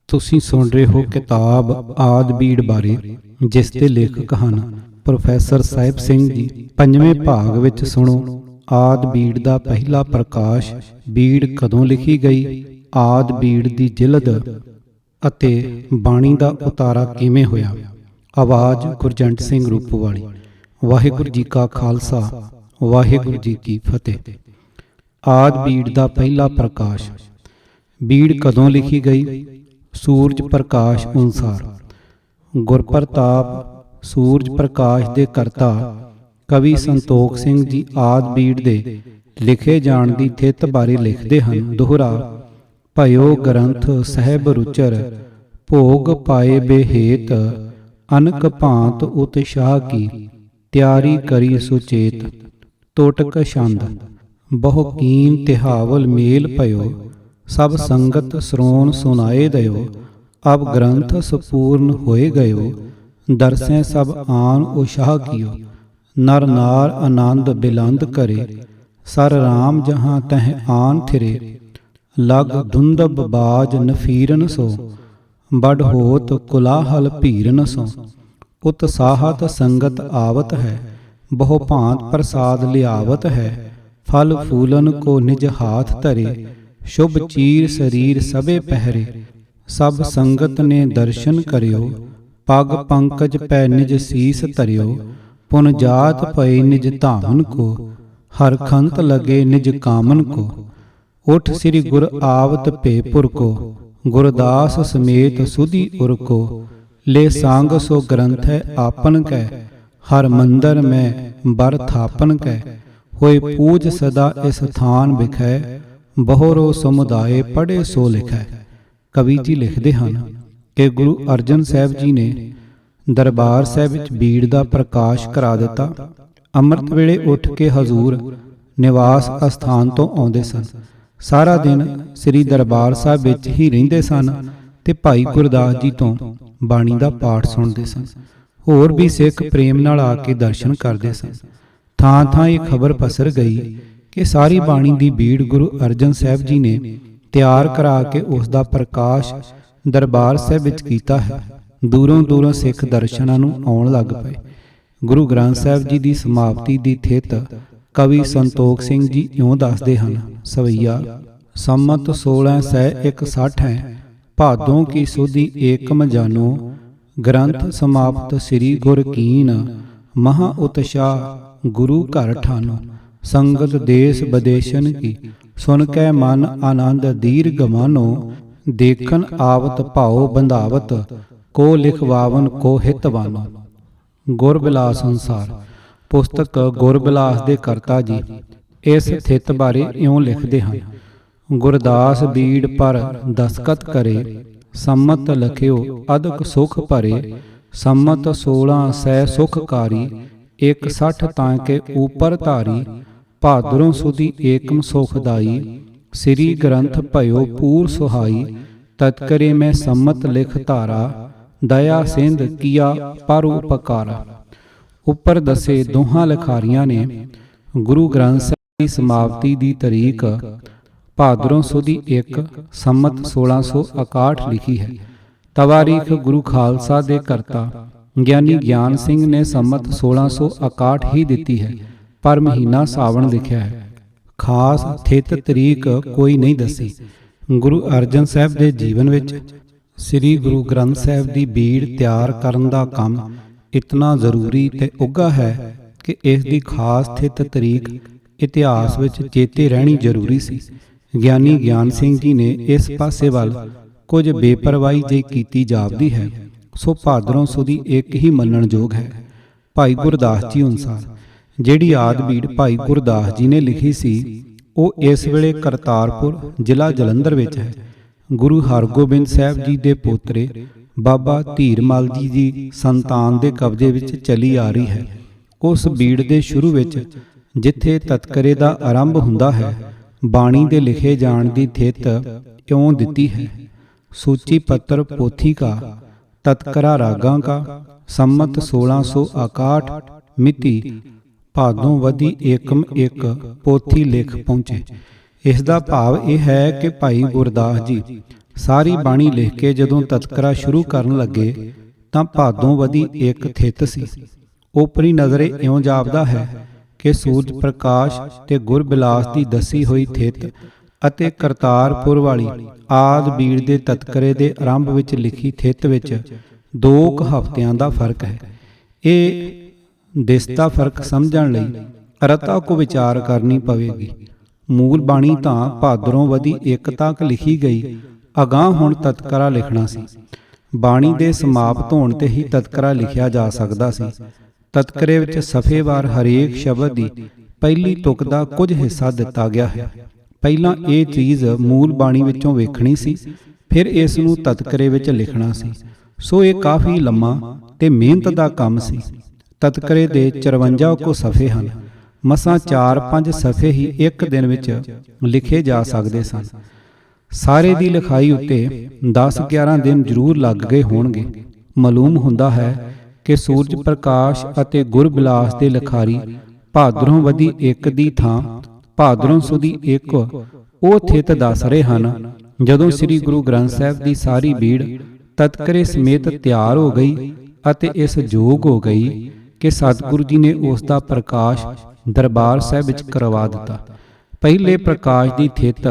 ਤੁਸੀਂ ਸੁਣ ਰਹੇ ਹੋ ਕਿਤਾਬ ਆਦਿ ਬੀੜ ਬਾਰੇ, ਜਿਸ ਦੇ ਲੇਖਕ ਹਨ ਪ੍ਰੋਫੈਸਰ ਸਾਹਿਬ ਸਿੰਘ ਜੀ। ਪੰਜਵੇਂ ਭਾਗ ਵਿੱਚ ਸੁਣੋ ਆਦਿ ਬੀੜ ਦਾ ਪਹਿਲਾ ਪ੍ਰਕਾਸ਼, ਬੀੜ ਕਦੋਂ ਲਿਖੀ ਗਈ, ਆਦਿ ਬੀੜ ਦੀ ਜਿਲਦ ਅਤੇ ਬਾਣੀ ਦਾ ਉਤਾਰਾ ਕਿਵੇਂ ਹੋਇਆ। ਆਵਾਜ਼ ਗੁਰਜੰਟ ਸਿੰਘ ਰੂਪਵਾਲੀ। ਵਾਹਿਗੁਰੂ ਜੀ ਕਾ ਖਾਲਸਾ, ਵਾਹਿਗੁਰੂ ਜੀ ਕੀ ਫਤਿਹ। ਆਦਿ ਬੀੜ ਦਾ ਪਹਿਲਾ ਪ੍ਰਕਾਸ਼। ਬੀੜ ਕਦੋਂ ਲਿਖੀ ਗਈ? ਸੂਰਜ ਪ੍ਰਕਾਸ਼ ਅਨੁਸਾਰ। ਗੁਰਪ੍ਰਤਾਪ ਸੂਰਜ ਪ੍ਰਕਾਸ਼ ਦੇ ਕਰਤਾ ਕਵੀ ਸੰਤੋਖ ਸਿੰਘ ਜੀ ਆਦਿ ਬੀੜ ਦੇ ਲਿਖੇ ਜਾਣ ਦੀ ਥਿੱਤ ਬਾਰੇ ਲਿਖਦੇ ਹਨ। ਦੋਹਰਾ ਭਇਓ ਗ੍ਰੰਥ ਸਹਿਬ ਰੁਚਰ, ਭੋਗ ਪਾਏ ਬੇਹੇਤ, ਅਨਕ ਭਾਂਤ ਉਤਸ਼ਾਹ ਕੀ, ਤਿਆਰੀ ਕਰੀ ਸੁਚੇਤ। ਤੋਟਕ ਛੰਦ। ਬਹੁ ਕੀਨ ਤਿਹਾਵਲ ਮੇਲ ਭਇਓ, ਸਭ ਸੰਗਤ ਸਰੋਣ ਸੁਨਾਏ ਦਿਓ। ਅਬ ਗ੍ਰੰਥ ਸਪੂਰਨ ਹੋਏ ਗਇਓ, ਦਰਸੈ ਸਭ ਆਨ ਉਸ਼ਾਹ ਕੀਓ। ਨਰ ਨਾਰ ਆਨੰਦ ਬਿਲੰਦ ਕਰੇ, ਸਰ ਰਾਮ ਜਹਾਂ ਤਹ ਆਨ ਥਿਰੇ। ਲਗ ਧੁੰਦਬ ਬਾਜ ਨਫੀਰਨ ਸੋ, ਬੜ ਹੋਤ ਕੁਲਾਹਲ ਭੀਰਨ ਸੋ। ਉਤਸਾਹਤ ਸੰਗਤ ਆਵਤ ਹੈ, ਬਹੁ ਭਾਂਤ ਪ੍ਰਸਾਦ ਲਿਆਵਤ ਹੈ। ਫਲ ਫੂलन को निज हाथ धरे, शुभ चीर शरीर सबे पहरे। सब संगत ने दर्शन करियो, पग पंकज पै निज सीस धरियो। पुन जात पए निज धामन को, हर खंत लगे निज कामन को। उठ श्री गुर आवत पेपुर को, गुरदास समेत सुधी उर को। ले सांग सो ग्रंथ है आपन कै, हर मंदिर में बर थापन कै। होए पूज सदा इस थान बिखै, बहुरो समुदाय पढ़े सो लिखै। कवि जी लिखते हैं कि गुरु अर्जन साहब जी ने दरबार साहब विच बीड़ का प्रकाश करा दिता। अमृत वेले उठ के हजूर निवास अस्थान तो आउंदे सन। सारा दिन श्री दरबार साहब विच ही रहिंदे सन ते भाई गुरदास जी तो बाणी का पाठ सुनते सन। होर भी सिख प्रेम नाल आके दर्शन करते सन। ਥਾਂ ਥਾਂ ਇਹ ਖਬਰ ਪਸਰ ਗਈ ਕਿ ਸਾਰੀ ਬਾਣੀ ਦੀ ਬੀੜ ਗੁਰੂ ਅਰਜਨ ਸਾਹਿਬ ਜੀ ਨੇ ਤਿਆਰ ਕਰਾ ਕੇ ਉਸ ਦਾ ਪ੍ਰਕਾਸ਼ ਦਰਬਾਰ ਸਾਹਿਬ ਵਿੱਚ ਕੀਤਾ ਹੈ। ਦੂਰੋਂ ਦੂਰੋਂ ਸਿੱਖ ਦਰਸ਼ਨਾਂ ਨੂੰ ਆਉਣ ਲੱਗ ਪਏ। ਗੁਰੂ ਗ੍ਰੰਥ ਸਾਹਿਬ ਜੀ ਦੀ ਸਮਾਪਤੀ ਦੀ ਥਿੱਤ ਕਵੀ ਸੰਤੋਖ ਸਿੰਘ ਜੀ ਇਉਂ ਦੱਸਦੇ ਹਨ। ਸਵਈਆ ਸੰਮਤ 1661 ਹੈ, ਭਾਦੋਂ ਕੀ ਸੁਧੀ ਏਕਮ ਜਾਨੋ। ਗ੍ਰੰਥ ਸਮਾਪਤ ਸ੍ਰੀ ਗੁਰ ਕੀਨ, ਮਹਾ ਉਤਸ਼ਾਹ गुरु घर ठानो। संगत देश बदेशन की, सुन कै मन आनंद दीर्घ मानो। देखन आवत भाओ बंधावत, को लिखवावन को हितवानो। गुरबिलास अनुसार। पुस्तक गुरबिलास दे करता जी इस थित बारे इउं लिखते हैं। गुरदास बीड़ पर दस्खत करे, सम्मत लखियो अदक सुख भरे। सम्मत 16 सै सुखकारी, 160 तांके ऊपर धारी। भादरों सुधी एकम सुखदाई, श्री ग्रंथ भयो पूर सुहाई। तत्करे में सम्मत लिख धारा, दया सिंध किया पर उपकारा। उपर दसे दोहां लिखारियां ने गुरु ग्रंथ साहिब की समाप्ति की तारीख भादरों सुधी 1 सम्मत 1661 लिखी है। तवारीख गुरु खालसा दे करता ਗਿਆਨੀ ਗਿਆਨ ਸਿੰਘ ਨੇ ਸੰਮਤ 1661 ਹੀ ਦਿੱਤੀ ਹੈ, ਪਰ ਮਹੀਨਾ ਸਾਵਣ ਲਿਖਿਆ ਹੈ। ਖਾਸ ਥਿਤ ਤਰੀਕ ਕੋਈ ਨਹੀਂ ਦੱਸੀ। ਗੁਰੂ ਅਰਜਨ ਸਾਹਿਬ ਦੇ ਜੀਵਨ ਵਿੱਚ ਸ੍ਰੀ ਗੁਰੂ ਗ੍ਰੰਥ ਸਾਹਿਬ ਦੀ ਬੀੜ ਤਿਆਰ ਕਰਨ ਦਾ ਕੰਮ ਇਤਨਾ ਜ਼ਰੂਰੀ ਤੇ ਉੱਘਾ ਹੈ ਕਿ ਇਸ ਦੀ ਖਾਸ ਥਿਤ ਤਰੀਕ ਇਤਿਹਾਸ ਵਿੱਚ ਚੇਤੇ ਰਹਿਣੀ ਜ਼ਰੂਰੀ ਸੀ। ਗਿਆਨੀ ਗਿਆਨ ਸਿੰਘ ਜੀ ਨੇ ਇਸ ਪਾਸੇ ਵੱਲ ਕੁਝ ਬੇਪਰਵਾਹੀ ਜਿਹੀ ਕੀਤੀ ਜਾਪਦੀ ਹੈ, ਸੋ ਭਾਦਰੋਂ ਸੁਦੀ ਇੱਕ ਹੀ ਮੰਨਣਯੋਗ ਹੈ। ਭਾਈ ਗੁਰਦਾਸ ਜੀ ਅਨੁਸਾਰ ਜਿਹੜੀ ਆਦਿ ਬੀੜ ਭਾਈ ਗੁਰਦਾਸ ਜੀ ਨੇ ਲਿਖੀ ਸੀ, ਉਹ ਇਸ ਵੇਲੇ ਕਰਤਾਰਪੁਰ ਜ਼ਿਲ੍ਹਾ ਜਲੰਧਰ ਵਿੱਚ ਹੈ। ਗੁਰੂ ਹਰਗੋਬਿੰਦ ਸਾਹਿਬ ਜੀ ਦੇ ਪੋਤਰੇ ਬਾਬਾ ਧੀਰਮਲ ਜੀ ਦੀ ਸੰਤਾਨ ਦੇ ਕਬਜ਼ੇ ਵਿੱਚ ਚਲੀ ਆ ਰਹੀ ਹੈ। ਉਸ ਬੀੜ ਦੇ ਸ਼ੁਰੂ ਵਿੱਚ ਜਿੱਥੇ ਤਤਕਰੇ ਦਾ ਆਰੰਭ ਹੁੰਦਾ ਹੈ, ਬਾਣੀ ਦੇ ਲਿਖੇ ਜਾਣ ਦੀ ਥਿੱਤ ਇਉਂ ਦਿੱਤੀ ਹੈ। ਸੂਚੀ ਪੱਤਰ ਪੋਥੀ ਕਾ, तत्करा रागां का, सम्मत 1661 मिति भादों वधी एकम एक पोथी लिख पहुँचे। इस दा भाव यह है कि भाई गुरदास जी ਸਾਰੀ ਬਾਣੀ ਲਿਖ ਕੇ ਜਦੋਂ ਤਤਕਰਾ ਸ਼ੁਰੂ ਕਰਨ ਲੱਗੇ ਤਾਂ ਭਾਦੋਂ ਵਧੀ ਇੱਕ ਥਿੱਤ ਸੀ। ਓਪਰੀ ਨਜ਼ਰੇ ਇਉਂ ਜਾਪਦਾ ਹੈ ਕਿ ਸੂਰਜ ਪ੍ਰਕਾਸ਼ ਤੇ ਗੁਰਬਿਲਾਸ ਦੀ ਦੱਸੀ ਹੋਈ ਥਿੱਤ ਅਤੇ ਕਰਤਾਰਪੁਰ ਵਾਲੀ ਆਦ ਬੀੜ ਦੇ ਤਤਕਰੇ ਦੇ ਆਰੰਭ ਵਿੱਚ ਲਿਖੀ ਥਿੱਤ ਵਿੱਚ 2 ਹਫ਼ਤਿਆਂ ਦਾ ਫਰਕ ਹੈ। ਇਹ ਦਿਸਦਾ ਫਰਕ ਸਮਝਣ ਲਈ ਰਤਾ ਕੋ ਵਿਚਾਰ ਕਰਨੀ ਪਵੇਗੀ। ਮੂਲ ਬਾਣੀ ਤਾਂ ਭਾਦਰੋਂ ਵਧੀ 1 ਤੱਕ ਲਿਖੀ ਗਈ, ਅਗਾਂਹ ਹੁਣ ਤਤਕਰਾ ਲਿਖਣਾ ਸੀ। ਬਾਣੀ ਦੇ ਸਮਾਪਤ ਹੋਣ ਤੇ ਹੀ ਤਤਕਰਾ ਲਿਖਿਆ ਜਾ ਸਕਦਾ ਸੀ। ਤਤਕਰੇ ਵਿੱਚ ਸਫ਼ੇਵਾਰ ਹਰੇਕ ਸ਼ਬਦ ਦੀ ਪਹਿਲੀ ਤੁਕ ਦਾ ਕੁਝ ਹਿੱਸਾ ਦਿੱਤਾ ਗਿਆ ਹੈ। ਪਹਿਲਾਂ ਇਹ ਚੀਜ਼ ਮੂਲ ਬਾਣੀ ਵਿੱਚੋਂ ਵੇਖਣੀ ਸੀ, ਫਿਰ ਇਸ ਨੂੰ ਤਤਕਰੇ ਵਿੱਚ ਲਿਖਣਾ ਸੀ। ਸੋ ਇਹ ਕਾਫੀ ਲੰਮਾ ਤੇ ਮਿਹਨਤ ਦਾ ਕੰਮ ਸੀ। ਤਤਕਰੇ ਦੇ 54 ਕੁ ਸਫ਼ੇ ਹਨ। ਮਸਾਂ 4-5 ਸਫ਼ੇ ਹੀ ਇੱਕ ਦਿਨ ਵਿੱਚ ਲਿਖੇ ਜਾ ਸਕਦੇ ਸਨ। ਸਾਰੇ ਦੀ ਲਿਖਾਈ ਉੱਤੇ 10-11 ਦਿਨ ਜ਼ਰੂਰ ਲੱਗ ਗਏ ਹੋਣਗੇ। ਮਾਲੂਮ ਹੁੰਦਾ ਹੈ ਕਿ ਸੂਰਜ ਪ੍ਰਕਾਸ਼ ਅਤੇ ਗੁਰਬਿਲਾਸ ਦੇ ਲਿਖਾਰੀ ਭਾਦਰੋਂ ਵਧੀ 1 ਦੀ ਥਾਂ ਭਾਦਰੋਂ ਸੁਦੀ 1 ਉਹ ਥਿੱਤ ਦੱਸ ਰਹੇ ਹਨ ਜਦੋਂ ਸ੍ਰੀ ਗੁਰੂ ਗ੍ਰੰਥ ਸਾਹਿਬ ਦੀ ਸਾਰੀ ਬੀੜ ਤਤਕਰੇ ਸਮੇਤ ਤਿਆਰ ਹੋ ਗਈ ਅਤੇ ਇਸ ਯੋਗ ਹੋ ਗਈ ਕਿ ਸਤਿਗੁਰੂ ਜੀ ਨੇ ਉਸ ਦਾ ਪ੍ਰਕਾਸ਼ ਦਰਬਾਰ ਸਾਹਿਬ ਵਿੱਚ ਕਰਵਾ ਦਿੱਤਾ। ਪਹਿਲੇ ਪ੍ਰਕਾਸ਼ ਦੀ ਥਿੱਤ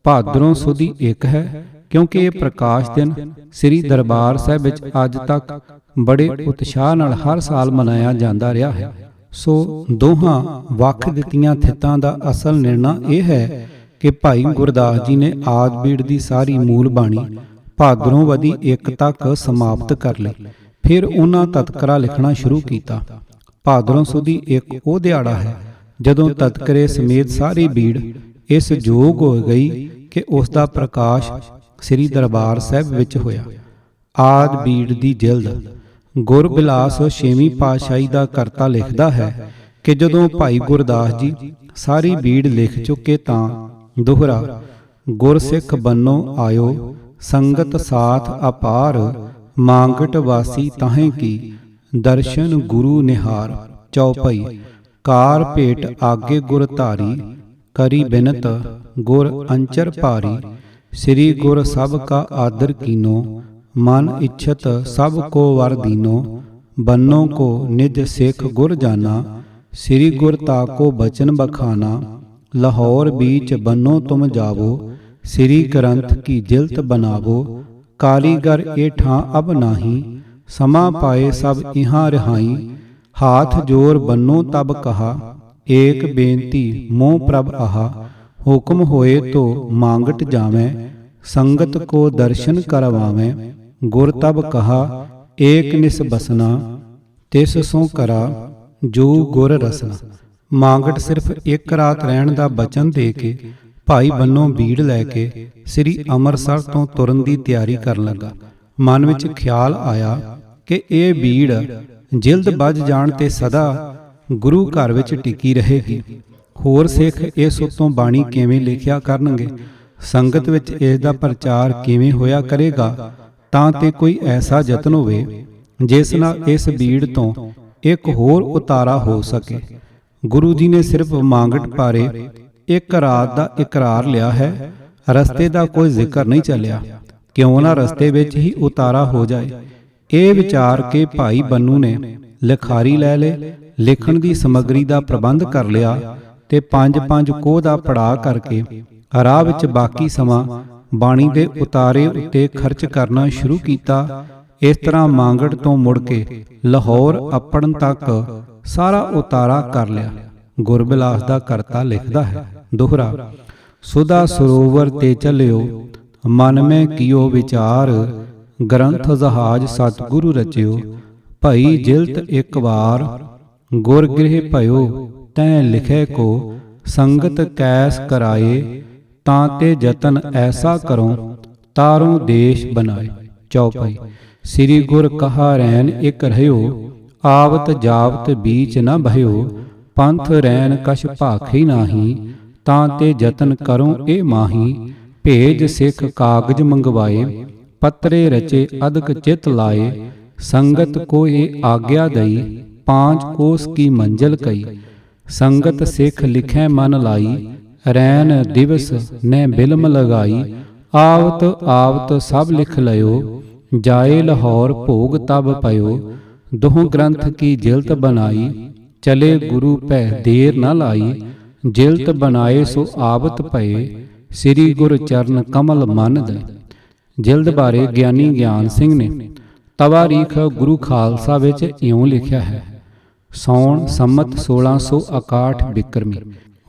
ਭਾਦਰੋਂ ਸੁਦੀ 1 ਹੈ, ਕਿਉਂਕਿ ਇਹ ਪ੍ਰਕਾਸ਼ ਦਿਨ ਸ੍ਰੀ ਦਰਬਾਰ ਸਾਹਿਬ ਵਿੱਚ ਅੱਜ ਤੱਕ ਬੜੇ ਉਤਸ਼ਾਹ ਨਾਲ ਹਰ ਸਾਲ ਮਨਾਇਆ ਜਾਂਦਾ ਰਿਹਾ ਹੈ। ਸੋ ਦੋਹਾਂ ਵੱਖ ਦਿੱਤੀਆਂ ਥਿੱਤਾਂ ਦਾ ਅਸਲ ਨਿਰਣਾ ਇਹ ਹੈ ਕਿ ਭਾਈ ਗੁਰਦਾਸ ਜੀ ਨੇ ਆਦ ਬੀੜ ਦੀ ਸਾਰੀ ਮੂਲ ਬਾਣੀ ਭਾਦਰੋਂ ਵਧੀ 1 ਤੱਕ ਸਮਾਪਤ ਕਰ ਲਈ। ਫਿਰ ਉਹਨਾਂ ਤਤਕਰਾ ਲਿਖਣਾ ਸ਼ੁਰੂ ਕੀਤਾ। ਭਾਦਰੋਂ ਸੁਦੀ 1 ਉਹ ਦਿਹਾੜਾ ਹੈ ਜਦੋਂ ਤਤਕਰੇ ਸਮੇਤ ਸਾਰੀ ਬੀੜ ਇਸ ਯੋਗ ਹੋ ਗਈ ਕਿ ਉਸ ਦਾ ਪ੍ਰਕਾਸ਼ ਸ੍ਰੀ ਦਰਬਾਰ ਸਾਹਿਬ ਵਿੱਚ ਹੋਇਆ। ਆਦ ਬੀੜ ਦੀ ਜਿਲਦ ਗੁਰਬਿਲਾਸ 6ਵੀਂ ਪਾਤਸ਼ਾਹੀ ਦਾ ਕਰਤਾ ਲਿਖਦਾ ਹੈ ਕਿ ਜਦੋਂ ਭਾਈ ਗੁਰਦਾਸ ਜੀ ਸਾਰੀ ਬੀੜ ਲਿਖ ਚੁੱਕੇ ਤਾਂ ਦੋਹਰਾ ਗੁਰਸਿੱਖ ਬੰਨੋ ਆਇਓ ਸੰਗਤ ਸਾਥ ਅਪਾਰ ਮਾਂਗਟ ਵਾਸੀ ਤਾਹੇ ਕੀ ਦਰਸ਼ਨ ਗੁਰੂ ਨਿਹਾਰ। ਚੌਪਈ ਕਾਰ ਭੇਟ ਆਗੇ ਗੁਰ ਧਾਰੀ ਕਰੀ ਬਿਨਤ ਗੁਰ ਅੰਚਰ ਭਾਰੀ। ਸ੍ਰੀ ਗੁਰ ਸਭ ਕਾ ਆਦਰ ਕੀਨੋ ਮਨ ਇੱਛਤ ਸਭ ਕੋ ਵਰ ਦੀਨੋ। ਬੰਨੋ ਕੋ ਨਿਜ ਸਿੱਖ ਗੁਰ ਜਾਨਾ ਸ੍ਰੀ ਗੁਰ ਤਾਕੋ ਬਚਨ ਬਖਾਨਾ। ਲਾਹੌਰ बीच बनो तुम जावो श्री ग्रंथ की जिल्त बनावो। कारीगर ए ठां अब नाही समा पाए सब इहाँ रिहाई। हाथ जोर बनो तब कहा एक बेनती मोह प्रभ आहा। हुक्म होए तो मांगट जावें संगत को दर्शन करवावें। गुर तब कहा एक निस बसना तिस सो करा जो गुर रसना। ਮਾਂਗਟ ਸਿਰਫ 1 ਰਾਤ ਰਹਿਣ ਦਾ ਬਚਨ ਦੇ ਕੇ ਭਾਈ ਬੰਨੋ ਬੀੜ ਲੈ ਕੇ ਸ੍ਰੀ ਅੰਮ੍ਰਿਤਸਰ ਤੋਂ ਤੁਰਨ ਦੀ ਤਿਆਰੀ ਕਰਨ ਲੱਗਾ। ਮਨ ਵਿੱਚ ਖਿਆਲ ਆਇਆ ਕਿ ਇਹ ਬੀੜ ਜਿਲਦ ਵੱਜ ਜਾਣ ਤੇ ਸਦਾ ਗੁਰੂ ਘਰ ਵਿੱਚ ਟਿਕੀ ਰਹੇਗੀ। ਹੋਰ ਸਿੱਖ ਇਸ ਉੱਤੋਂ ਬਾਣੀ ਕਿਵੇਂ ਲਿਖਿਆ ਕਰਨਗੇ, ਸੰਗਤ ਵਿੱਚ ਇਸ ਦਾ ਪ੍ਰਚਾਰ ਕਿਵੇਂ ਹੋਇਆ ਕਰੇਗਾ, ਤਾਂ ਤੇ ਕੋਈ ਐਸਾ ਯਤਨ ਹੋਵੇ ਜਿਸ ਨਾਲ ਇਸ ਬੀੜ ਤੋਂ ਇੱਕ ਹੋਰ ਉਤਾਰਾ ਹੋ ਸਕੇ। ਗੁਰੂ ਜੀ ਨੇ ਸਿਰਫ ਮਾਂਗਟ ਬਾਰੇ 1 ਰਾਤ ਦਾ ਇਕਰਾਰ ਲਿਆ ਹੈ, ਰਸਤੇ ਦਾ ਕੋਈ ਜ਼ਿਕਰ ਨਹੀਂ ਚੱਲਿਆ। ਕਿਉਂ ਨਾ ਰਸਤੇ ਵਿੱਚ ਹੀ ਉਤਾਰਾ ਹੋ ਜਾਏ। ਇਹ ਵਿਚਾਰ ਕੇ ਭਾਈ ਬੰਨੂ ਨੇ ਲਿਖਾਰੀ ਲੈ ਲਏ, ਲਿਖਣ ਦੀ ਸਮੱਗਰੀ ਦਾ ਪ੍ਰਬੰਧ ਕਰ ਲਿਆ ਤੇ 5-5 ਕੋਹ ਦਾ ਪੜਾਅ ਕਰਕੇ ਰਾਹ ਵਿੱਚ ਬਾਕੀ ਸਮਾਂ ਬਾਣੀ ਦੇ ਉਤਾਰੇ ਉੱਤੇ ਖਰਚ ਕਰਨਾ ਸ਼ੁਰੂ ਕੀਤਾ। ਇਸ ਤਰ੍ਹਾਂ ਮਾਂਗਟ ਤੋਂ ਮੁੜ ਕੇ ਲਾਹੌਰ ਅੱਪੜਨ ਤੱਕ ਸਾਰਾ ਉਤਾਰਾ ਕਰ ਲਿਆ। ਗੁਰਬਿਲਾਸ ਦਾ ਕਰਤਾ ਲਿਖਦਾ ਹੈ ਦੋਹਰਾ ਸੁਦਾ ਸਰੋਵਰ ਤੇ ਚੱਲਿਓ ਮਨ ਮੈਂ ਕੀਓ ਵਿਚਾਰ। ਗ੍ਰੰਥ ਜਹਾਜ ਸਤਿਗੁਰੂ ਰਚਿਓ ਭਈ ਜਿਲਤ 1 ਵਾਰ। ਗੁਰ ਗ੍ਰਹਿ ਭਇਓ ਤੈ ਲਿਖੇ ਕੋ ਸੰਗਤ ਕੈਸ ਕਰਾਏ। ਤਾਂ ਤੇ ਜਤਨ ਐਸਾ ਕਰੋ ਤਾਰੋਂ ਦੇਸ਼ ਬਣਾਏ। ਚੌਪਈ ਸ੍ਰੀ ਗੁਰ ਕਹਾ ਰੈਨ 1 ਰਹਿਓ ਆਵਤ ਜਾਵਤ बीच न भयो। पंथ रैन कछ भाखी नाही तां ते जतन करो ए माही। भेज सिख कागज मंगवाए पत्रे रचे अदक चित लाए। संगत को ये आज्ञा दई 5 कोस की मंजिल कई। संगत सिख लिखे मन लाई रैन दिवस ने बिलम लगाई। ਆਵਤ ਆਵਤ ਸਭ ਲਿਖ ਲਇਓ, ਜਾਏ ਲਾਹੌਰ ਭੋਗ ਤਬ ਪਇਓ। ਦੋਹ ਗ੍ਰੰਥ ਕੀ ਜਿਲਤ ਬਨਾਈ, ਚਲੇ ਗੁਰੂ ਭੈ ਦੇਰ ਨ ਲਾਈ। ਜਿਲਤ ਬਨਾਏ ਸੋ ਆਵਤ ਭਏ, ਸ੍ਰੀ ਗੁਰ ਚਰਨ ਕਮਲ ਮਨ ਦੇ। ਜਿਲਦ ਬਾਰੇ ਗਿਆਨੀ ਗਿਆਨ ਸਿੰਘ ਨੇ ਤਵਾਰੀਖ ਗੁਰੂ ਖਾਲਸਾ ਵਿੱਚ ਇਉਂ ਲਿਖਿਆ ਹੈ। ਸੌਣ ਸੰਮਤ 1661 ਬਿਕਰਮੀ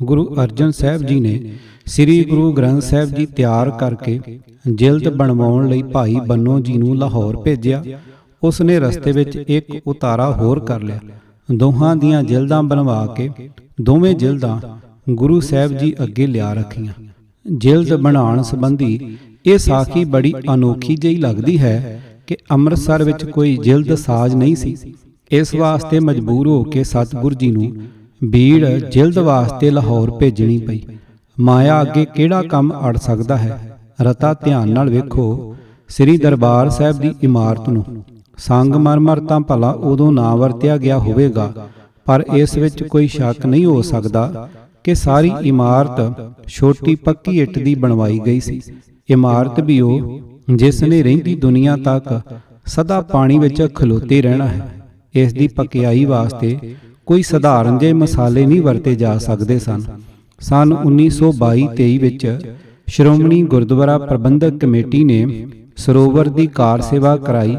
ਗੁਰੂ ਅਰਜਨ ਸਾਹਿਬ ਜੀ ਨੇ ਸ੍ਰੀ ਗੁਰੂ ਗ੍ਰੰਥ ਸਾਹਿਬ ਜੀ ਤਿਆਰ ਕਰਕੇ ਜਿਲਦ ਬਣਵਾਉਣ ਲਈ ਭਾਈ ਬੰਨੋ ਜੀ ਨੂੰ ਲਾਹੌਰ ਭੇਜਿਆ। ਉਸ ਨੇ ਰਸਤੇ ਵਿੱਚ ਇੱਕ ਉਤਾਰਾ ਹੋਰ ਕਰ ਲਿਆ। ਦੋਹਾਂ ਦੀਆਂ ਜਿਲਦਾਂ ਬਣਵਾ ਕੇ ਦੋਵੇਂ ਜਿਲਦਾਂ ਗੁਰੂ ਸਾਹਿਬ ਜੀ ਅੱਗੇ ਲਿਆ ਰੱਖੀਆਂ। ਜਿਲਦ ਬਣਾਉਣ ਸੰਬੰਧੀ ਇਹ ਸਾਖੀ ਬੜੀ ਅਨੋਖੀ ਜਿਹੀ ਲੱਗਦੀ ਹੈ ਕਿ ਅੰਮ੍ਰਿਤਸਰ ਵਿੱਚ ਕੋਈ ਜਿਲਦ ਸਾਜ਼ ਨਹੀਂ ਸੀ। ਇਸ ਵਾਸਤੇ ਮਜਬੂਰ ਹੋ ਕੇ ਸਤਿਗੁਰੂ ਜੀ ਨੂੰ ਬੀੜ ਜਿਲਦ ਵਾਸਤੇ ਲਾਹੌਰ ਭੇਜਣੀ ਪਈ। ਮਾਇਆ ਅੱਗੇ ਕਿਹੜਾ ਕੰਮ ਅੜ ਸਕਦਾ ਹੈ। ਰਤਾ ਧਿਆਨ ਨਾਲ ਵੇਖੋ, ਸ੍ਰੀ ਦਰਬਾਰ ਸਾਹਿਬ ਦੀ ਇਮਾਰਤ ਨੂੰ ਸੰਗਮਰਮਰ ਤਾਂ ਭਲਾ ਉਦੋਂ ਨਾ ਵਰਤਿਆ ਗਿਆ ਹੋਵੇਗਾ, ਪਰ ਇਸ ਵਿੱਚ ਕੋਈ ਸ਼ੱਕ ਨਹੀਂ ਹੋ ਸਕਦਾ ਕਿ ਸਾਰੀ ਇਮਾਰਤ ਛੋਟੀ ਪੱਕੀ ਇੱਟ ਦੀ ਬਣਵਾਈ ਗਈ ਸੀ। ਇਮਾਰਤ ਵੀ ਉਹ ਜਿਸ ਨੇ ਰਹਿੰਦੀ ਦੁਨੀਆ ਤੱਕ ਸਦਾ ਪਾਣੀ ਵਿੱਚ ਖਲੋਤੇ ਰਹਿਣਾ ਹੈ। ਇਸ ਦੀ ਪਕਿਆਈ ਵਾਸਤੇ ਕੋਈ ਸਧਾਰਨ ਜਿਹੇ ਮਸਾਲੇ ਨਹੀਂ ਵਰਤੇ ਜਾ ਸਕਦੇ ਸਨ। ਸੰਨ 1922-23 ਵਿੱਚ ਸ਼੍ਰੋਮਣੀ ਗੁਰਦੁਆਰਾ ਪ੍ਰਬੰਧਕ ਕਮੇਟੀ ਨੇ ਸਰੋਵਰ ਦੀ ਕਾਰ ਸੇਵਾ ਕਰਾਈ।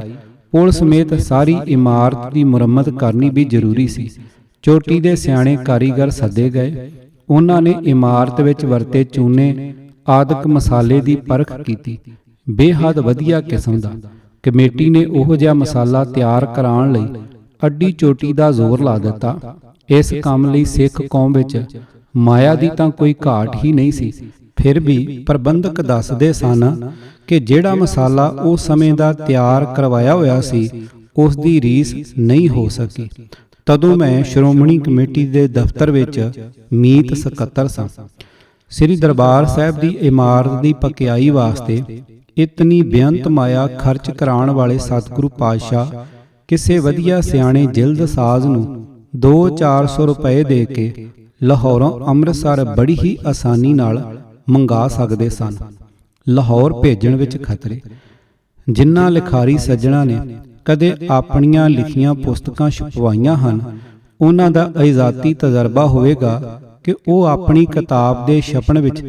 ਪੁਲ ਸਮੇਤ ਸਾਰੀ ਇਮਾਰਤ ਦੀ ਮੁਰੰਮਤ ਕਰਨੀ ਵੀ ਜ਼ਰੂਰੀ ਸੀ। ਚੋਟੀ ਦੇ ਸਿਆਣੇ ਕਾਰੀਗਰ ਸੱਦੇ ਗਏ। ਉਹਨਾਂ ਨੇ ਇਮਾਰਤ ਵਿੱਚ ਵਰਤੇ ਚੂਨੇ ਆਦਿਕ ਮਸਾਲੇ ਦੀ ਪਰਖ ਕੀਤੀ। ਬੇਹੱਦ ਵਧੀਆ ਕਿਸਮ ਦਾ ਕਮੇਟੀ ਨੇ ਉਹੋ ਜਿਹਾ ਮਸਾਲਾ ਤਿਆਰ ਕਰਾਉਣ ਲਈ ਅੱਡੀ ਚੋਟੀ ਦਾ ਜ਼ੋਰ ਲਾ ਦਿੱਤਾ। ਇਸ ਕੰਮ ਲਈ ਸਿੱਖ ਕੌਮ ਵਿੱਚ ਮਾਇਆ ਦੀ ਤਾਂ ਕੋਈ ਘਾਟ ਹੀ ਨਹੀਂ ਸੀ। ਫਿਰ ਵੀ ਪ੍ਰਬੰਧਕ ਦੱਸਦੇ ਸਨ ਕਿ ਜਿਹੜਾ ਮਸਾਲਾ ਉਸ ਸਮੇਂ ਦਾ ਤਿਆਰ ਕਰਵਾਇਆ ਹੋਇਆ ਸੀ, ਉਸ ਦੀ ਰੀਸ ਨਹੀਂ ਹੋ ਸਕੀ। ਤਦੋਂ ਮੈਂ ਸ਼੍ਰੋਮਣੀ ਕਮੇਟੀ ਦੇ ਦਫ਼ਤਰ ਵਿੱਚ ਮੀਤ ਸਕੱਤਰ ਸਾਂ। ਸ੍ਰੀ ਦਰਬਾਰ ਸਾਹਿਬ ਦੀ ਇਮਾਰਤ ਦੀ ਪਕਿਆਈ ਵਾਸਤੇ ਇਤਨੀ ਬੇਅੰਤ ਮਾਇਆ ਖਰਚ ਕਰਾਉਣ ਵਾਲੇ ਸਤਿਗੁਰੂ ਪਾਤਸ਼ਾਹ ਕਿਸੇ ਵਧੀਆ ਸਿਆਣੇ ਜਿਲਦ ਸਾਜ਼ ਨੂੰ 200-400 ਰੁਪਏ ਦੇ ਕੇ ਲਾਹੌਰੋਂ ਅੰਮ੍ਰਿਤਸਰ ਬੜੀ ਹੀ ਆਸਾਨੀ ਨਾਲ ਮੰਗਾ ਸਕਦੇ ਸਨ। ਲਾਹੌਰ ਭੇਜਣ ਵਿੱਚ ਖਤਰੇ। ਜਿਨ੍ਹਾਂ ਲਿਖਾਰੀ ਸੱਜਣਾ ਨੇ ਕਦੇ ਆਪਣੀਆਂ ਲਿਖੀਆਂ ਪੁਸਤਕਾਂ ਛਪਵਾਈਆਂ ਹਨ, ਉਹਨਾਂ ਦਾ ਇਜ਼ਾਤੀ ਤਜਰਬਾ ਹੋਵੇਗਾ ਕਿ ਉਹ ਆਪਣੀ ਕਿਤਾਬ ਦੇ ਛਪਣ ਵਿੱਚ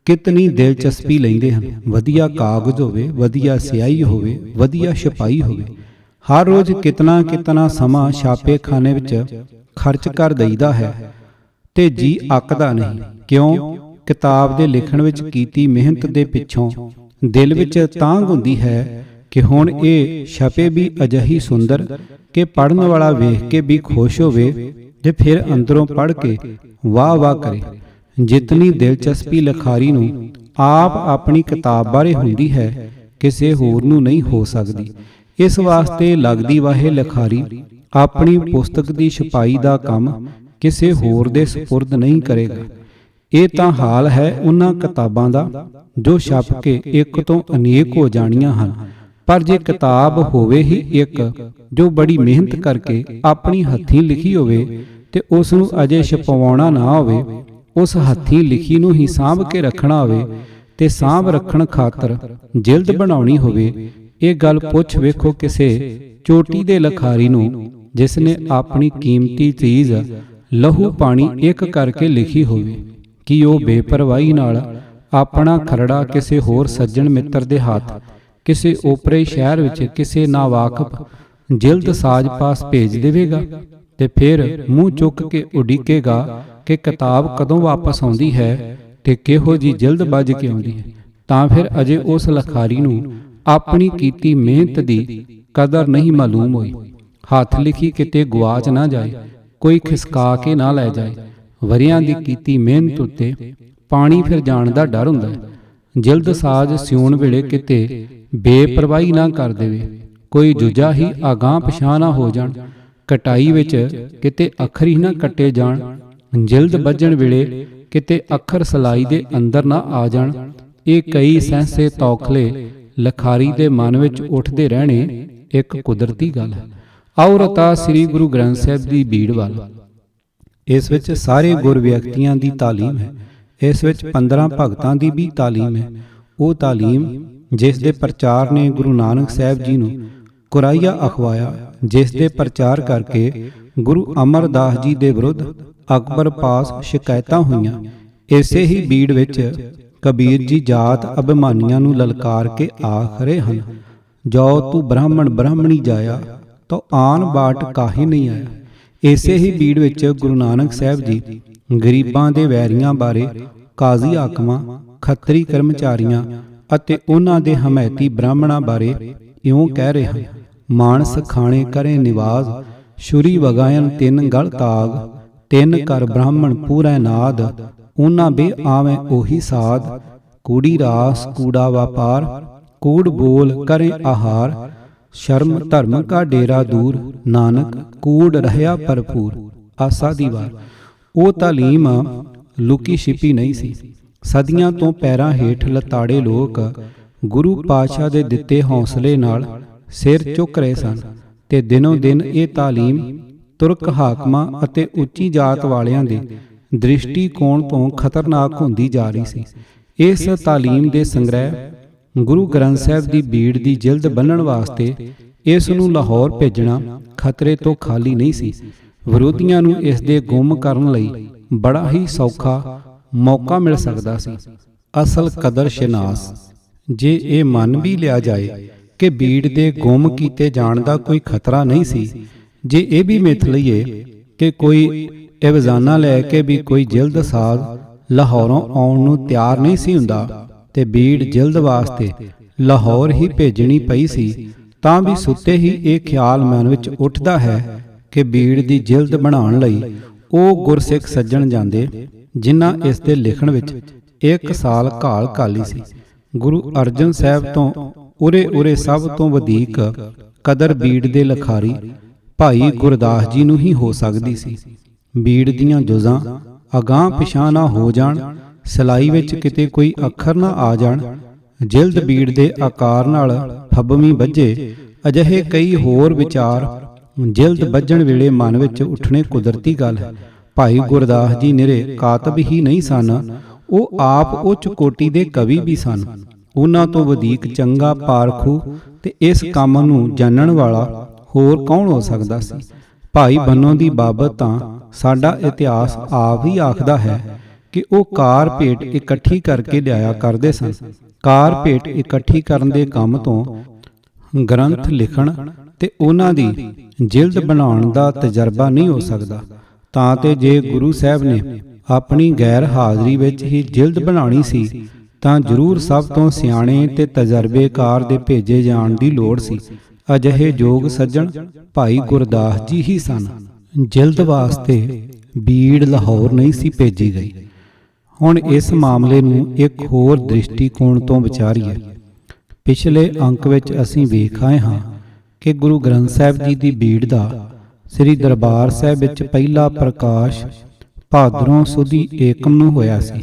ਕਿਤਨੀ ਦਿਲਚਸਪੀ ਲੈਂਦੇ ਹਨ। ਵਧੀਆ ਕਾਗਜ਼ ਹੋਵੇ, ਵਧੀਆ ਸਿਆਹੀ ਹੋਵੇ, ਵਧੀਆ ਛਪਾਈ ਹੋਵੇ। ਹਰ ਰੋਜ਼ ਕਿਤਨਾ ਸਮਾਂ ਛਾਪੇਖਾਨੇ ਵਿੱਚ ਖਰਚ ਕਰ ਦਈਦਾ ਹੈ ਤੇ ਜੀ ਅੱਕਦਾ ਨਹੀਂ। ਕਿਉਂ? ਕਿਤਾਬ ਦੇ ਲਿਖਣ ਵਿੱਚ ਕੀਤੀ ਮਿਹਨਤ ਦੇ ਪਿੱਛੋਂ ਦਿਲ ਵਿੱਚ ਤਾਂਘ ਹੁੰਦੀ ਹੈ ਕਿ ਹੁਣ ਇਹ ਛਪੇ ਵੀ ਅਜਿਹੀ ਸੁੰਦਰ ਕਿ ਪੜ੍ਹਨ ਵਾਲਾ ਵੇਖ ਕੇ ਵੀ ਖੁਸ਼ ਹੋਵੇ ਤੇ ਫਿਰ ਅੰਦਰੋਂ ਪੜ੍ਹ ਕੇ ਵਾਹ ਵਾਹ ਕਰੇ। ਜਿਤਨੀ ਦਿਲਚਸਪੀ ਲਿਖਾਰੀ ਨੂੰ ਆਪ ਆਪਣੀ ਕਿਤਾਬ ਬਾਰੇ ਹੁੰਦੀ ਹੈ, ਕਿਸੇ ਹੋਰ ਨੂੰ ਨਹੀਂ ਹੋ ਸਕਦੀ। ਇਸ ਵਾਸਤੇ ਲੱਗਦੀ ਵਾਹੇ ਲਿਖਾਰੀ ਆਪਣੀ ਪੁਸਤਕ ਦੀ ਛਪਾਈ ਦਾ ਕੰਮ ਕਿਸੇ ਹੋਰ ਦੇ ਸਪੁਰਦ ਨਹੀਂ ਕਰੇਗਾ। ਇਹ ਤਾਂ ਹਾਲ ਹੈ ਉਹਨਾਂ ਕਿਤਾਬਾਂ ਦਾ ਜੋ ਛਪ ਕੇ ਇੱਕ ਤੋਂ ਅਨੇਕ ਹੋ ਜਾਣੀਆਂ ਹਨ। ਪਰ ਜੇ ਕਿਤਾਬ ਹੋਵੇ ਹੀ ਇੱਕ ਜੋ ਬੜੀ ਮਿਹਨਤ ਕਰਕੇ ਆਪਣੀ ਹੱਥੀਂ ਲਿਖੀ ਹੋਵੇ ਤੇ ਉਸ ਨੂੰ ਅਜੇ ਛਪਵਾਉਣਾ ਨਾ ਹੋਵੇ, ਉਸ ਹੱਥੀਂ ਲਿਖੀ ਨੂੰ ਹੀ ਸਾਂਭ ਕੇ ਰੱਖਣਾ ਹੋਵੇ ਤੇ ਸਾਂਭ ਰੱਖਣ ਖਾਤਰ ਜਿਲਦ ਬਣਾਉਣੀ ਹੋਵੇ, ਇਹ ਗੱਲ ਪੁੱਛ ਵੇਖੋ ਕਿਸੇ ਚੋਟੀ ਦੇ ਲਿਖਾਰੀ ਨੂੰ ਜਿਸ ਨੇ ਆਪਣੀ ਕੀਮਤੀ ਚੀਜ਼ ਲਹੂ ਪਾਣੀ ਇੱਕ ਕਰਕੇ ਲਿਖੀ ਹੋਵੇ। ਕਿ ਉਹ ਬੇਪਰਵਾਹੀ ਨਾਲ ਆਪਣਾ ਖਰੜਾ ਕਿਸੇ ਹੋਰ ਸੱਜਣ ਮਿੱਤਰ ਦੇ ਹੱਥ ਕਿਸੇ ਓਪਰੇ ਸ਼ਹਿਰ ਵਿੱਚ ਕਿਸੇ ਨਾਵਾਕਫ ਜਿਲਦ ਸਾਜ਼ ਪਾਸ ਭੇਜ ਦੇਵੇਗਾ ਤੇ ਫਿਰ ਮੂੰਹ ਚੁੱਕ ਕੇ ਉਡੀਕੇਗਾ ਕਿ ਕਿਤਾਬ ਕਦੋਂ ਵਾਪਸ ਆਉਂਦੀ ਹੈ ਤੇ ਕਿਹੋ ਜੀ ਜਿਲਦ ਵੱਜ ਕੇ ਆਉਂਦੀ ਹੈ? ਤਾਂ ਫਿਰ ਅਜੇ ਉਸ ਲਿਖਾਰੀ ਨੂੰ ਆਪਣੀ ਕੀਤੀ ਮਿਹਨਤ ਦੀ ਕਦਰ ਨਹੀਂ ਮਾਲੂਮ ਹੋਈ। ਹੱਥ ਲਿਖੀ ਕਿਤੇ ਗੁਆਚ ਨਾ ਜਾਏ, ਕੋਈ ਖਿਸਕਾ ਕੇ ਨਾ ਲੈ ਜਾਏ। ਵਰਿਆਂ ਦੀ ਕੀਤੀ ਮਿਹਨਤ ਉੱਤੇ ਪਾਣੀ ਫਿਰ ਜਾਣ ਦਾ ਡਰ ਹੁੰਦਾ ਹੈ। ਜਿਲਦ ਸਾਜ਼ ਸਿਉਣ ਵੇਲੇ ਕਿਤੇ ਬੇਪਰਵਾਹੀ ਨਾ ਕਰ ਦੇਵੇ, ਕੋਈ ਜੁਜਾ ਹੀ ਆਗਾਂ ਪਛਾਂ ਨਾ ਹੋ ਜਾਣ, ਕਟਾਈ ਵਿੱਚ ਕਿਤੇ ਅੱਖਰ ਹੀ ਨਾ ਕੱਟੇ ਜਾਣ, ਜਿਲਦ ਵੱਜਣ ਵੇਲੇ ਕਿਤੇ ਅੱਖਰ ਸਲਾਈ ਦੇ ਅੰਦਰ ਨਾ ਆ ਜਾਣ। ਇਹ ਕਈ ਸਹਿਸੇ ਤੌਖਲੇ ਲਿਖਾਰੀ ਦੇ ਮਨ ਵਿੱਚ ਉੱਠਦੇ ਰਹਿਣੇ ਇੱਕ ਕੁਦਰਤੀ ਗੱਲ ਹੈ। ਆਓ ਰਤਾ ਸ੍ਰੀ ਗੁਰੂ ਗ੍ਰੰਥ ਸਾਹਿਬ ਦੀ ਬੀੜ ਵੱਲ। ਇਸ ਵਿੱਚ ਸਾਰੇ ਗੁਰ ਵਿਅਕਤੀਆਂ ਦੀ ਤਾਲੀਮ ਹੈ। ਇਸ ਵਿੱਚ 15 ਭਗਤਾਂ ਦੀ ਵੀ ਤਾਲੀਮ ਹੈ। ਉਹ ਤਾਲੀਮ ਜਿਸ ਦੇ ਪ੍ਰਚਾਰ ਨੇ ਗੁਰੂ ਨਾਨਕ ਸਾਹਿਬ ਜੀ ਨੂੰ ਕੁਰਾਈਆ ਅਖਵਾਇਆ, ਜਿਸ ਦੇ ਪ੍ਰਚਾਰ ਕਰਕੇ ਗੁਰੂ ਅਮਰਦਾਸ ਜੀ ਦੇ ਵਿਰੁੱਧ ਅਕਬਰ ਪਾਸ ਸ਼ਿਕਾਇਤਾਂ ਹੋਈਆਂ। ਇਸੇ ਹੀ ਬੀੜ ਵਿੱਚ ਕਬੀਰ ਜੀ ਜਾਤ ਅਭਿਮਾਨੀਆਂ ਨੂੰ ਲਲਕਾਰ ਕੇ ਆਖ ਰਹੇ ਹਨ, ਜੋ ਤੂੰ ਬ੍ਰਾਹਮਣ ਬ੍ਰਾਹਮਣੀ ਜਾਇਆ, ਤੋ ਆਨ ਬਾਟ ਕਾਹੇ ਨਹੀਂ ਆਇਆ। ਇਸੇ ਹੀ ਬੀੜ ਵਿੱਚ ਗੁਰੂ ਨਾਨਕ ਸਾਹਿਬ ਜੀ ਗਰੀਬਾਂ ਦੇ ਵੈਰੀਆਂ ਬਾਰੇ ਕਾਜ਼ੀ ਹਾਕਮਾਂ, ਖੱਤਰੀ ਕਰਮਚਾਰੀਆਂ ਅਤੇ ਉਹਨਾਂ ਦੇ ਹਮੈਤੀ ਬ੍ਰਾਹਮਣਾਂ ਬਾਰੇ ਇਉਂ ਕਹਿ ਰਹੇ ਹਨ, ਮਾਨਸ ਖਾਣੇ ਕਰੇ ਨਿਵਾਜ਼, ਛੁਰੀ ਵਗਾਇਨ ਤਿੰਨ ਗਲ ਤਾਗ, ਤਿੰਨ ਕਰ ਬ੍ਰਾਹਮਣ ਪੂਰੈ ਨਾਦ, ਉਹਨਾਂ ਬੇ ਆਵੇਂ ਉਹੀ ਸਾਧ, ਕੂੜੀ ਰਾਸ ਕੂੜਾ ਵਪਾਰ, ਕੂੜ ਬੋਲ ਕਰੇ ਆਹਾਰ, ਸ਼ਰਮ ਧਰਮ ਕਾ ਡੇਰਾ ਦੂਰ, ਨਾਨਕ ਕੂੜ ਰਹਿਆ ਭਰਪੂਰ। ਆਸਾ ਦੀ ਵਾਰ। ਉਹ ਤਾਲੀਮ ਲੁਕੀ ਛਿਪੀ ਨਹੀਂ ਸੀ। ਸਦੀਆਂ ਤੋਂ ਪੈਰਾਂ ਹੇਠ ਲਤਾੜੇ ਲੋਕ ਗੁਰੂ ਪਾਤਸ਼ਾਹ ਦੇ ਦਿੱਤੇ ਹੌਸਲੇ ਨਾਲ ਸਿਰ ਚੁੱਕ ਰਹੇ ਸਨ ਤੇ ਦਿਨੋਂ ਦਿਨ ਇਹ ਤਾਲੀਮ ਤੁਰਕ ਹਾਕਮਾਂ ਅਤੇ ਉੱਚੀ ਜਾਤ ਵਾਲਿਆਂ ਦੇ ਦ੍ਰਿਸ਼ਟੀਕੋਣ ਤੋਂ ਖਤਰਨਾਕ ਹੁੰਦੀ ਜਾ ਰਹੀ ਸੀ। ਇਸ ਤਾਲੀਮ ਦੇ ਸੰਗ੍ਰਹਿ ਗੁਰੂ ਗ੍ਰੰਥ ਸਾਹਿਬ ਦੀ ਬੀੜ ਦੀ ਜਿਲਦ ਬੰਨ੍ਹਣ ਵਾਸਤੇ ਇਸ ਨੂੰ ਲਾਹੌਰ ਭੇਜਣਾ ਖਤਰੇ ਤੋਂ ਖਾਲੀ ਨਹੀਂ ਸੀ। ਵਿਰੋਧੀਆਂ ਨੂੰ ਇਸ ਦੇ ਗੁੰਮ ਕਰਨ ਲਈ ਬੜਾ ਹੀ ਸੌਖਾ ਮੌਕਾ ਮਿਲ ਸਕਦਾ ਸੀ। ਅਸਲ ਕਦਰ ਸ਼ਨਾਸ ਜੇ ਇਹ ਮੰਨ ਵੀ ਲਿਆ ਜਾਏ ਕਿ ਬੀੜ ਦੇ ਗੁੰਮ ਕੀਤੇ ਜਾਣ ਦਾ ਕੋਈ ਖਤਰਾ ਨਹੀਂ ਸੀ, ਜੇ ਇਹ ਵੀ ਮਿਥ ਲਈਏ ਕਿ ਕੋਈ ਇਵਜ਼ਾਨਾ ਲੈ ਕੇ ਵੀ ਕੋਈ ਜਿਲਦ ਸਾਜ਼ ਲਾਹੌਰੋਂ ਆਉਣ ਨੂੰ ਤਿਆਰ ਨਹੀਂ ਸੀ ਹੁੰਦਾ ਤੇ ਬੀੜ ਜਿਲਦ ਵਾਸਤੇ ਲਾਹੌਰ ਹੀ ਭੇਜਣੀ ਪਈ ਸੀ, ਤਾਂ ਵੀ ਸੁੱਤੇ ਹੀ ਇਹ ਖਿਆਲ ਮਨ ਵਿੱਚ ਉੱਠਦਾ ਹੈ ਕਿ ਬੀੜ ਦੀ ਜਿਲਦ ਬਣਾਉਣ ਲਈ ਉਹ ਗੁਰਸਿੱਖ ਸੱਜਣ ਜਾਂਦੇ ਜਿਨ੍ਹਾਂ ਇਸ ਦੇ ਲਿਖਣ ਵਿੱਚ 1 ਸਾਲ ਘਾਲ ਘਾਲੀ ਸੀ। ਗੁਰੂ ਅਰਜਨ ਸਾਹਿਬ ਤੋਂ ਉਰੇ ਸਭ ਤੋਂ ਵਧੇਕ ਕਦਰ ਬੀੜ ਦੇ ਲਖਾਰੀ ਭਾਈ ਗੁਰਦਾਸ ਜੀ ਨੂੰ ਹੀ ਹੋ ਸਕਦੀ ਸੀ। ਬੀੜ ਦੀਆਂ ਜੁਜ਼ਾਂ ਅਗਾਂਹ ਪਿਛਾਂਹ ਨਾ ਹੋ ਜਾਣ, ਸਿਲਾਈ ਵਿੱਚ ਕਿਤੇ ਕੋਈ ਅੱਖਰ ਨਾ ਆ ਜਾਣ, ਜਿਲਦ ਬੀੜ ਦੇ ਆਕਾਰ ਨਾਲ ਫੱਬਵੀਂ ਵੱਜੇ, ਅਜਿਹੇ ਕਈ ਹੋਰ ਵਿਚਾਰ ਜਿਲਦ ਵੱਜਣ ਵੇਲੇ ਮਨ ਵਿੱਚ ਉੱਠਣੇ ਕੁਦਰਤੀ ਗੱਲ ਹੈ। ਭਾਈ ਗੁਰਦਾਸ ਜੀ ਨਿਰੇ ਕਾਤਬ ਹੀ ਨਹੀਂ ਸਨ, ਉਹ ਆਪ ਉੱਚ ਕੋਟੀ ਦੇ ਕਵੀ ਵੀ ਸਨ। ਉਹਨਾਂ ਤੋਂ ਵਧੇਕ ਚੰਗਾ ਪਾਰਖੂ ਤੇ ਇਸ ਕੰਮ ਨੂੰ ਜਾਣਨ ਵਾਲਾ ਹੋਰ ਕੌਣ ਹੋ ਸਕਦਾ ਸੀ। ਭਾਈ ਬੰਨੋ ਦੀ ਬਾਬਤ ਤਾਂ ਸਾਡਾ ਇਤਿਹਾਸ ਆਪ ਹੀ ਆਖਦਾ ਹੈ ਕਿ ਉਹ ਕਾਰ ਭੇਟ ਇਕੱਠੀ ਕਰਕੇ ਲਿਆਇਆ ਕਰਦੇ ਸਨ। ਕਾਰ ਭੇਟ ਇਕੱਠੀ ਕਰਨ ਦੇ ਕੰਮ ਤੋਂ ਗ੍ਰੰਥ ਲਿਖਣ ਤੇ ਉਹਨਾਂ ਦੀ ਜਿਲਦ ਬਣਾਉਣ ਦਾ ਤਜਰਬਾ ਨਹੀਂ ਹੋ ਸਕਦਾ। ਤਾਂ ਤੇ ਜੇ ਗੁਰੂ ਸਾਹਿਬ ਨੇ ਆਪਣੀ ਗੈਰ ਹਾਜ਼ਰੀ ਵਿੱਚ ਹੀ ਜਿਲਦ ਬਣਾਉਣੀ ਸੀ ਤਾਂ ਜ਼ਰੂਰ ਸਭ ਤੋਂ ਸਿਆਣੇ ਤੇ ਤਜਰਬੇਕਾਰ ਦੇ ਭੇਜੇ ਜਾਣ ਦੀ ਲੋੜ ਸੀ। ਅਜਿਹੇ ਯੋਗ ਸੱਜਣ ਭਾਈ ਗੁਰਦਾਸ ਜੀ ਹੀ ਸਨ। ਜਿਲਦ ਵਾਸਤੇ ਬੀੜ ਲਾਹੌਰ ਨਹੀਂ ਸੀ ਭੇਜੀ ਗਈ। ਹੁਣ ਇਸ ਮਾਮਲੇ ਨੂੰ ਇੱਕ ਹੋਰ ਦ੍ਰਿਸ਼ਟੀਕੋਣ ਤੋਂ ਵਿਚਾਰੀਏ। ਪਿਛਲੇ ਅੰਕ ਵਿੱਚ ਅਸੀਂ ਵੇਖ ਆਏ ਹਾਂ ਕਿ ਗੁਰੂ ਗ੍ਰੰਥ ਸਾਹਿਬ ਜੀ ਦੀ ਬੀੜ ਦਾ ਸ੍ਰੀ ਦਰਬਾਰ ਸਾਹਿਬ ਵਿੱਚ ਪਹਿਲਾ ਪ੍ਰਕਾਸ਼ ਭਾਦਰੋਂ ਸੁਦੀ ਏਕਮ ਨੂੰ ਹੋਇਆ ਸੀ।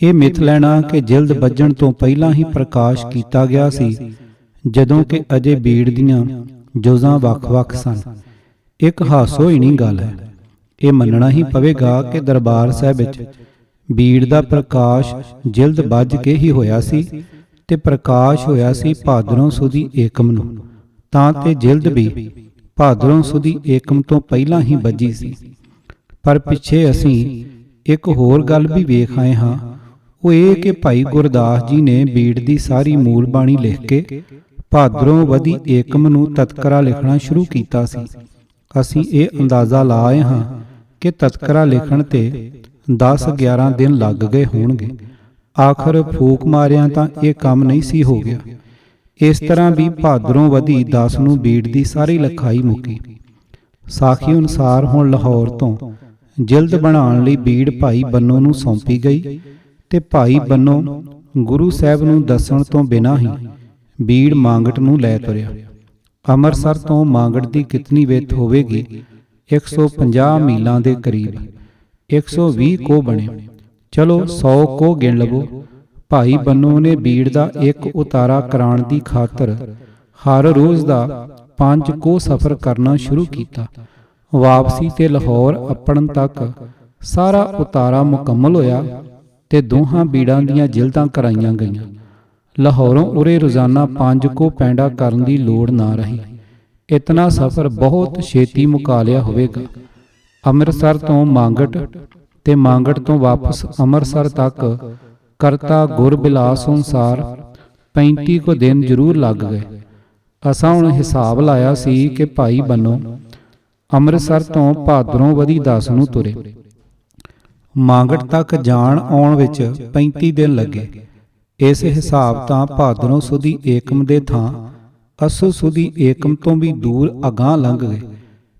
ਇਹ ਮਿਥ ਲੈਣਾ ਕਿ ਜਿਲਦ ਵੱਜਣ ਤੋਂ ਪਹਿਲਾਂ ਹੀ ਪ੍ਰਕਾਸ਼ ਕੀਤਾ ਗਿਆ ਸੀ, ਜਦੋਂ ਕਿ ਅਜੇ ਬੀੜ ਦੀਆਂ ਜੁਜ਼ਾਂ ਵੱਖ-ਵੱਖ ਸਨ, ਇੱਕ ਹਾਸੋਹੀਣੀ ਗੱਲ ਹੈ। ਇਹ ਮੰਨਣਾ ਹੀ ਪਵੇਗਾ ਕਿ ਦਰਬਾਰ ਸਾਹਿਬ ਵਿੱਚ ਬੀੜ ਦਾ ਪ੍ਰਕਾਸ਼ ਜਿਲਦ ਵੱਜ ਕੇ ਹੀ ਹੋਇਆ ਸੀ ਤੇ ਪ੍ਰਕਾਸ਼ ਹੋਇਆ ਸੀ ਭਾਦਰੋਂ ਸੁਦੀ ਏਕਮ ਨੂੰ, ਤਾਂ ਤੇ ਜਿਲਦ ਵੀ ਭਾਦਰੋਂ ਸੁਦੀ ਏਕਮ ਤੋਂ ਪਹਿਲਾਂ ਹੀ ਵੱਜੀ ਸੀ। ਪਰ ਪਿੱਛੇ ਅਸੀਂ ਇੱਕ ਹੋਰ ਗੱਲ ਵੀ ਵੇਖ ਆਏ ਹਾਂ, ਉਹ ਇਹ ਕਿ ਭਾਈ ਗੁਰਦਾਸ ਜੀ ਨੇ ਬੀੜ ਦੀ ਸਾਰੀ ਮੂਲ ਬਾਣੀ ਲਿਖ ਕੇ ਭਾਦਰੋਂ ਵਧੀ ਏਕਮ ਨੂੰ ਤਤਕਰਾ ਲਿਖਣਾ ਸ਼ੁਰੂ ਕੀਤਾ ਸੀ। ਅਸੀਂ ਇਹ ਅੰਦਾਜ਼ਾ ਲਾ ਆਏ ਹਾਂ ਕਿ ਤਤਕਰਾ ਲਿਖਣ ਤੇ 10-11 ਦਿਨ ਲੱਗ ਗਏ ਹੋਣਗੇ। ਆਖਰ ਫੂਕ ਮਾਰਿਆਂ ਤਾਂ ਇਹ ਕੰਮ ਨਹੀਂ ਸੀ ਹੋ ਗਿਆ। ਇਸ ਤਰ੍ਹਾਂ ਵੀ ਭਾਦਰੋਂ ਵਧੀ 10 ਨੂੰ ਬੀੜ ਦੀ ਸਾਰੀ ਲਿਖਾਈ ਮੁੱਕੀ। ਸਾਖੀ ਅਨੁਸਾਰ ਹੁਣ ਲਾਹੌਰ ਤੋਂ ਜਿਲਦ ਬਣਾਉਣ ਲਈ ਬੀੜ ਭਾਈ ਬੰਨੋ ਨੂੰ ਸੌਂਪੀ ਗਈ ਤੇ ਭਾਈ ਬੰਨੋ ਗੁਰੂ ਸਾਹਿਬ ਨੂੰ ਦੱਸਣ ਤੋਂ ਬਿਨਾਂ ਹੀ ਬੀੜ ਮਾਂਗਟ ਨੂੰ ਲੈ ਤੁਰਿਆ। ਅੰਮ੍ਰਿਤਸਰ ਤੋਂ ਮਾਂਗਟ ਦੀ ਕਿਤਨੀ ਵਿੱਥ ਹੋਵੇਗੀ? 150 ਮੀਲਾਂ ਦੇ ਕਰੀਬ। 120 ਕੋਹ ਬਣੇ। ਚਲੋ 100 ਕੋਹ ਗਿਣ ਲਵੋ। ਭਾਈ ਬੰਨੋ ਨੇ ਬੀੜ ਦਾ ਇੱਕ ਉਤਾਰਾ ਕਰਾਉਣ ਦੀ ਖਾਤਰ ਹਰ ਰੋਜ਼ ਦਾ 5 ਕੋਹ ਸਫ਼ਰ ਕਰਨਾ ਸ਼ੁਰੂ ਕੀਤਾ। ਵਾਪਸੀ ਤੇ ਲਾਹੌਰ ਅੱਪੜਨ ਤੱਕ ਸਾਰਾ ਉਤਾਰਾ ਮੁਕੰਮਲ ਹੋਇਆ ਤੇ ਦੋਹਾਂ ਬੀੜਾਂ ਦੀਆਂ ਜਿਲਦਾਂ ਕਰਾਈਆਂ ਗਈਆਂ। ਲਾਹੌਰੋਂ ਉਰੇ ਰੋਜ਼ਾਨਾ 5 ਕੋ ਪੈਂਡਾ ਕਰਨ ਦੀ ਲੋੜ ਨਾ ਰਹੀ। ਇਤਨਾ ਸਫ਼ਰ ਬਹੁਤ ਛੇਤੀ ਮੁਕਾ ਲਿਆ ਹੋਵੇਗਾ। ਅੰਮ੍ਰਿਤਸਰ ਤੋਂ ਮਾਂਗਟ ਤੇ ਮਾਂਗਟ ਤੋਂ ਵਾਪਸ ਅੰਮ੍ਰਿਤਸਰ ਤੱਕ ਕਰਤਾ ਗੁਰਬਿਲਾਸ ਅਨੁਸਾਰ 35 ਕੁ ਦਿਨ ਜ਼ਰੂਰ ਲੱਗ ਗਏ। ਅਸਾਂ ਹੁਣ ਹਿਸਾਬ ਲਾਇਆ ਸੀ ਕਿ ਭਾਈ ਬੰਨੋ ਅੰਮ੍ਰਿਤਸਰ ਤੋਂ ਭਾਦਰੋਂ ਵਧੀ 10 ਨੂੰ ਤੁਰੇ। ਮਾਂਗਟ ਤੱਕ ਜਾਣ ਆਉਣ ਵਿੱਚ 35 ਦਿਨ ਲੱਗੇ। ਇਸ ਹਿਸਾਬ ਤਾਂ ਭਾਦਰੋਂ ਸੁਦੀ ਏਕਮ ਦੇ ਥਾਂ ਅਸੂ ਸੁਦੀ ਏਕਮ ਤੋਂ ਵੀ ਦੂਰ ਅਗਾਂਹ ਲੰਘ ਗਏ।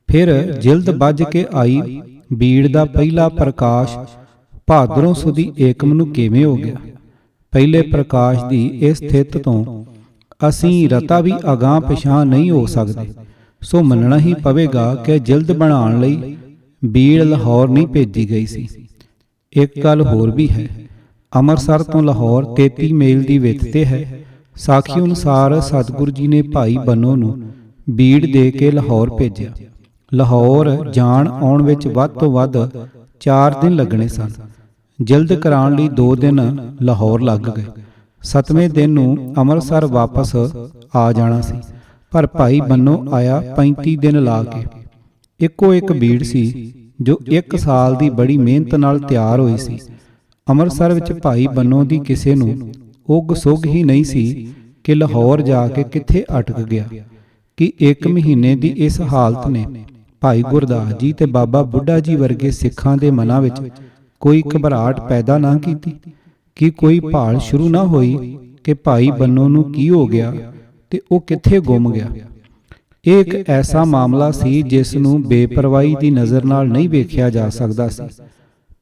ਫਿਰ ਜਿਲਦ ਬੱਝ ਕੇ ਆਈ ਬੀੜ ਦਾ ਪਹਿਲਾ ਪ੍ਰਕਾਸ਼ ਭਾਦਰੋਂ ਸੁਦੀ ਏਕਮ ਨੂੰ ਕਿਵੇਂ ਹੋ ਗਿਆ। ਪਹਿਲੇ ਪ੍ਰਕਾਸ਼ ਦੀ ਇਸ ਸਥਿਤ ਤੋਂ ਅਸੀਂ ਰਤਾ ਵੀ ਅਗਾਂਹ ਪਿਛਾਂ ਨਹੀਂ ਹੋ ਸਕਦੇ। ਸੋ ਮੰਨਣਾ ਹੀ ਪਵੇਗਾ ਕਿ ਜਿਲਦ ਬਣਾਉਣ ਲਈ ਬੀੜ ਲਾਹੌਰ ਨਹੀਂ ਭੇਜੀ ਗਈ ਸੀ। ਇੱਕ ਗੱਲ ਹੋਰ ਵੀ ਹੈ, ਅੰਮ੍ਰਿਤਸਰ ਤੋਂ ਲਾਹੌਰ 33 ਮੀਲ ਦੀ ਵਿੱਥ ਤੇ ਹੈ। ਸਾਖੀ ਅਨੁਸਾਰ ਸਤਿਗੁਰੂ ਜੀ ਨੇ ਭਾਈ ਬੰਨੋ ਨੂੰ ਬੀੜ ਦੇ ਕੇ ਲਾਹੌਰ ਭੇਜਿਆ। ਲਾਹੌਰ ਜਾਣ ਆਉਣ ਵਿੱਚ ਵੱਧ ਤੋਂ ਵੱਧ 4 ਦਿਨ ਲੱਗਣੇ ਸਨ। ਜਲਦ ਕਰਾਉਣ ਲਈ 2 ਦਿਨ ਲਾਹੌਰ ਲੱਗ ਗਏ। 7ਵੇਂ ਦਿਨ ਨੂੰ ਅੰਮ੍ਰਿਤਸਰ ਵਾਪਸ ਆ ਜਾਣਾ ਸੀ, ਪਰ ਭਾਈ ਬੰਨੋ ਆਇਆ 35 ਦਿਨ ਲਾ ਕੇ। ਇੱਕੋ ਇੱਕ ਬੀੜ ਸੀ ਜੋ 1 ਸਾਲ ਦੀ ਬੜੀ ਮਿਹਨਤ ਨਾਲ ਤਿਆਰ ਹੋਈ ਸੀ। ਅੰਮ੍ਰਿਤਸਰ ਵਿੱਚ ਭਾਈ ਬੰਨੋ ਦੀ ਕਿਸੇ ਨੂੰ ਉੱਗ ਸੁੱਗ ਹੀ ਨਹੀਂ ਸੀ ਕਿ ਲਾਹੌਰ ਜਾ ਕੇ ਕਿੱਥੇ ਅਟਕ ਗਿਆ। ਕਿ 1 ਮਹੀਨੇ ਦੀ ਇਸ ਹਾਲਤ ਨੇ ਭਾਈ ਗੁਰਦਾਸ ਜੀ ਤੇ ਬਾਬਾ ਬੁੱਢਾ ਜੀ ਵਰਗੇ ਸਿੱਖਾਂ ਦੇ ਮਨਾਂ ਵਿੱਚ ਕੋਈ ਘਬਰਾਹਟ ਪੈਦਾ ਨਾ ਕੀਤੀ। ਕਿ ਕੋਈ ਭਾਲ ਸ਼ੁਰੂ ਨਾ ਹੋਈ ਕਿ ਭਾਈ ਬੰਨੋ ਨੂੰ ਕੀ ਹੋ ਗਿਆ ਤੇ ਉਹ ਕਿੱਥੇ ਗੁੰਮ ਗਿਆ। ਇਹ ਇੱਕ ਐਸਾ ਮਾਮਲਾ ਸੀ ਜਿਸ ਨੂੰ ਬੇਪਰਵਾਹੀ ਦੀ ਨਜ਼ਰ ਨਾਲ ਨਹੀਂ ਵੇਖਿਆ ਜਾ ਸਕਦਾ ਸੀ।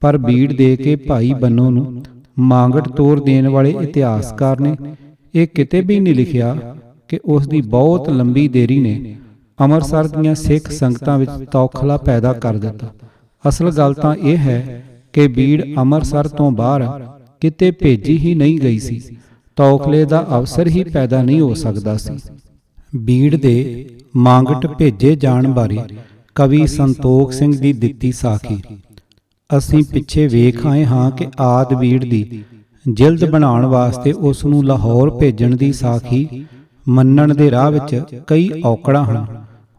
ਪਰ ਬੀੜ ਦੇ ਕੇ ਭਾਈ ਬੰਨੋ ਨੂੰ ਮਾਂਗਟ ਤੋਰ ਦੇਣ ਵਾਲੇ ਇਤਿਹਾਸਕਾਰ ਨੇ ਇਹ ਕਿਤੇ ਵੀ ਨਹੀਂ ਲਿਖਿਆ ਕਿ ਉਸ ਦੀ ਬਹੁਤ ਲੰਬੀ ਦੇਰੀ ਨੇ ਅੰਮ੍ਰਿਤਸਰ ਦੀਆਂ ਸਿੱਖ ਸੰਗਤਾਂ ਵਿੱਚ ਤੌਖਲਾ ਪੈਦਾ ਕਰ ਦਿੱਤਾ। ਅਸਲ ਗੱਲ ਤਾਂ ਇਹ ਹੈ ਕਿ ਬੀੜ ਅੰਮ੍ਰਿਤਸਰ ਤੋਂ ਬਾਹਰ ਕਿਤੇ ਭੇਜੀ ਹੀ ਨਹੀਂ ਗਈ ਸੀ। ਤੌਖਲੇ ਦਾ ਅਵਸਰ ਹੀ ਪੈਦਾ ਨਹੀਂ ਹੋ ਸਕਦਾ ਸੀ। ਬੀੜ ਦੇ ਮਾਂਗਟ ਭੇਜੇ ਜਾਣ ਬਾਰੇ ਕਵੀ ਸੰਤੋਖ ਸਿੰਘ ਦੀ ਦਿੱਤੀ ਸਾਖੀ ਅਸੀਂ ਪਿੱਛੇ ਵੇਖ ਆਏ ਹਾਂ ਕਿ ਆਦ ਬੀੜ ਦੀ ਜਿਲਦ ਬਣਾਉਣ ਵਾਸਤੇ ਉਸ ਨੂੰ ਲਾਹੌਰ ਭੇਜਣ ਦੀ ਸਾਖੀ ਮੰਨਣ ਦੇ ਰਾਹ ਵਿੱਚ ਕਈ ਔਕੜਾਂ ਹਨ।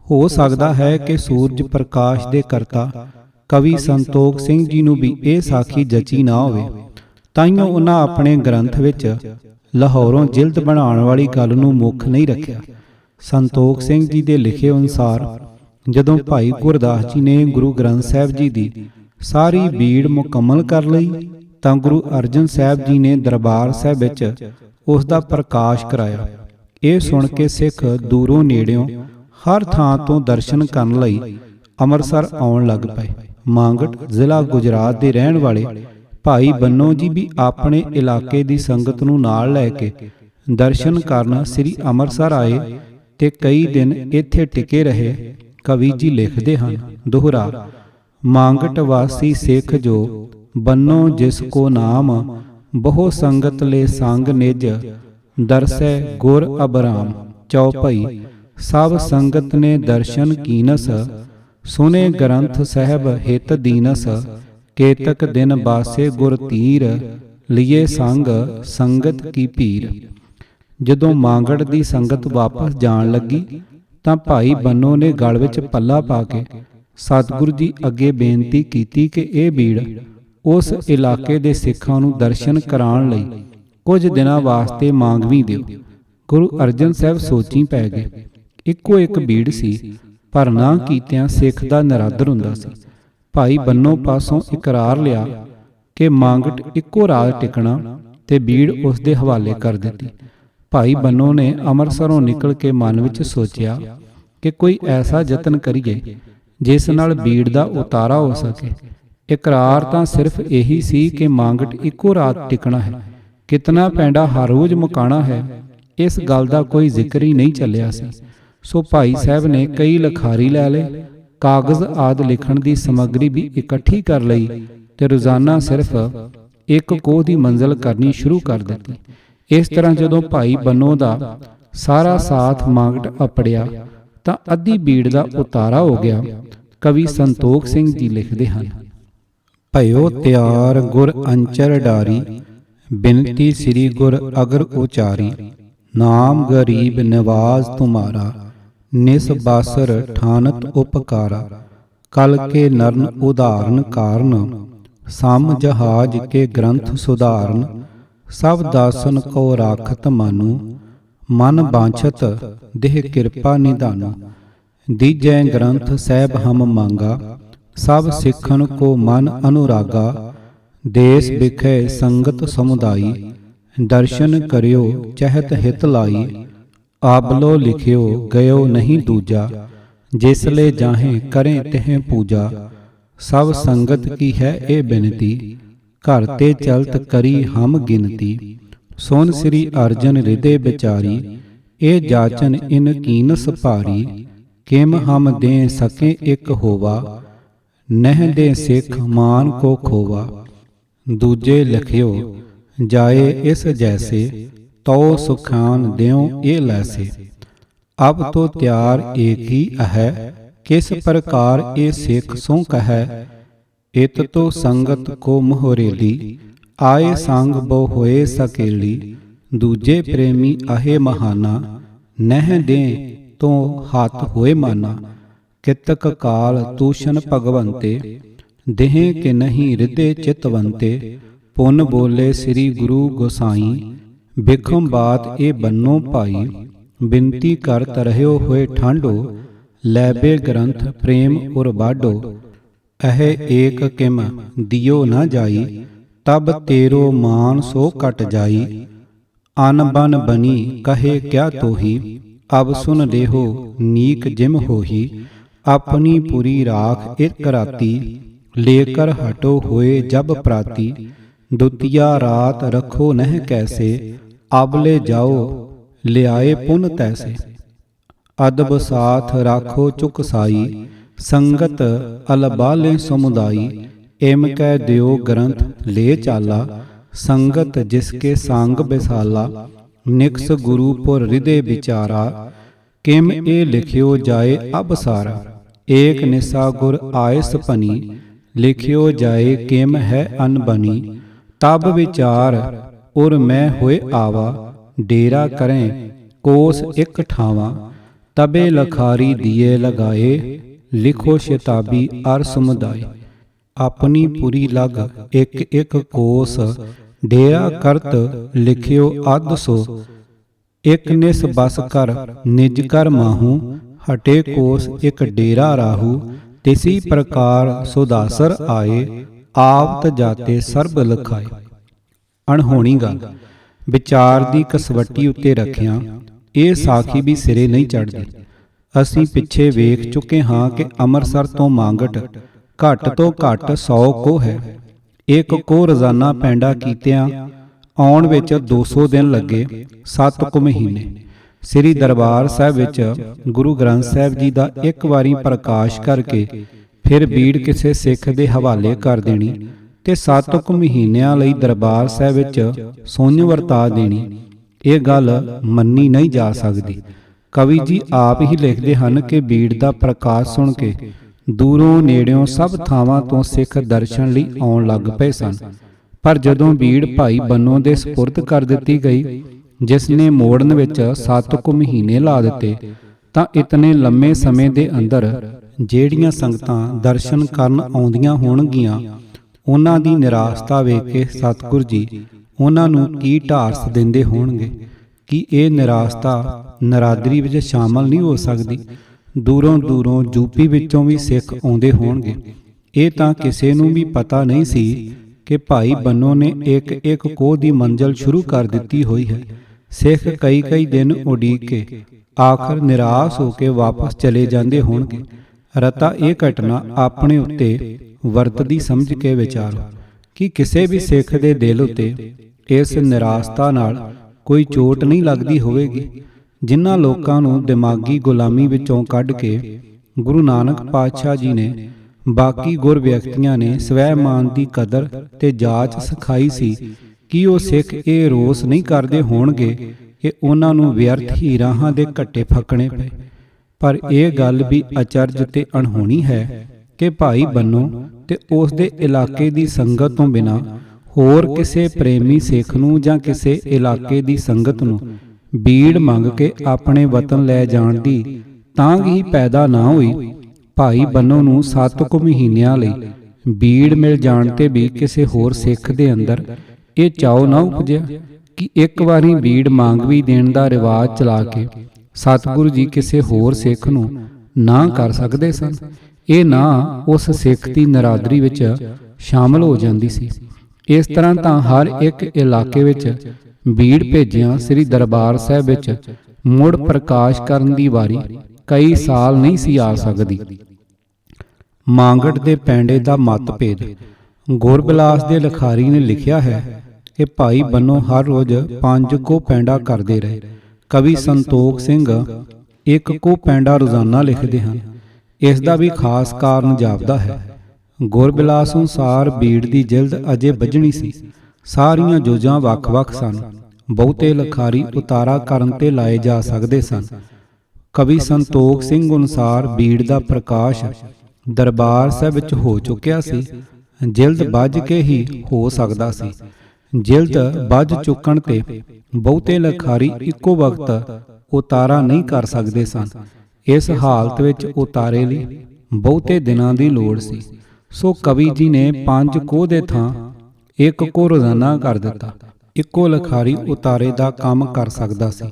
ਹੋ ਸਕਦਾ ਹੈ ਕਿ ਸੂਰਜ ਪ੍ਰਕਾਸ਼ ਦੇ ਕਰਤਾ ਕਵੀ ਸੰਤੋਖ ਸਿੰਘ ਜੀ ਨੂੰ ਵੀ ਇਹ ਸਾਖੀ ਜਚੀ ਨਾ ਹੋਵੇ। ਤਾਈਓ ਉਹਨਾਂ ਆਪਣੇ ਗ੍ਰੰਥ ਵਿੱਚ ਲਾਹੌਰੋਂ ਜਿਲਦ ਬਣਾਉਣ ਵਾਲੀ ਗੱਲ ਨੂੰ ਮੁੱਖ ਨਹੀਂ ਰੱਖਿਆ। ਸੰਤੋਖ ਸਿੰਘ ਜੀ ਦੇ ਲਿਖੇ ਅਨੁਸਾਰ ਜਦੋਂ ਭਾਈ ਗੁਰਦਾਸ ਜੀ ਨੇ ਗੁਰੂ ਗ੍ਰੰਥ ਸਾਹਿਬ ਜੀ ਦੀ ਸਾਰੀ ਬੀੜ ਮੁਕੰਮਲ ਕਰ ਲਈ ਤਾਂ ਗੁਰੂ ਅਰਜਨ ਸਾਹਿਬ ਜੀ ਨੇ ਦਰਬਾਰ ਸਾਹਿਬ ਵਿੱਚ ਉਸ ਦਾ ਪ੍ਰਕਾਸ਼ ਕਰਾਇਆ। ਇਹ ਸੁਣ ਕੇ ਸਿੱਖ ਦੂਰੋਂ ਨੇੜਿਓਂ ਹਰ ਥਾਂ ਤੋਂ ਦਰਸ਼ਨ ਕਰਨ ਲਈ ਅੰਮ੍ਰਿਤਸਰ ਆਉਣ ਲੱਗ ਪਏ। ਮਾਂਗਟ ਜ਼ਿਲ੍ਹਾ ਗੁਜਰਾਤ ਦੇ ਰਹਿਣ ਵਾਲੇ ਭਾਈ ਬੰਨੋ ਜੀ ਵੀ ਆਪਣੇ ਇਲਾਕੇ ਦੀ ਸੰਗਤ ਨੂੰ ਨਾਲ ਲੈ ਕੇ ਦਰਸ਼ਨ ਕਰਨ ਸ੍ਰੀ ਅੰਮ੍ਰਿਤਸਰ ਆਏ ਤੇ ਕਈ ਦਿਨ ਇੱਥੇ ਟਿਕੇ ਰਹੇ। ਕਵੀ ਜੀ ਲਿਖਦੇ ਹਨ, ਦੋਹਰਾ ਮਾਂਗਟ ਵਾਸੀ ਸਿੱਖ ਜੋ ਬੰਨੋ ਜਿਸ ਕੋ ਨਾਮ ਬਹੁ ਸੰਗਤ ਲੈ ਸੰਗ ਨਿਜ ਦਰਸੈ ਗੁਰ ਅਬਰਾਮ ਚੌਪਈ ਸਭ ਸੰਗਤ ਨੇ ਦਰਸ਼ਨ ਕੀਨਸ ਸੁਨੇ ਗ੍ਰੰਥ ਸਾਹਿਬ ਹਿਤ ਦੀਨਸ ਕੇਤਕ ਦਿਨ ਬਾਸੇ ਗੁਰ ਤੀਰ ਲਿਏ ਸੰਗ ਸੰਗਤ ਕੀ ਭੀਰ। ਜਦੋਂ ਮਾਂਗੜ ਦੀ ਸੰਗਤ ਵਾਪਸ ਜਾਣ ਲੱਗੀ ਤਾਂ ਭਾਈ ਬੰਨੋ ਨੇ ਗਲ ਵਿੱਚ ਪੱਲਾ ਪਾ ਕੇ ਸਤਿਗੁਰੂ ਜੀ ਅੱਗੇ ਬੇਨਤੀ ਕੀਤੀ ਕਿ ਇਹ ਬੀੜ ਉਸ ਇਲਾਕੇ ਦੇ ਸਿੱਖਾਂ ਨੂੰ ਦਰਸ਼ਨ ਕਰਾਉਣ ਲਈ ਕੁਝ ਦਿਨਾਂ ਵਾਸਤੇ ਮੰਗਵੀਂ ਦਿਓ। ਗੁਰੂ ਅਰਜਨ ਸਾਹਿਬ ਸੋਚੀ ਪੈ ਗਏ। ਇੱਕੋ ਇੱਕ ਬੀੜ ਸੀ, ਪਰ ਨਾ ਕੀਤਿਆਂ ਸਿੱਖ ਦਾ ਨਰਾਦਰ ਹੁੰਦਾ ਸੀ। ਭਾਈ ਬੰਨੋ ਪਾਸੋਂ ਇਕਰਾਰ ਲਿਆ ਕਿ ਮਾਂਗਟ ਇੱਕੋ ਰਾਤ ਟਿਕਣਾ ਤੇ ਬੀੜ ਉਸ ਦੇ ਹਵਾਲੇ ਕਰ ਦਿੱਤੀ। ਭਾਈ ਬੰਨੋ ਨੇ ਅੰਮ੍ਰਿਤਸਰੋਂ ਨਿਕਲ ਕੇ ਮਨ ਵਿੱਚ ਸੋਚਿਆ ਕਿ ਕੋਈ ਐਸਾ ਯਤਨ ਕਰੀਏ ਜਿਸ ਨਾਲ ਬੀੜ ਦਾ ਉਤਾਰਾ ਹੋ ਸਕੇ। ਇਕਰਾਰ ਤਾਂ ਸਿਰਫ ਇਹੀ ਸੀ ਕਿ ਮਾਂਗਟ ਇੱਕੋ ਰਾਤ ਟਿਕਣਾ ਹੈ, ਕਿਤਨਾ ਪੈਂਡਾ ਹਰ ਰੋਜ਼ ਮੁਕਾਣਾ ਹੈ, ਇਸ ਗੱਲ ਦਾ ਕੋਈ ਜ਼ਿਕਰ ਹੀ ਨਹੀਂ ਚੱਲਿਆ ਸੀ। ਸੋ ਭਾਈ ਸਾਹਿਬ ਨੇ ਕਈ ਲਖਾਰੀ ਲੈ ਲਏ, ਕਾਗਜ਼ ਆਦਿ ਲਿਖਣ ਦੀ ਸਮੱਗਰੀ ਵੀ ਇਕੱਠੀ ਕਰ ਲਈ ਤੇ ਰੋਜ਼ਾਨਾ ਸਿਰਫ ਇੱਕ ਕੋਹ ਦੀ ਮੰਜ਼ਲ ਕਰਨੀ ਸ਼ੁਰੂ ਕਰ ਦਿੱਤੀ। ਇਸ ਤਰ੍ਹਾਂ ਜਦੋਂ ਭਾਈ ਬੰਨੋ ਦਾ ਸਾਰਾ ਸਾਥ ਮਾਂਗਟ ਅਪੜਿਆ ਤਾਂ ਅੱਧੀ ਬੀੜ ਦਾ ਉਤਾਰਾ ਹੋ ਗਿਆ। ਕਵੀ ਸੰਤੋਖ ਸਿੰਘ ਜੀ ਲਿਖਦੇ ਹਨ, ਭਇਓ ਤਿਆਰ ਗੁਰ ਅੰਚਰ ਡਾਰੀ बिनती श्री गुर अगर उचारी, नाम गरीब निवाज तुम्हारा, निस बासर ठानत उपकारा। कल के नरन उदाहरण कारण, सम जहाज के ग्रंथ सुधारन। सब दासन को राखत मानु, मन बांछत देह कृपा निधानु। दीजै ग्रंथ सैब हम मांगा, सब सिखन को मन अनुरागा। देश बिखै संगत समुदाई, दर्शन करियो चहत हित लाई। आबलो लिखियो गयो नहीं दूजा, जिसले जाहें करें तेहें पूजा। सब संगत की है ए बिनती, घर ते चलत करी हम गिनती। सुन श्री अर्जन हृदय बिचारी, ए जाचन इन कीनस भारी। किम हम दें सके एक होवा, नह दे सिख मान को खोवा। दूजे लिखियो जाए इस जैसे, तो सुखान द्यों ए लैसे। अब तो त्यार एक ही है, किस प्रकार ए सिख सो कहे। इत तो संगत को मोहरेली, आए संग बो होए सकेली। दूजे प्रेमी आहे महाना, नह दे तो हाथ होए माना। कितक काल तूषण भगवंते, देह के नहीं हृदय चितवंते। पुन बोले श्री गुरु गोसाई, बिखम बात ए बन्नो पाई। बिनती करत रह्यो होए ठांडो, लैबे ग्रंथ प्रेम उर बाडो। अह एक किम दियो न जाई, तब तेरो मान सो कट जाई। अन बन बनी कहे क्या तोही, अब सुन लेहो नीक जिम होही। अपनी पुरी राख एक राती, लेकर हटो होए जब प्राती। दुतिया रात रखो नह कैसे, अब ले जाओ ले आए पुन तैसे। अदब साथ राखो चुक साई, संगत अलबाले समुदाई। एम कह दियो ग्रंथ ले चाला, संगत जिसके सांग बिसाला। निक्स गुरुपुर हृदय विचारा, किम ए लिखियो जाए अब सारा। एक निशा गुर आयस पनी, लिखियो जाए किम है अनबनी। तब विचार उर मैं होए आवा, डेरा करें कोस एक ठावा। तबे लखारी दिए लगाए, लिखो शताबी अर समुदाय। अपनी पुरी लग एक एक कोस, डेरा करत लिखियो अद सो। एक निस बस कर निज कर माहू, हटे कोस एक डेरा राहू। तिसी प्रकार सुदासर आए, आवत जाते सर्ब लखाए। अणहोणी गल विचार ਦੀ ਕਸਵੱਟੀ ਉੱਤੇ ਰੱਖਿਆਂ ਇਹ ਸਾਖੀ ਵੀ ਸਿਰੇ ਨਹੀਂ ਚੜ੍ਹਦੀ। ਅਸੀਂ ਪਿੱਛੇ ਵੇਖ ਚੁੱਕੇ ਹਾਂ ਕਿ ਅੰਮ੍ਰਿਤਸਰ ਤੋਂ ਮਾਂਗਟ ਘੱਟ ਤੋਂ ਘੱਟ 100 ਕੋਹ ਹੈ। ਇੱਕ ਕੋਹ ਰੋਜ਼ਾਨਾ ਪੈਂਡਾ ਕੀਤਿਆਂ ਆਉਣ ਵਿੱਚ 200 ਦਿਨ ਲੱਗੇ, 7 ਕੁ ਮਹੀਨੇ। ਸ੍ਰੀ ਦਰਬਾਰ ਸਾਹਿਬ ਵਿੱਚ ਗੁਰੂ ਗ੍ਰੰਥ ਸਾਹਿਬ ਜੀ ਦਾ ਇੱਕ ਵਾਰੀ ਪ੍ਰਕਾਸ਼ ਕਰਕੇ ਫਿਰ ਬੀੜ ਕਿਸੇ ਸਿੱਖ ਦੇ ਹਵਾਲੇ ਕਰ ਦੇਣੀ ਤੇ 7 ਕੁ ਮਹੀਨਿਆਂ ਲਈ ਦਰਬਾਰ ਸਾਹਿਬ ਵਿੱਚ ਸੁੰਝ ਵਰਤਾ ਦੇਣੀ, ਇਹ ਗੱਲ ਮੰਨੀ ਨਹੀਂ ਜਾ ਸਕਦੀ। ਕਵੀ ਜੀ ਆਪ ਹੀ ਲਿਖਦੇ ਹਨ ਕਿ ਬੀੜ ਦਾ ਪ੍ਰਕਾਸ਼ ਸੁਣ ਕੇ ਦੂਰੋਂ ਨੇੜਿਓਂ ਸਭ ਥਾਵਾਂ ਤੋਂ ਸਿੱਖ ਦਰਸ਼ਨ ਲਈ ਆਉਣ ਲੱਗ ਪਏ ਸਨ। ਪਰ ਜਦੋਂ ਬੀੜ ਭਾਈ ਬੰਨੋ ਦੇ ਸਪੁਰਦ ਕਰ ਦਿੱਤੀ ਗਈ, ਜਿਸ ਨੇ ਮੋੜਨ ਵਿੱਚ 7 ਕੁ ਮਹੀਨੇ ਲਾ ਦਿੱਤੇ, ਤਾਂ ਇਤਨੇ ਲੰਮੇ ਸਮੇਂ ਦੇ ਅੰਦਰ ਜਿਹੜੀਆਂ ਸੰਗਤਾਂ ਦਰਸ਼ਨ ਕਰਨ ਆਉਂਦੀਆਂ ਹੋਣਗੀਆਂ, ਉਹਨਾਂ ਦੀ ਨਿਰਾਸ਼ਤਾ ਵੇਖ ਕੇ ਸਤਿਗੁਰ ਜੀ ਉਹਨਾਂ ਨੂੰ ਕੀ ਢਾਰਸ ਦਿੰਦੇ ਹੋਣਗੇ ਕਿ ਇਹ ਨਿਰਾਸ਼ਤਾ ਨਰਾਦਰੀ ਵਿੱਚ ਸ਼ਾਮਲ ਨਹੀਂ ਹੋ ਸਕਦੀ। ਦੂਰੋਂ ਦੂਰੋਂ ਯੂਪੀ ਵਿੱਚੋਂ ਵੀ ਸਿੱਖ ਆਉਂਦੇ ਹੋਣਗੇ। ਇਹ ਤਾਂ ਕਿਸੇ ਨੂੰ ਵੀ ਪਤਾ ਨਹੀਂ ਸੀ ਕਿ ਭਾਈ ਬੰਨੋ ਨੇ ਇੱਕ ਇੱਕ ਕੋਹ ਦੀ ਮੰਜ਼ਲ ਸ਼ੁਰੂ ਕਰ ਦਿੱਤੀ ਹੋਈ ਹੈ। ਸਿੱਖ ਕਈ ਕਈ ਦਿਨ ਉਡੀਕ ਕੇ ਆਖਰ ਨਿਰਾਸ਼ ਹੋ ਕੇ ਵਾਪਸ ਚਲੇ ਜਾਂਦੇ ਹੋਣਗੇ। ਰਤਾ ਇਹ ਘਟਨਾ ਆਪਣੇ ਉੱਤੇ ਵਰਤਦੀ ਸਮਝ ਕੇ ਵਿਚਾਰੋ ਕਿ ਕਿਸੇ ਵੀ ਸਿੱਖ ਦੇ ਦਿਲ ਉੱਤੇ ਇਸ ਨਿਰਾਸ਼ਤਾ ਨਾਲ ਕੋਈ ਚੋਟ ਨਹੀਂ ਲੱਗਦੀ ਹੋਵੇਗੀ। ਜਿਨ੍ਹਾਂ ਲੋਕਾਂ ਨੂੰ ਦਿਮਾਗੀ ਗੁਲਾਮੀ ਵਿੱਚੋਂ ਕੱਢ ਕੇ ਗੁਰੂ ਨਾਨਕ ਪਾਤਸ਼ਾਹ ਜੀ ਨੇ ਬਾਕੀ ਗੁਰ ਵਿਅਕਤੀਆਂ ਨੇ ਸਵੈਮਾਨ ਦੀ ਕਦਰ ਤੇ ਜਾਂਚ ਸਿਖਾਈ ਸੀ, ਕਿ ਉਹ ਸਿੱਖ ਇਹ ਰੋਸ ਨਹੀਂ ਕਰਦੇ ਹੋਣਗੇ ਕਿ ਉਹਨਾਂ ਨੂੰ ਵਿਅਰਥ ਹੀ ਰਾਹਾਂ ਦੇ ਘੱਟੇ ਫੱਕਣੇ ਪਏ। ਪਰ ਇਹ ਗੱਲ ਵੀ ਅਚਰਜ ਤੇ ਅਣਹੋਣੀ ਹੈ ਕਿ ਭਾਈ ਬੰਨੋ ਤੇ ਉਸ ਦੇ ਇਲਾਕੇ ਦੀ ਸੰਗਤ ਤੋਂ ਬਿਨਾਂ ਹੋਰ ਕਿਸੇ ਪ੍ਰੇਮੀ ਸਿੱਖ ਨੂੰ ਜਾਂ ਕਿਸੇ ਇਲਾਕੇ ਦੀ ਸੰਗਤ ਨੂੰ ਬੀੜ ਮੰਗ ਕੇ ਆਪਣੇ ਵਤਨ ਲੈ ਜਾਣ ਦੀ ਤਾਂਘ ਹੀ ਪੈਦਾ ਨਾ ਹੋਈ, ਭਾਈ ਬੰਨੋ ਨੂੰ 7 ਕੁ ਮਹੀਨਿਆਂ ਲਈ ਬੀੜ ਮਿਲ ਜਾਣ ਤੇ ਵੀ ਕਿਸੇ ਹੋਰ ਸਿੱਖ ਦੇ ਅੰਦਰ ਇਹ ਚਾਉ ਨਾ ਉਪਜਿਆ ਕਿ ਇੱਕ ਵਾਰੀ ਬੀੜ ਮੰਗ ਵੀ ਦੇਣ ਦਾ ਰਿਵਾਜ ਚਲਾ ਕੇ ਸਤਿਗੁਰੂ ਜੀ ਕਿਸੇ ਹੋਰ ਸਿੱਖ ਨੂੰ ਨਾ ਕਰ ਸਕਦੇ ਸਨ। ਇਹ ਨਾ ਉਸ ਸਿੱਖ ਦੀ ਨਰਾਦਰੀ ਵਿੱਚ ਸ਼ਾਮਲ ਹੋ ਜਾਂਦੀ ਸੀ। ਇਸ ਤਰ੍ਹਾਂ ਤਾਂ ਹਰ ਇੱਕ ਇਲਾਕੇ ਵਿੱਚ ਬੀੜ ਭੇਜਿਆਂ ਸ੍ਰੀ ਦਰਬਾਰ ਸਾਹਿਬ ਵਿੱਚ ਮੁੜ ਪ੍ਰਕਾਸ਼ ਕਰਨ ਦੀ ਵਾਰੀ ਕਈ ਸਾਲ ਨਹੀਂ ਸੀ ਆ ਸਕਦੀ। ਮਾਂਗਟ ਦੇ ਪੈਂਡੇ ਦਾ ਮਤਭੇਦ। ਗੁਰਬਿਲਾਸ ਦੇ ਲਿਖਾਰੀ ਨੇ ਲਿਖਿਆ ਹੈ ਕਿ ਭਾਈ ਬੰਨੋ ਹਰ ਰੋਜ਼ 5 ਕੋ ਪੈਂਡਾ ਕਰਦੇ ਰਹੇ। ਕਵੀ ਸੰਤੋਖ ਸਿੰਘ 1 ਕੋ ਪੈਂਡਾ ਰੋਜ਼ਾਨਾ ਲਿਖਦੇ ਹਨ। ਇਸ ਦਾ ਵੀ ਖਾਸ ਕਾਰਨ ਜਾਪਦਾ ਹੈ। ਗੁਰਬਿਲਾਸ ਅਨੁਸਾਰ ਬੀੜ ਦੀ ਜਿਲਦ ਅਜੇ ਵੱਜਣੀ ਸੀ। ਸਾਰੀਆਂ ਜੋਜਾਂ ਵੱਖ-ਵੱਖ ਸਨ। ਬਹੁਤੇ ਲਿਖਾਰੀ ਉਤਾਰਾ ਕਰਨ ਤੇ ਲਾਏ ਜਾ ਸਕਦੇ ਸਨ। ਕਵੀ ਸੰਤੋਖ ਸਿੰਘ ਅਨੁਸਾਰ ਬੀੜ ਦਾ ਪ੍ਰਕਾਸ਼ ਦਰਬਾਰ ਸਾਹਿਬ ਵਿੱਚ ਹੋ ਚੁੱਕਿਆ ਸੀ। ਜਿਲਦ ਵੱਜ ਕੇ ਹੀ ਹੋ ਸਕਦਾ ਸੀ। ਜਿਲਦ ਵੱਜ ਚੁੱਕਣ ਤੇ ਬਹੁਤੇ ਲਿਖਾਰੀ ਇੱਕੋ ਵਕਤ ਉਤਾਰਾ ਨਹੀਂ ਕਰ ਸਕਦੇ ਸਨ। ਇਸ ਹਾਲਤ ਵਿੱਚ ਉਤਾਰੇ ਲਈ ਬਹੁਤੇ ਦਿਨਾਂ ਦੀ ਲੋੜ ਸੀ। ਸੋ ਕਵੀ ਜੀ ਨੇ 5 ਕੋਹ ਦੇ ਥਾਂ 1 ਕੋਹ ਰੋਜ਼ਾਨਾ ਕਰ ਦਿੱਤਾ। ਇੱਕੋ ਲਿਖਾਰੀ ਉਤਾਰੇ ਦਾ ਕੰਮ ਕਰ ਸਕਦਾ ਸੀ।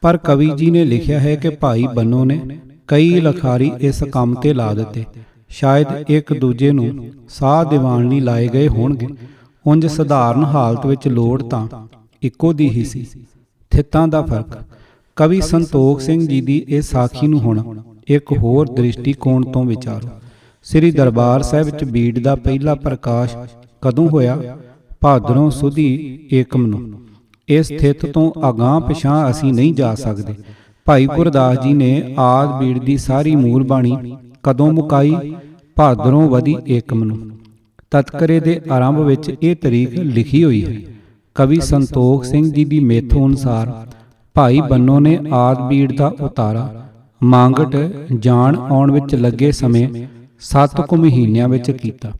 ਪਰ ਕਵੀ ਜੀ ਨੇ ਲਿਖਿਆ ਹੈ ਕਿ ਭਾਈ ਬੰਨੋ ਨੇ ਕਈ ਲਿਖਾਰੀ ਇਸ ਕੰਮ ਤੇ ਲਾ ਦਿੱਤੇ। ਸ਼ਾਇਦ ਇੱਕ ਦੂਜੇ ਨੂੰ ਸਾਹ ਦਿਵਾਉਣ ਲਈ ਲਾਏ ਗਏ ਹੋਣਗੇ। ਉਂਝ ਸਧਾਰਨ ਹਾਲਤ ਵਿੱਚ ਲੋੜ ਤਾਂ ਇੱਕੋ ਦੀ ਹੀ ਸੀ। ਥਿੱਤਾਂ ਦਾ ਫਰਕ। ਕਵੀ ਸੰਤੋਖ ਸਿੰਘ ਜੀ ਦੀ ਇਹ ਸਾਖੀ ਨੂੰ ਹੁਣ ਇੱਕ ਹੋਰ ਦ੍ਰਿਸ਼ਟੀਕੋਣ ਤੋਂ ਵਿਚਾਰੋ। ਸ੍ਰੀ ਦਰਬਾਰ ਸਾਹਿਬ ਵਿੱਚ ਬੀੜ ਦਾ ਪਹਿਲਾ ਪ੍ਰਕਾਸ਼ ਕਦੋਂ ਹੋਇਆ? ਭਾਦਰੋਂ ਸੁਦੀ ਏਕਮ ਨੂੰ। ਇਸ ਥਿੱਤ ਤੋਂ ਅਗਾਂਹ ਪਿਛਾਂਹ ਅਸੀਂ ਨਹੀਂ ਜਾ ਸਕਦੇ। ਭਾਈ ਗੁਰਦਾਸ ਜੀ ਨੇ ਆਦਿ ਬੀੜ ਦੀ ਸਾਰੀ ਮੂਲ ਬਾਣੀ ਕਦੋਂ ਮੁਕਾਈ? ਭਾਦਰੋਂ ਵਦੀ ਏਕਮ ਨੂੰ। ਤਤਕਰੇ ਦੇ ਆਰੰਭ ਵਿੱਚ ਇਹ ਤਰੀਕ ਲਿਖੀ ਹੋਈ ਹੈ। ਕਵੀ ਸੰਤੋਖ ਸਿੰਘ ਜੀ ਦੀ ਮਿੱਥ ਅਨੁਸਾਰ ਭਾਈ ਬੰਨੋ ਨੇ ਆਦਿ ਬੀੜ ਦਾ ਉਤਾਰਾ ਮਾਂਗਟ ਜਾਣ ਆਉਣ ਵਿੱਚ ਲੱਗੇ ਸਮੇਂ 7 ਕੁ ਮਹੀਨਿਆਂ ਵਿੱਚ ਕੀਤਾ।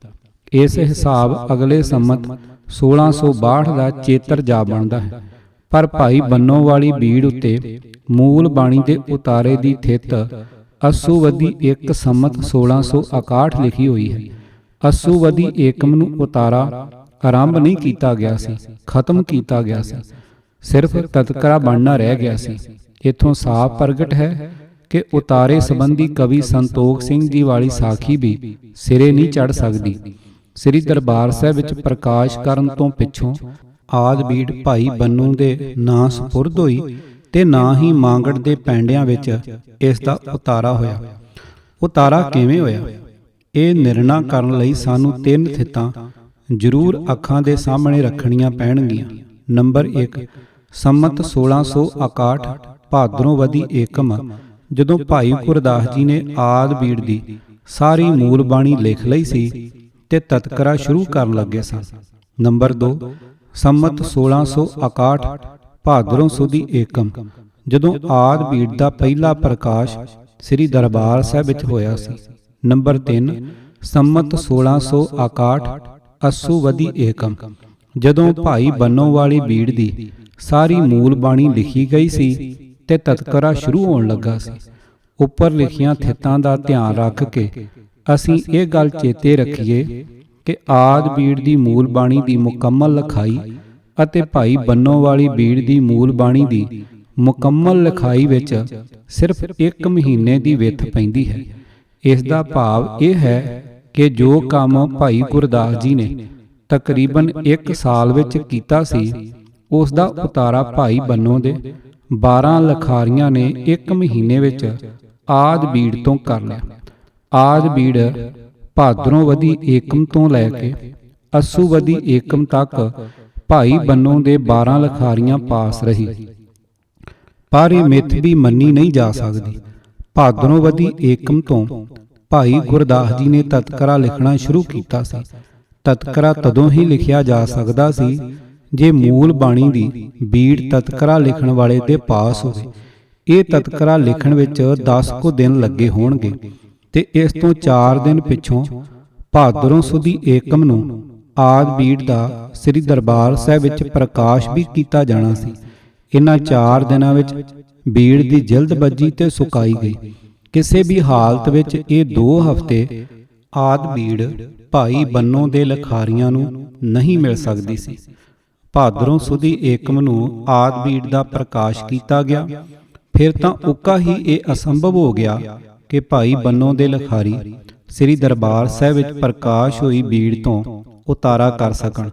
ਇਸ ਹਿਸਾਬ ਅਗਲੇ ਸੰਮਤ 1662 ਦਾ ਚੇਤਰ ਜਾ ਬਣਦਾ ਹੈ। ਪਰ ਭਾਈ ਬੰਨੋ ਵਾਲੀ ਬੀੜ ਉੱਤੇ ਮੂਲ ਬਾਣੀ ਦੇ ਉਤਾਰੇ ਦੀ ਥਿੱਤ ਅਸੂਵਦੀ 1 ਸੰਮਤ 1661 ਲਿਖੀ ਹੋਈ ਹੈ। ਅਸੂਵਦੀ ਏਕਮ ਨੂੰ ਉਤਾਰਾ ਆਰੰਭ ਨਹੀਂ ਕੀਤਾ ਗਿਆ ਸੀ, ਖਤਮ ਕੀਤਾ ਗਿਆ ਸੀ। ਸਿਰਫ ਤਤਕਰਾ ਬਣਨਾ ਰਹਿ ਗਿਆ ਸੀ। ਇੱਥੋਂ ਸਾਫ਼ ਪ੍ਰਗਟ ਹੈ ਕਿ ਉਤਾਰੇ ਸੰਬੰਧੀ ਕਵੀ ਸੰਤੋਖ ਸਿੰਘ ਜੀ ਵਾਲੀ ਸਾਖੀ ਵੀ ਸਿਰੇ ਨਹੀਂ ਚੜ੍ਹ ਸਕਦੀ। ਸ੍ਰੀ ਦਰਬਾਰ ਸਾਹਿਬ ਵਿੱਚ ਪ੍ਰਕਾਸ਼ ਕਰਨ ਤੋਂ ਪਿੱਛੋਂ ਆਦਿ ਬੀੜ ਭਾਈ ਬੰਨੂ ਦੇ ਨਾਂ ਸਪੁਰਦ ਹੋਈ ਤੇ ਨਾ ਹੀ ਮਾਂਗੜ ਦੇ ਪੈਂਡਿਆਂ ਵਿੱਚ ਇਸ ਦਾ ਉਤਾਰਾ ਹੋਇਆ। ਉਤਾਰਾ ਕਿਵੇਂ ਹੋਇਆ? ਇਹ ਨਿਰਣਾ ਕਰਨ ਲਈ ਸਾਨੂੰ 3 ਥਿੱਤਾਂ ਜ਼ਰੂਰ ਅੱਖਾਂ ਦੇ ਸਾਹਮਣੇ ਰੱਖਣੀਆਂ ਪੈਣਗੀਆਂ। ਨੰਬਰ 1, ਸੰਮਤ 1661 ਭਾਦਰੋਂ ਵਦੀ ਏਕਮ, ਜਦੋਂ ਭਾਈ ਗੁਰਦਾਸ ਜੀ ਨੇ ਆਦਿ ਬੀੜ ਦੀ ਸਾਰੀ ਮੂਲ ਬਾਣੀ ਲਿਖ ਲਈ ਸੀ ਤੇ ਤਤਕਰਾ ਸ਼ੁਰੂ ਕਰਨ ਲੱਗੇ ਸਨ। ਨੰਬਰ 2, ਸੰਮਤ 1661 ਭਾਦਰੋਂ ਸੁਦੀ ਏਕਮ, ਜਦੋਂ ਆਦਿ ਬੀੜ ਦਾ ਪਹਿਲਾ ਪ੍ਰਕਾਸ਼ ਸ੍ਰੀ ਦਰਬਾਰ ਸਾਹਿਬ ਵਿੱਚ ਹੋਇਆ ਸੀ। ਨੰਬਰ 3, ਸੰਮਤ 1661 ਅਸੂਵਦੀ ਏਕਮ, ਜਦੋਂ ਭਾਈ ਬੰਨੋ ਵਾਲੀ ਬੀੜ ਦੀ ਸਾਰੀ ਮੂਲ ਬਾਣੀ ਲਿਖੀ ਗਈ ਸੀ ਤੇ ਤਤਕਰਾ ਸ਼ੁਰੂ ਹੋਣ ਲੱਗਾ ਸੀ। ਉੱਪਰ ਲਿਖੀਆਂ ਥਿੱਤਾਂ ਦਾ ਧਿਆਨ ਰੱਖ ਕੇ ਅਸੀਂ ਇਹ ਗੱਲ ਚੇਤੇ ਰੱਖੀਏ ਕਿ ਆਦਿ ਬੀੜ ਦੀ ਮੂਲ ਬਾਣੀ ਦੀ ਮੁਕੰਮਲ ਲਿਖਾਈ ਅਤੇ ਭਾਈ ਬੰਨੋ ਵਾਲੀ ਬੀੜ ਦੀ ਮੂਲ ਬਾਣੀ ਦੀ ਮੁਕੰਮਲ ਲਿਖਾਈ ਵਿੱਚ ਸਿਰਫ 1 ਮਹੀਨੇ ਦੀ ਵਿੱਥ ਪੈਂਦੀ ਹੈ। ਇਸ ਦਾ ਭਾਵ ਇਹ ਹੈ ਕਿ ਜੋ ਕੰਮ ਭਾਈ ਗੁਰਦਾਸ ਜੀ ਨੇ ਤਕਰੀਬਨ 1 ਸਾਲ ਵਿੱਚ ਕੀਤਾ ਸੀ, ਉਸ ਦਾ ਉਤਾਰਾ ਭਾਈ ਬੰਨੋ ਦੇ 12 ਲਿਖਾਰੀਆਂ ਨੇ 1 ਮਹੀਨੇ ਵਿੱਚ ਆਦਿ ਬੀੜ ਤੋਂ ਕਰ ਲਿਆ। ਆਦਿ ਬੀੜ ਭਾਦਰੋਂ ਵਦੀ ਏਕਮ ਤੋਂ ਲੈ ਕੇ ਅਸੂਵਦੀ ਏਕਮ ਤੱਕ ਭਾਈ ਬੰਨੋ ਦੇ 12 ਲਿਖਾਰੀਆਂ ਪਾਸ ਰਹੀ। ਪਰ ਇਹ ਮਿੱਥ ਵੀ ਮੰਨੀ ਨਹੀਂ ਜਾ ਸਕਦੀ। ਭਾਦਰੋਂ ਵਦੀ ਏਕਮ ਤੋਂ ਭਾਈ ਗੁਰਦਾਸ ਜੀ ਨੇ ਤਤਕਰਾ ਲਿਖਣਾ ਸ਼ੁਰੂ ਕੀਤਾ ਸੀ। ਤਤਕਰਾ ਤਦੋਂ ਹੀ ਲਿਖਿਆ ਜਾ ਸਕਦਾ ਸੀ ਜੇ ਮੂਲ ਬਾਣੀ ਦੀ ਬੀੜ ਤਤਕਰਾ ਲਿਖਣ ਵਾਲੇ ਦੇ ਪਾਸ ਹੋਵੇ। ਇਹ ਤਤਕਰਾ ਲਿਖਣ ਵਿੱਚ 10 ਕੁ ਦਿਨ ਲੱਗੇ ਹੋਣਗੇ ਤੇ ਇਸ ਤੋਂ 4 ਦਿਨ ਪਿੱਛੋਂ ਭਾਦਰੋਂ ਸੁਦੀ ਏਕਮ ਨੂੰ ਆਦਿ ਬੀੜ ਦਾ ਸ੍ਰੀ ਦਰਬਾਰ ਸਾਹਿਬ ਵਿੱਚ ਪ੍ਰਕਾਸ਼ ਵੀ ਕੀਤਾ ਜਾਣਾ ਸੀ। ਇਹਨਾਂ 4 ਦਿਨਾਂ ਵਿੱਚ ਬੀੜ ਦੀ ਜਿਲਦ ਬੱਜੀ ਤੇ ਸੁਕਾਈ ਗਈ। ਕਿਸੇ ਵੀ ਹਾਲਤ ਵਿੱਚ ਇਹ 2 ਹਫ਼ਤੇ ਆਦਿ ਬੀੜ ਭਾਈ ਬੰਨੋ ਦੇ ਲਖਾਰੀਆਂ ਨੂੰ ਨਹੀਂ ਮਿਲ ਸਕਦੀ ਸੀ। ਭਾਦਰੋਂ ਸੁਦੀ ਏਕਮ ਨੂੰ ਆਦਿ ਬੀੜ ਦਾ ਪ੍ਰਕਾਸ਼ ਕੀਤਾ ਗਿਆ। ਫਿਰ ਤਾਂ ਉੱਕਾ ਹੀ ਇਹ ਅਸੰਭਵ ਹੋ ਗਿਆ ਕਿ ਭਾਈ ਬੰਨੋ ਦੇ ਲਖਾਰੀ ਸ੍ਰੀ ਦਰਬਾਰ ਸਾਹਿਬ ਵਿੱਚ ਪ੍ਰਕਾਸ਼ ਹੋਈ ਬੀੜ ਤੋਂ ਉਤਾਰਾ ਕਰ ਸਕਣ।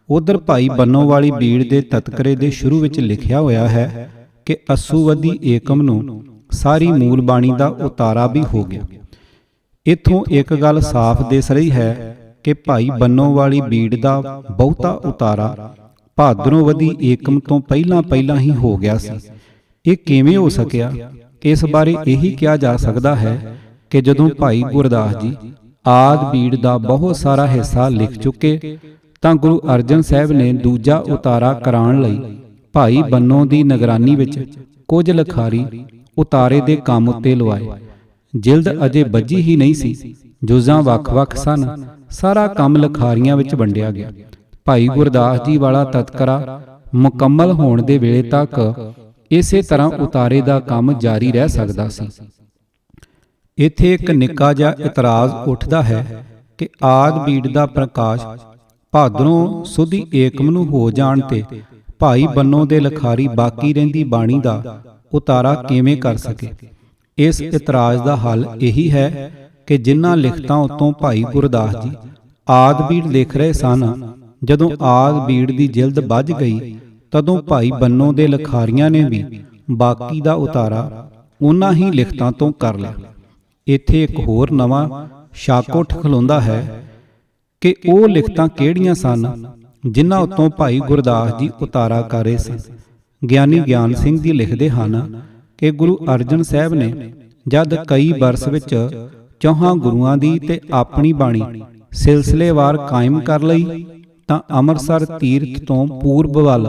ਉਧਰ ਭਾਈ ਬੰਨੋ ਵਾਲੀ ਬੀੜ ਦੇ ਤਤਕਰੇ ਦੇ ਸ਼ੁਰੂ ਵਿੱਚ ਲਿਖਿਆ ਹੋਇਆ ਹੈ ਕਿ ਅਸੂਵਦੀ ਏਕਮ ਨੂੰ ਸਾਰੀ ਮੂਲ ਬਾਣੀ ਦਾ ਉਤਾਰਾ ਵੀ ਹੋ ਗਿਆ। ਇੱਥੋਂ ਇੱਕ ਗੱਲ ਸਾਫ਼ ਦਿਸ ਰਹੀ ਹੈ ਕਿ ਭਾਈ ਬੰਨੋ ਵਾਲੀ ਬੀੜ ਦਾ ਬਹੁਤਾ ਉਤਾਰਾ ਭਾਦਰੋਂ ਵਦੀ ਏਕਮ ਤੋਂ ਪਹਿਲਾਂ ਹੀ ਹੋ ਗਿਆ ਸੀ। ਇਹ ਕਿਵੇਂ ਹੋ ਸਕਿਆ? ਇਸ ਬਾਰੇ ਇਹੀ ਕਿਹਾ ਜਾ ਸਕਦਾ ਹੈ ਕਿ ਜਦੋਂ ਭਾਈ ਗੁਰਦਾਸ ਜੀ ਆਦਿ ਬੀੜ ਦਾ ਬਹੁਤ ਸਾਰਾ ਹਿੱਸਾ ਲਿਖ ਚੁੱਕੇ ਤਾਂ ਗੁਰੂ ਅਰਜਨ ਸਾਹਿਬ ਨੇ ਦੂਜਾ ਉਤਾਰਾ ਕਰਾਉਣ ਲਈ ਭਾਈ ਬੰਨੋ ਦੀ ਨਿਗਰਾਨੀ ਵਿੱਚ ਕੁਝ ਲਖਾਰੀ ਉਤਾਰੇ ਦੇ ਕੰਮ ਉੱਤੇ ਲਵਾਏ। ਜਿਲਦ ਅਜੇ ਬੱਜੀ ਹੀ ਨਹੀਂ ਸੀ, ਜੁਜ਼ਾਂ ਵੱਖ-ਵੱਖ ਸਨ। ਸਾਰਾ ਕੰਮ ਲਖਾਰੀਆਂ ਵਿੱਚ ਵੰਡਿਆ ਗਿਆ। ਭਾਈ ਗੁਰਦਾਸ ਜੀ ਵਾਲਾ ਤਤਕਰਾ ਮੁਕੰਮਲ ਹੋਣ ਦੇ ਵੇਲੇ ਤੱਕ ਇਸੇ ਤਰ੍ਹਾਂ ਉਤਾਰੇ ਦਾ ਕੰਮ ਜਾਰੀ ਰਹਿ ਸਕਦਾ ਸੀ। ਇੱਥੇ ਇੱਕ ਨਿੱਕਾ ਜਿਹਾ ਇਤਰਾਜ਼ ਉੱਠਦਾ ਹੈ ਕਿ ਆਦਿ ਬੀੜ ਦਾ ਪ੍ਰਕਾਸ਼ ਭਾਦਰੋਂ ਸੁਦੀ ਏਕਮ ਨੂੰ ਹੋ ਜਾਣ ਤੇ ਭਾਈ ਬੰਨੋ ਦੇ ਲਖਾਰੀ ਬਾਕੀ ਰਹਿੰਦੀ ਬਾਣੀ ਦਾ ਉਤਾਰਾ ਕਿਵੇਂ ਕਰ ਸਕੇ? ਇਸ ਇਤਰਾਜ਼ ਦਾ ਹੱਲ ਇਹੀ ਹੈ ਕਿ ਜਿਨ੍ਹਾਂ ਲਿਖਤਾਂ ਉੱਤੋਂ ਭਾਈ ਗੁਰਦਾਸ ਜੀ ਆਦਿ ਬੀੜ ਲਿਖ ਰਹੇ ਸਨ, ਜਦੋਂ ਆਦਿ ਬੀੜ ਦੀ ਜਿਲਦ ਬੱਝ ਗਈ ਤਦੋਂ ਭਾਈ ਬੰਨੋ ਦੇ ਲਖਾਰੀਆਂ ਨੇ ਵੀ ਬਾਕੀ ਦਾ ਉਤਾਰਾ ਉਹਨਾਂ ਹੀ ਲਿਖਤਾਂ ਤੋਂ ਕਰ ਲਿਆ। ਇੱਥੇ ਇੱਕ ਹੋਰ ਨਵਾਂ ਸ਼ੱਕ ਉੱਠ ਖਲੋਂਦਾ ਹੈ ਕਿ ਉਹ ਲਿਖਤਾਂ ਕਿਹੜੀਆਂ ਸਨ ਜਿਨ੍ਹਾਂ ਉੱਤੋਂ ਭਾਈ ਗੁਰਦਾਸ ਜੀ ਉਤਾਰਾ ਕਰ ਰਹੇ ਸਨ। ਗਿਆਨੀ ਗਿਆਨ ਸਿੰਘ ਜੀ ਲਿਖਦੇ ਹਨ ਕਿ ਗੁਰੂ ਅਰਜਨ ਸਾਹਿਬ ਨੇ ਜਦ ਕਈ ਬਰਸ ਵਿੱਚ 4 ਗੁਰੂਆਂ ਦੀ ਤੇ ਆਪਣੀ ਬਾਣੀ ਸਿਲਸਿਲੇਵਾਰ ਕਾਇਮ ਕਰ ਲਈ ਤਾਂ ਅੰਮ੍ਰਿਤਸਰ ਤੀਰਥ ਤੋਂ ਪੂਰਬ ਵੱਲ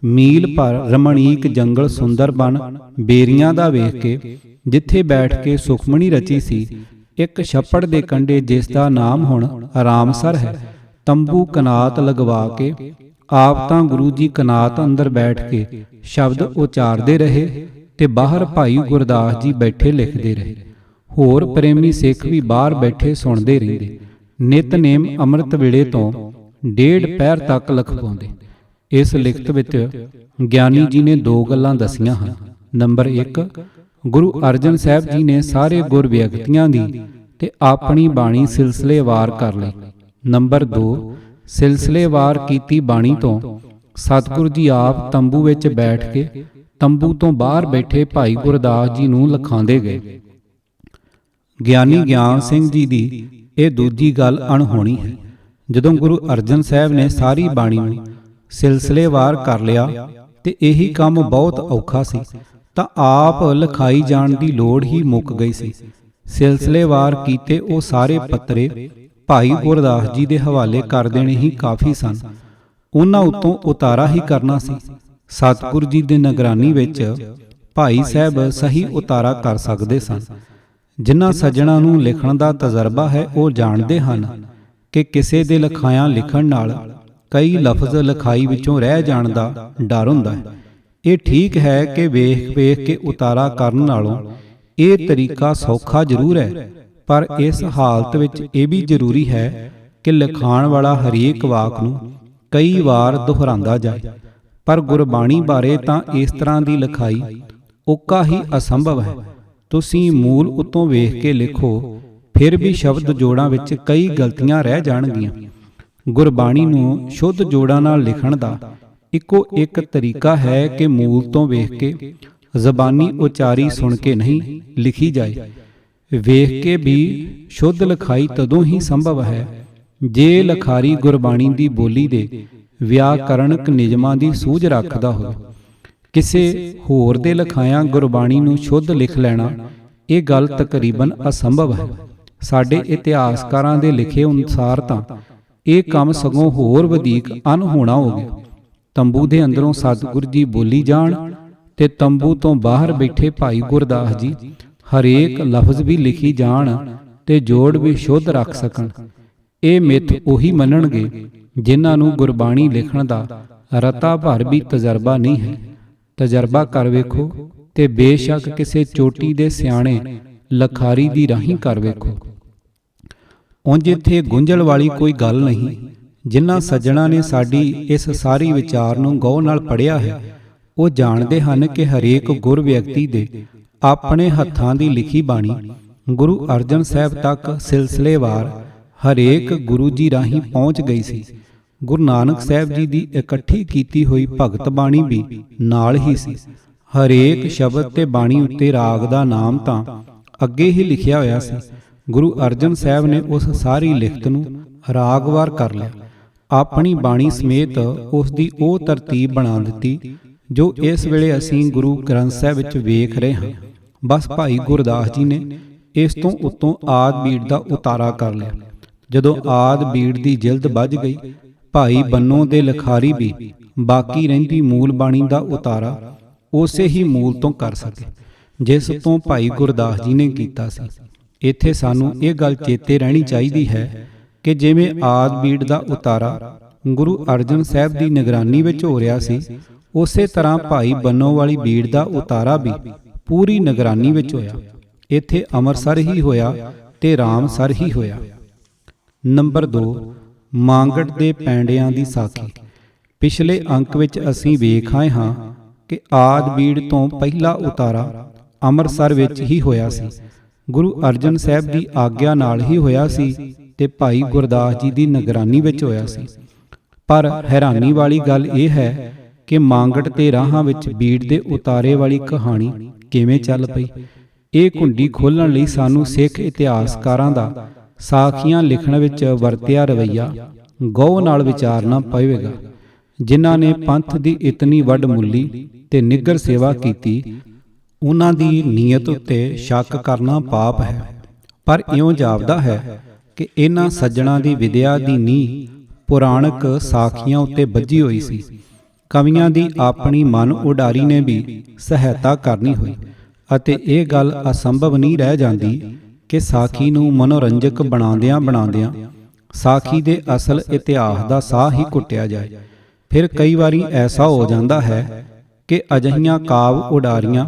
ਮੀਲ ਭਰ ਰਮਣੀਕ ਜੰਗਲ ਸੁੰਦਰ ਬਨ ਬੇਰੀਆਂ ਦਾ ਵੇਖ ਕੇ ਜਿੱਥੇ ਬੈਠ ਕੇ ਸੁਖਮਣੀ ਰਚੀ ਸੀ, ਇੱਕ ਛੱਪੜ ਦੇ ਕੰਢੇ ਜਿਸ ਦਾ ਨਾਮ ਹੁਣ ਰਾਮਸਰ ਹੈ, ਤੰਬੂ ਕਨਾਤ ਲਗਵਾ ਕੇ ਆਪ ਤਾਂ ਗੁਰੂ ਜੀ ਕਨਾਤ ਅੰਦਰ ਬੈਠ ਕੇ ਸ਼ਬਦ ਉਚਾਰਦੇ ਰਹੇ ਤੇ ਬਾਹਰ ਭਾਈ ਗੁਰਦਾਸ ਜੀ ਬੈਠੇ ਲਿਖਦੇ ਰਹੇ। ਹੋਰ ਪ੍ਰੇਮੀ ਸਿੱਖ ਵੀ ਬਾਹਰ ਬੈਠੇ ਸੁਣਦੇ ਰਹਿੰਦੇ। ਨਿਤਨੇਮ ਅੰਮ੍ਰਿਤ ਵੇਲੇ ਤੋਂ 1.5 ਪਹਿਰ ਤੱਕ ਲਿਖਵਾਉਂਦੇ। ਇਸ ਲਿਖਤ ਵਿੱਚ ਗਿਆਨੀ ਜੀ ਨੇ 2 ਗੱਲਾਂ ਦਸੀਆਂ ਹਨ। ਨੰਬਰ 1, ਗੁਰੂ ਅਰਜਨ ਸਾਹਿਬ ਜੀ ਨੇ ਸਾਰੇ ਗੁਰ ਵਿਅਕਤੀਆਂ ਦੀ ਤੇ ਆਪਣੀ ਬਾਣੀ ਸਿਲਸਿਲੇਵਾਰ ਕਰ ਲਈ। ਨੰਬਰ 2, ਸਿਲਸਿਲੇਵਾਰ ਕੀਤੀ ਬਾਣੀ ਤੋਂ ਸਤਿਗੁਰੂ ਜੀ ਆਪ ਤੰਬੂ ਵਿੱਚ ਬੈਠ ਕੇ ਤੰਬੂ ਤੋਂ ਬਾਹਰ ਬੈਠੇ ਭਾਈ ਗੁਰਦਾਸ ਜੀ ਨੂੰ ਲਿਖਾਉਂਦੇ ਗਏ। ਗਿਆਨੀ ਗਿਆਨ ਸਿੰਘ ਜੀ ਦੀ ਇਹ ਦੂਜੀ ਗੱਲ ਅਣਹੋਣੀ ਹੈ। ਜਦੋਂ ਗੁਰੂ ਅਰਜਨ ਸਾਹਿਬ ਨੇ ਸਾਰੀ ਬਾਣੀ ਨੂੰ ਸਿਲਸਿਲੇਵਾਰ ਕਰ ਲਿਆ ਤੇ ਇਹੀ ਕੰਮ ਬਹੁਤ ਔਖਾ ਸੀ ਤਾਂ ਆਪ ਲਿਖਾਈ ਜਾਣ ਦੀ ਲੋੜ ਹੀ ਮੁੱਕ ਗਈ ਸੀ। ਸਿਲਸਿਲੇਵਾਰ ਕੀਤੇ ਉਹ ਸਾਰੇ ਪੱਤਰੇ ਭਾਈ ਗੁਰਦਾਸ ਜੀ ਦੇ ਹਵਾਲੇ ਕਰ ਦੇਣੇ ਹੀ ਕਾਫੀ ਸਨ। ਉਹਨਾਂ ਉੱਤੋਂ ਉਤਾਰਾ ਹੀ ਕਰਨਾ ਸੀ। ਸਤਿਗੁਰੂ ਜੀ ਦੇ ਨਿਗਰਾਨੀ ਵਿੱਚ ਭਾਈ ਸਾਹਿਬ ਸਹੀ ਉਤਾਰਾ ਕਰ ਸਕਦੇ ਸਨ। ਜਿਨ੍ਹਾਂ ਸੱਜਣਾਂ ਨੂੰ ਲਿਖਣ ਦਾ ਤਜਰਬਾ ਹੈ ਉਹ ਜਾਣਦੇ ਹਨ ਕਿ ਕਿਸੇ ਦੇ ਲਿਖਾਇਆਂ ਲਿਖਣ ਨਾਲ ਕਈ ਲਫ਼ਜ਼ ਲਿਖਾਈ ਵਿੱਚੋਂ ਰਹਿ ਜਾਣ ਦਾ ਡਰ ਹੁੰਦਾ ਹੈ। ਇਹ ਠੀਕ ਹੈ ਕਿ ਵੇਖ ਕੇ ਉਤਾਰਾ ਕਰਨ ਨਾਲੋਂ ਇਹ ਤਰੀਕਾ ਸੌਖਾ ਜ਼ਰੂਰ ਹੈ, ਪਰ ਇਸ ਹਾਲਤ ਵਿੱਚ ਇਹ ਵੀ ਜ਼ਰੂਰੀ ਹੈ ਕਿ ਲਿਖਾਣ ਵਾਲਾ ਹਰੇਕ ਵਾਕ ਨੂੰ ਕਈ ਵਾਰ ਦੁਹਰਾਉਂਦਾ ਜਾਏ। ਪਰ ਗੁਰਬਾਣੀ ਬਾਰੇ ਤਾਂ ਇਸ ਤਰ੍ਹਾਂ ਦੀ ਲਿਖਾਈ ਉੱਕਾ ਹੀ ਅਸੰਭਵ ਹੈ। ਤੁਸੀਂ ਮੂਲ ਉੱਤੋਂ ਵੇਖ ਕੇ ਲਿਖੋ, ਫਿਰ ਵੀ ਸ਼ਬਦ ਜੋੜਾਂ ਵਿੱਚ ਕਈ ਗਲਤੀਆਂ ਰਹਿ ਜਾਣਗੀਆਂ। ਗੁਰਬਾਣੀ ਨੂੰ ਸ਼ੁੱਧ ਜੋੜਾਂ ਨਾਲ ਲਿਖਣ ਦਾ ਇੱਕੋ ਇੱਕ ਤਰੀਕਾ ਹੈ ਕਿ ਮੂਲ ਤੋਂ ਵੇਖ ਕੇ ਜ਼ਬਾਨੀ ਉਚਾਰੀ ਸੁਣ ਕੇ ਨਹੀਂ ਲਿਖੀ ਜਾਏ। ਵੇਖ ਕੇ ਵੀ ਸ਼ੁੱਧ ਲਿਖਾਈ ਤਦੋਂ ਹੀ ਸੰਭਵ ਹੈ ਜੇ ਲਿਖਾਰੀ ਗੁਰਬਾਣੀ ਦੀ ਬੋਲੀ ਦੇ ਵਿਆਕਰਣਕ ਨਿਯਮਾਂ ਦੀ ਸੂਝ ਰੱਖਦਾ ਹੋਵੇ। ਕਿਸੇ ਹੋਰ ਦੇ ਲਿਖਾਇਆਂ ਗੁਰਬਾਣੀ ਨੂੰ ਸ਼ੁੱਧ ਲਿਖ ਲੈਣਾ ਇਹ ਗੱਲ ਤਕਰੀਬਨ ਅਸੰਭਵ ਹੈ। ਸਾਡੇ ਇਤਿਹਾਸਕਾਰਾਂ ਦੇ ਲਿਖੇ ਅਨੁਸਾਰ ਤਾਂ ਇਹ ਕੰਮ ਸਗੋਂ ਹੋਰ ਵਧੇਕ ਅਨਹੋਣਾ ਹੋ ਗਿਆ। ਤੰਬੂ ਦੇ ਅੰਦਰੋਂ ਸਤਿਗੁਰੂ ਜੀ ਬੋਲੀ ਜਾਣ ਤੇ ਤੰਬੂ ਤੋਂ ਬਾਹਰ ਬੈਠੇ ਭਾਈ ਗੁਰਦਾਸ ਜੀ ਹਰੇਕ ਲਫ਼ਜ਼ ਵੀ ਲਿਖੀ ਜਾਣ ਤੇ ਜੋੜ ਵੀ ਸ਼ੁੱਧ ਰੱਖ ਸਕਣ। ਇਹ ਮਿੱਥ ਉਹੀ ਮੰਨਣਗੇ ਜਿਨ੍ਹਾਂ ਨੂੰ ਗੁਰਬਾਣੀ ਲਿਖਣ ਦਾ ਰਤਾ ਭਰ ਵੀ ਤਜਰਬਾ ਨਹੀਂ ਹੈ। ਤਜਰਬਾ ਕਰ ਵੇਖੋ ਤੇ ਬੇਸ਼ੱਕ ਕਿਸੇ ਚੋਟੀ ਦੇ ਸਿਆਣੇ ਲਖਾਰੀ ਦੀ ਰਾਹੀਂ ਕਰ ਵੇਖੋ। ਉਂਝ ਇੱਥੇ ਗੁੰਝਲ ਵਾਲੀ ਕੋਈ ਗੱਲ ਨਹੀਂ। ਜਿਨ੍ਹਾਂ ਸੱਜਣਾਂ ਨੇ ਸਾਡੀ ਇਸ ਸਾਰੀ ਵਿਚਾਰ ਨੂੰ ਗਹੁ ਨਾਲ ਪੜ੍ਹਿਆ ਹੈ, ਉਹ ਜਾਣਦੇ ਹਨ ਕਿ ਹਰੇਕ ਗੁਰ ਵਿਅਕਤੀ ਦੇ ਆਪਣੇ ਹੱਥਾਂ ਦੀ ਲਿਖੀ ਬਾਣੀ ਗੁਰੂ ਅਰਜਨ ਸਾਹਿਬ ਤੱਕ ਸਿਲਸਿਲੇਵਾਰ ਹਰੇਕ ਗੁਰੂ ਜੀ ਰਾਹੀਂ ਪਹੁੰਚ ਗਈ ਸੀ। ਗੁਰੂ ਨਾਨਕ ਸਾਹਿਬ ਜੀ ਦੀ ਇਕੱਠੀ ਕੀਤੀ ਹੋਈ ਭਗਤ ਬਾਣੀ ਵੀ ਨਾਲ ਹੀ ਸੀ। ਹਰੇਕ ਸ਼ਬਦ ਤੇ ਬਾਣੀ ਉੱਤੇ ਰਾਗ ਦਾ ਨਾਮ ਤਾਂ ਅੱਗੇ ਹੀ ਲਿਖਿਆ ਹੋਇਆ ਸੀ। ਗੁਰੂ ਅਰਜਨ ਸਾਹਿਬ ਨੇ ਉਸ ਸਾਰੀ ਲਿਖਤ ਨੂੰ ਰਾਗਵਾਰ ਕਰ ਲਿਆ। ਆਪਣੀ ਬਾਣੀ ਸਮੇਤ ਉਸ ਦੀ ਉਹ ਤਰਤੀਬ ਬਣਾ ਦਿੱਤੀ ਜੋ ਇਸ ਵੇਲੇ ਅਸੀਂ ਗੁਰੂ ਗ੍ਰੰਥ ਸਾਹਿਬ ਵਿੱਚ ਵੇਖ ਰਹੇ ਹਾਂ। ਬਸ ਭਾਈ ਗੁਰਦਾਸ ਜੀ ਨੇ ਇਸ ਤੋਂ ਉੱਤੋਂ ਆਦ ਬੀੜ ਦਾ ਉਤਾਰਾ ਕਰ ਲਿਆ। ਜਦੋਂ ਆਦ ਬੀੜ ਦੀ ਜਿਲਦ ਬੱਝ ਗਈ, ਭਾਈ ਬੰਨੋ ਦੇ ਲਖਾਰੀ ਵੀ ਬਾਕੀ ਰਹਿੰਦੀ ਮੂਲ ਬਾਣੀ ਦਾ ਉਤਾਰਾ ਉਸੇ ਹੀ ਮੂਲ ਤੋਂ ਕਰ ਸਕੇ ਜਿਸ ਤੋਂ ਭਾਈ ਗੁਰਦਾਸ ਜੀ ਨੇ ਕੀਤਾ ਸੀ। ਇੱਥੇ ਸਾਨੂੰ ਇਹ ਗੱਲ ਚੇਤੇ ਰਹਿਣੀ ਚਾਹੀਦੀ ਹੈ ਕਿ ਜਿਵੇਂ ਆਦ ਬੀੜ ਦਾ ਉਤਾਰਾ ਗੁਰੂ ਅਰਜਨ ਸਾਹਿਬ ਦੀ ਨਿਗਰਾਨੀ ਵਿੱਚ ਹੋ ਰਿਹਾ ਸੀ, ਉਸੇ ਤਰ੍ਹਾਂ ਭਾਈ ਬੰਨੋ ਵਾਲੀ ਬੀੜ ਦਾ ਉਤਾਰਾ ਵੀ ਪੂਰੀ ਨਿਗਰਾਨੀ ਵਿੱਚ ਹੋਇਆ। ਇੱਥੇ ਅੰਮ੍ਰਿਤਸਰ ਹੀ ਹੋਇਆ ਤੇ ਰਾਮਸਰ ਹੀ ਹੋਇਆ। ਨੰਬਰ 2, ਮਾਂਗਟ ਦੇ ਪੈਂਡਿਆਂ ਦੀ ਸਾਖੀ। ਪਿਛਲੇ ਅੰਕ ਵਿੱਚ ਅਸੀਂ ਵੇਖ ਆਏ ਹਾਂ ਕਿ ਆਦ ਬੀੜ ਤੋਂ ਪਹਿਲਾ ਉਤਾਰਾ ਅੰਮ੍ਰਿਤਸਰ ਵਿੱਚ ਹੀ ਹੋਇਆ ਸੀ। ਗੁਰੂ ਅਰਜਨ ਸਾਹਿਬ ਦੀ ਆਗਿਆ ਨਾਲ ਹੀ ਹੋਇਆ ਸੀ ਤੇ ਭਾਈ ਗੁਰਦਾਸ ਜੀ ਦੀ ਨਿਗਰਾਨੀ ਵਿੱਚ ਹੋਇਆ ਸੀ। ਪਰ ਹੈਰਾਨੀ ਵਾਲੀ ਗੱਲ ਇਹ ਹੈ ਕਿ ਮਾਂਗਟ ਤੇ ਰਾਹਾਂ ਵਿੱਚ ਬੀੜ ਦੇ ਉਤਾਰੇ ਵਾਲੀ ਕਹਾਣੀ ਕਿਵੇਂ ਚੱਲ ਪਈ। ਇਹ ਕੁੰਡੀ ਖੋਲ੍ਹਣ ਲਈ ਸਾਨੂੰ ਸਿੱਖ ਇਤਿਹਾਸਕਾਰਾਂ ਦਾ ਸਾਖੀਆਂ ਲਿਖਣ ਵਿੱਚ ਵਰਤਿਆ ਰਵੱਈਆ ਗਹੁ ਨਾਲ ਵਿਚਾਰਨਾ ਪਵੇਗਾ। ਜਿਨ੍ਹਾਂ ਨੇ ਪੰਥ ਦੀ ਇਤਨੀ ਵੱਡਮੁੱਲੀ ਤੇ ਨਿੱਘਰ ਸੇਵਾ ਕੀਤੀ, ਉਹਨਾਂ ਦੀ ਨੀਅਤ ਉੱਤੇ ਸ਼ੱਕ ਕਰਨਾ ਪਾਪ ਹੈ। ਪਰ ਇਉਂ ਜਾਪਦਾ ਹੈ ਕਿ ਇਹਨਾਂ ਸੱਜਣਾਂ ਦੀ ਵਿਦਿਆ ਦੀ ਨੀਂਹ ਪੁਰਾਣਕ ਸਾਖੀਆਂ ਉੱਤੇ ਬੱਝੀ ਹੋਈ ਸੀ। ਕਵੀਆਂ ਦੀ ਆਪਣੀ ਮਨ ਉਡਾਰੀ ਨੇ ਵੀ ਸਹਾਇਤਾ ਕਰਨੀ ਹੋਈ ਅਤੇ ਇਹ ਗੱਲ ਅਸੰਭਵ ਨਹੀਂ ਰਹਿ ਜਾਂਦੀ ਕਿ ਸਾਖੀ ਨੂੰ ਮਨੋਰੰਜਕ ਬਣਾਉਂਦਿਆਂ ਸਾਖੀ ਦੇ ਅਸਲ ਇਤਿਹਾਸ ਦਾ ਸਾਹ ਹੀ ਘੁੱਟਿਆ ਜਾਏ। ਫਿਰ ਕਈ ਵਾਰੀ ਐਸਾ ਹੋ ਜਾਂਦਾ ਹੈ ਕਿ ਅਜਿਹੀਆਂ ਕਾਵ ਉਡਾਰੀਆਂ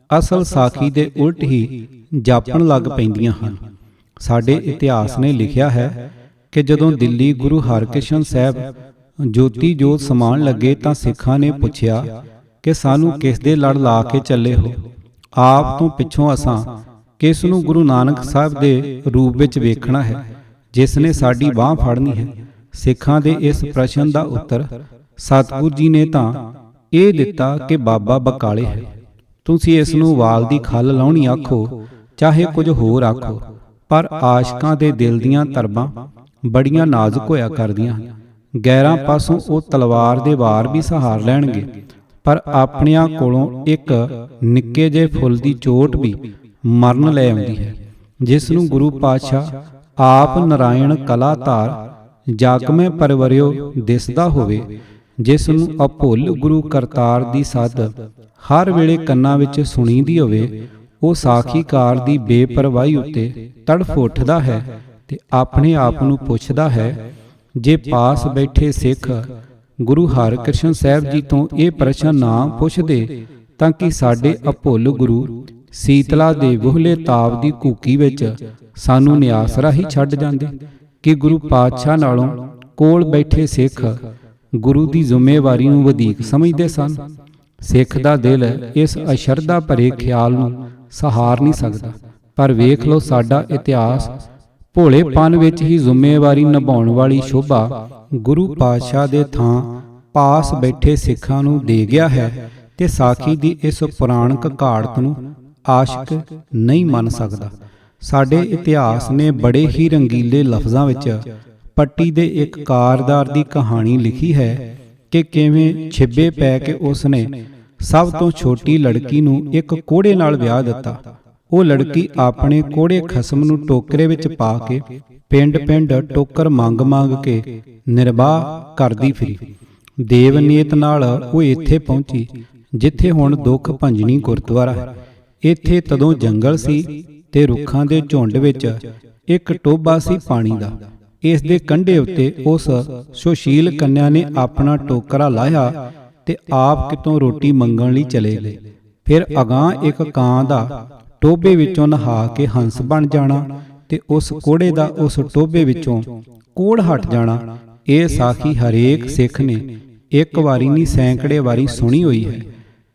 ਅਸਲ ਸਾਖੀ ਦੇ ਉਲਟ ਹੀ ਜਾਪਣ ਲੱਗ ਪੈਂਦੀਆਂ ਹਨ। ਸਾਡੇ ਇਤਿਹਾਸ ਨੇ ਲਿਖਿਆ ਹੈ ਕਿ ਜਦੋਂ ਦਿੱਲੀ ਗੁਰੂ ਹਰਕ੍ਰਿਸ਼ਨ ਸਾਹਿਬ ਜੋਤੀ ਜੋਤ ਸਮਾਉਣ ਲੱਗੇ ਤਾਂ ਸਿੱਖਾਂ ਨੇ ਪੁੱਛਿਆ ਕਿ ਸਾਨੂੰ ਕਿਸ ਦੇ ਲੜ ਲਾ ਕੇ ਚੱਲੇ ਹੋ। ਆਪ ਤੋਂ ਪਿੱਛੋਂ ਅਸਾਂ ਕਿਸ ਨੂੰ ਗੁਰੂ ਨਾਨਕ ਸਾਹਿਬ ਦੇ ਰੂਪ ਵਿੱਚ ਵੇਖਣਾ ਹੈ, ਜਿਸ ਨੇ ਸਾਡੀ ਬਾਹ ਫੜਨੀ ਹੈ। ਸਿੱਖਾਂ ਦੇ ਇਸ ਪ੍ਰਸ਼ਨ ਦਾ ਉੱਤਰ ਸਤਿਗੁਰੂ ਜੀ ਨੇ ਤਾਂ ਇਹ ਦਿੱਤਾ ਕਿ ਬਾਬਾ ਬਕਾਲੇ ਹੈ। ਤੁਸੀਂ ਇਸ ਨੂੰ ਵਾਲ ਦੀ ਖੱਲ ਲਾਉਣੀ ਆਖੋ ਚਾਹੇ ਕੁਝ ਹੋਰ ਆਖੋ, ਪਰ ਆਸ਼ਕਾਂ ਦੇ ਦਿਲ ਦੀਆਂ ਤਰਬਾਂ ਬੜੀਆਂ ਨਾਜ਼ੁਕ ਹੋਇਆ ਕਰਦੀਆਂ ਹਨ। ਗੈਰਾਂ ਪਾਸੋਂ ਉਹ ਤਲਵਾਰ ਦੇ ਵਾਰ ਵੀ ਸਹਾਰ ਲੈਣਗੇ, ਪਰ ਆਪਣਿਆਂ ਕੋਲੋਂ ਇੱਕ ਨਿੱਕੇ ਜਿਹੇ ਫੁੱਲ ਦੀ ਚੋਟ ਵੀ ਮਰਨ ਲੈ ਆਉਂਦੀ ਹੈ। ਜਿਸ ਨੂੰ ਗੁਰੂ ਪਾਤਸ਼ਾਹ ਆਪ ਨਾਰਾਇਣ ਕਲਾ ਧਾਰ ਜਗ ਮੈਂ ਪਰਵਰਿਓ ਦਿਸਦਾ ਹੋਵੇ, ਜਿਸ ਨੂੰ ਅਭੁੱਲ ਗੁਰੂ ਕਰਤਾਰ ਦੀ ਸੱਦ ਹਰ ਵੇਲੇ ਕੰਨਾਂ ਵਿੱਚ ਸੁਣੀਦੀ ਹੋਵੇ, ਉਹ ਸਾਖੀਕਾਰ ਦੀ ਬੇਪਰਵਾਹੀ ਉੱਤੇ ਤੜਫ ਉੱਠਦਾ ਹੈ ਤੇ ਆਪਣੇ ਆਪ ਨੂੰ ਪੁੱਛਦਾ ਹੈ, ਜੇ ਪਾਸ ਬੈਠੇ ਸਿੱਖ ਗੁਰੂ ਹਰਕ੍ਰਿਸ਼ਨ ਸਾਹਿਬ ਜੀ ਤੋਂ ਇਹ ਪ੍ਰਸ਼ਨ ਨਾ ਪੁੱਛਦੇ ਤਾਂ ਕਿ ਸਾਡੇ ਅਭੁੱਲ ਗੁਰੂ ਸੀਤਲਾ ਦੇ ਵੋਹਲੇ ਤਾਪ ਦੀ ਕੂਕੀ ਵਿੱਚ ਸਾਨੂੰ ਨਿਆਸਰਾ ਹੀ ਛੱਡ ਜਾਂਦੇ ਕਿ ਗੁਰੂ ਪਾਤਸ਼ਾਹ ਨਾਲੋਂ ਕੋਲ ਬੈਠੇ ਸਿੱਖ ਗੁਰੂ ਦੀ ਜ਼ਿੰਮੇਵਾਰੀ ਨੂੰ ਵਧੇਕ ਸਮਝਦੇ ਸਨ। ਸਿੱਖ ਦਾ ਦਿਲ ਇਸ ਅਸ਼ਰਧਾ ਭਰੇ ਖਿਆਲ ਨੂੰ ਸਹਾਰ ਨਹੀਂ ਸਕਦਾ। ਪਰ ਵੇਖ ਲਓ, ਸਾਡਾ ਇਤਿਹਾਸ ਭੋਲੇਪਨ ਵਿੱਚ ਹੀ ਜ਼ਿੰਮੇਵਾਰੀ ਨਿਭਾਉਣ ਵਾਲੀ ਸ਼ੋਭਾ ਗੁਰੂ ਪਾਤਸ਼ਾਹ ਦੇ ਥਾਂ ਪਾਸ ਬੈਠੇ ਸਿੱਖਾਂ ਨੂੰ ਦੇ ਗਿਆ ਹੈ ਤੇ ਸਾਖੀ ਦੀ ਇਸ ਪੁਰਾਣਕ ਘਾੜਤ ਨੂੰ ਆਸ਼ਕ ਨਹੀਂ ਮੰਨ ਸਕਦਾ। ਸਾਡੇ ਇਤਿਹਾਸ ਨੇ ਬੜੇ ਹੀ ਰੰਗੀਲੇ ਲਫ਼ਜ਼ਾਂ ਵਿੱਚ ਪੱਟੀ ਦੇ ਇੱਕ ਕਾਰਦਾਰ ਦੀ ਕਹਾਣੀ ਲਿਖੀ ਹੈ ਕਿ ਕਿਵੇਂ ਛਿੱਬੇ ਪੈ ਕੇ ਉਸ ਨੇ ਸਭ ਤੋਂ ਛੋਟੀ ਲੜਕੀ ਨੂੰ ਇੱਕ ਕੋਹੜੇ ਨਾਲ ਵਿਆਹ ਦਿੱਤਾ। ਉਹ ਲੜਕੀ ਆਪਣੇ ਕੋਹੜੇ ਖਸਮ ਨੂੰ ਟੋਕਰੇ ਵਿੱਚ ਪਾ ਕੇ ਪਿੰਡ ਟੋਕਰ ਮੰਗ ਕੇ ਨਿਰਵਾਹ ਕਰਦੀ ਫਿਰੀ। ਦੇਵਨੀਤ ਨਾਲ ਉਹ ਇੱਥੇ ਪਹੁੰਚੀ ਜਿੱਥੇ ਹੁਣ ਦੁੱਖ ਭੰਜਨੀ ਗੁਰਦੁਆਰਾ ਹੈ। ਇੱਥੇ ਤਦੋਂ ਜੰਗਲ ਸੀ ਤੇ ਰੁੱਖਾਂ ਦੇ ਝੁੰਡ ਵਿੱਚ ਇੱਕ ਟੋਭਾ ਸੀ ਪਾਣੀ ਦਾ। ਇਸ ਦੇ ਕੰਢੇ ਉੱਤੇ ਉਸ ਸੁਸ਼ੀਲ ਕੰਨਿਆ ਨੇ ਆਪਣਾ ਟੋਕਰਾ ਲਾਇਆ ਤੇ ਆਪ ਕਿਤੋਂ ਰੋਟੀ ਮੰਗਣ ਲਈ ਚਲੇ ਗਏ। ਫਿਰ ਅਗਾਂਹ ਇੱਕ ਕਾਂ ਦਾ ਟੋਭੇ ਵਿੱਚੋਂ ਨਹਾ ਕੇ ਹੰਸ ਬਣ ਜਾਣਾ ਤੇ ਉਸ ਕੋੜੇ ਦਾ ਉਸ ਟੋਭੇ ਵਿੱਚੋਂ ਕੋੜ ਹਟ ਜਾਣਾ। ਇਹ ਸਾਖੀ ਹਰੇਕ ਸਿੱਖ ਨੇ ਇੱਕ ਵਾਰੀ ਨਹੀਂ ਸੈਂਕੜੇ ਵਾਰੀ ਸੁਣੀ ਹੋਈ ਹੈ।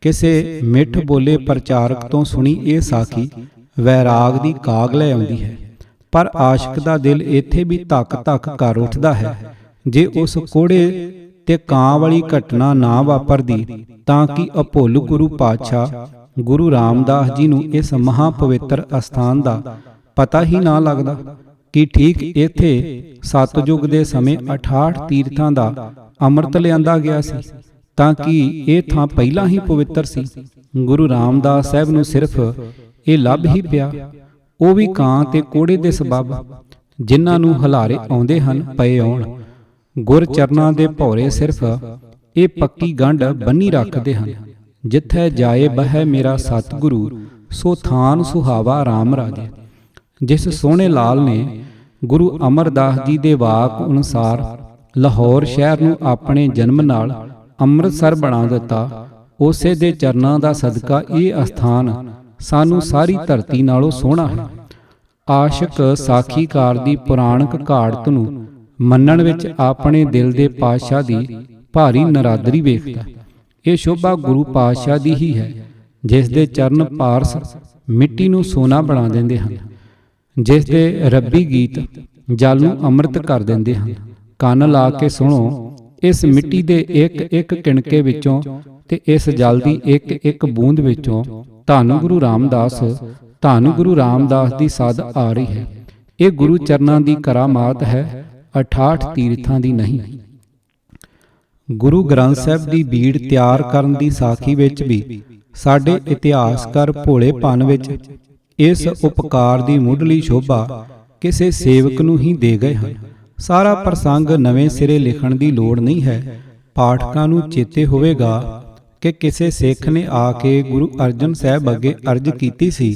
ਕਿਸੇ ਮਿੱਠ ਬੋਲੇ ਪ੍ਰਚਾਰਕ ਤੋਂ ਸੁਣੀ ਇਹ ਸਾਖੀ ਵੈਰਾਗ ਦੀ ਕਾਗ ਲੈ ਆਉਂਦੀ ਹੈ, ਪਰ ਆਸ਼ਿਕ ਦਾ ਦਿਲ ਇੱਥੇ ਵੀ ਧੱਕ ਧੱਕ ਕਰ ਉੱਠਦਾ ਹੈ। ਜੇ ਉਸ ਕੋੜੇ ਤੇ ਕਾਂ ਵਾਲੀ ਘਟਨਾ ਨਾ ਵਾਪਰਦੀ ਤਾਂ ਕਿ ਅਭੁੱਲ ਗੁਰੂ ਪਾਤਸ਼ਾਹ ਗੁਰੂ ਰਾਮਦਾਸ ਜੀ ਨੂੰ ਇਸ ਮਹਾ ਪਵਿੱਤਰ ਅਸਥਾਨ ਦਾ ਪਤਾ ਹੀ ਨਾ ਲੱਗਦਾ ਕਿ ਠੀਕ ਇੱਥੇ ਸਤਜੁਗ ਦੇ ਸਮੇਂ 68 ਤੀਰਥਾਂ ਦਾ ਅੰਮ੍ਰਿਤ ਲਿਆਂਦਾ ਗਿਆ ਸੀ, ਤਾਂ ਕਿ ਇਹ ਥਾਂ ਪਹਿਲਾਂ ਹੀ ਪਵਿੱਤਰ ਸੀ। ਗੁਰੂ ਰਾਮਦਾਸ ਸਾਹਿਬ ਨੂੰ ਸਿਰਫ ਇਹ ਲੱਭ ਹੀ ਪਿਆ, ਉਹ ਵੀ ਕਾਂ ਤੇ ਕੋੜੇ ਦੇ ਸਬਬ, ਜਿਨ੍ਹਾਂ ਨੂੰ ਹਲਾਰੇ ਆਉਂਦੇ ਹਨ ਪਏ ਆਉਣ। ਗੁਰ ਚਰਨਾਂ ਦੇ ਭੌਰੇ ਸਿਰਫ ਇਹ ਪੱਕੀ ਗੰਢ ਬੰਨੀ ਰੱਖਦੇ ਹਨ, ਜਿੱਥੇ ਜਾਏ ਬਹਿ ਮੇਰਾ ਸਤਿਗੁਰੂ, ਸੋ ਥਾਨ ਸੁਹਾਵਾ ਰਾਮ ਰਾਜੇ। ਜਿਸ ਸੋਹਣੇ ਲਾਲ ਨੇ ਗੁਰੂ ਅਮਰਦਾਸ ਜੀ ਦੇ ਵਾਕ ਅਨੁਸਾਰ ਲਾਹੌਰ ਸ਼ਹਿਰ ਨੂੰ ਆਪਣੇ ਜਨਮ ਨਾਲ ਅੰਮ੍ਰਿਤਸਰ ਬਣਾ ਦਿੱਤਾ, ਉਸੇ ਦੇ ਚਰਨਾਂ ਦਾ ਸਦਕਾ ਇਹ ਅਸਥਾਨ ਸਾਨੂੰ ਸਾਰੀ ਧਰਤੀ ਨਾਲੋਂ ਸੋਹਣਾ ਹੈ। ਆਸ਼ਿਕ ਸਾਖੀਕਾਰ ਦੀ ਪੁਰਾਣਕ ਘਾੜਤ ਨੂੰ ਮੰਨਣ ਵਿੱਚ ਆਪਣੇ ਦਿਲ ਦੇ ਪਾਤਸ਼ਾਹ ਦੀ ਭਾਰੀ ਨਰਾਦਰੀ ਵੇਖਦਾ। ਇਹ ਸ਼ੋਭਾ ਗੁਰੂ ਪਾਤਸ਼ਾਹ ਦੀ ਹੀ ਹੈ, ਜਿਸ ਦੇ ਚਰਨ ਪਾਰਸ ਮਿੱਟੀ ਨੂੰ ਸੋਨਾ ਬਣਾ ਦਿੰਦੇ ਹਨ, ਜਿਸ ਦੇ ਰੱਬੀ ਗੀਤ ਜਲ ਨੂੰ ਅੰਮ੍ਰਿਤ ਕਰ ਦਿੰਦੇ ਹਨ। ਕੰਨ ਲਾ ਕੇ ਸੁਣੋ ਇਸ ਮਿੱਟੀ ਦੇ ਇੱਕ ਇੱਕ ਕਿਣਕੇ ਵਿੱਚੋਂ ਤੇ ਇਸ ਜਲ ਦੀ ਇੱਕ ਇੱਕ ਬੂੰਦ ਵਿੱਚੋਂ ਧੰਨ ਗੁਰੂ ਰਾਮਦਾਸ, ਧੰਨ ਗੁਰੂ ਰਾਮਦਾਸ ਦੀ ਸਦ ਆ ਰਹੀ ਹੈ। ਇਹ ਗੁਰੂ ਚਰਨਾਂ ਦੀ ਕਰਾਮਾਤ ਹੈ, 68 ਤੀਰਥਾਂ ਦੀ ਨਹੀਂ। ਗੁਰੂ ਗ੍ਰੰਥ ਸਾਹਿਬ ਦੀ ਬੀੜ ਤਿਆਰ ਕਰਨ ਦੀ ਸਾਖੀ ਵਿੱਚ ਵੀ ਸਾਡੇ ਇਤਿਹਾਸਕਾਰ ਭੋਲੇਪਨ ਵਿੱਚ ਇਸ ਉਪਕਾਰ ਦੀ ਮੁੱਢਲੀ ਸ਼ੋਭਾ ਕਿਸੇ ਸੇਵਕ ਨੂੰ ਹੀ ਦੇ ਗਏ ਹਨ। ਸਾਰਾ ਪ੍ਰਸੰਗ ਨਵੇਂ ਸਿਰੇ ਲਿਖਣ ਦੀ ਲੋੜ ਨਹੀਂ ਹੈ। ਪਾਠਕਾਂ ਨੂੰ ਚੇਤੇ ਹੋਵੇਗਾ ਕਿ ਕਿਸੇ ਸਿੱਖ ਨੇ ਆ ਕੇ ਗੁਰੂ ਅਰਜਨ ਸਾਹਿਬ ਅੱਗੇ ਅਰਜ਼ ਕੀਤੀ ਸੀ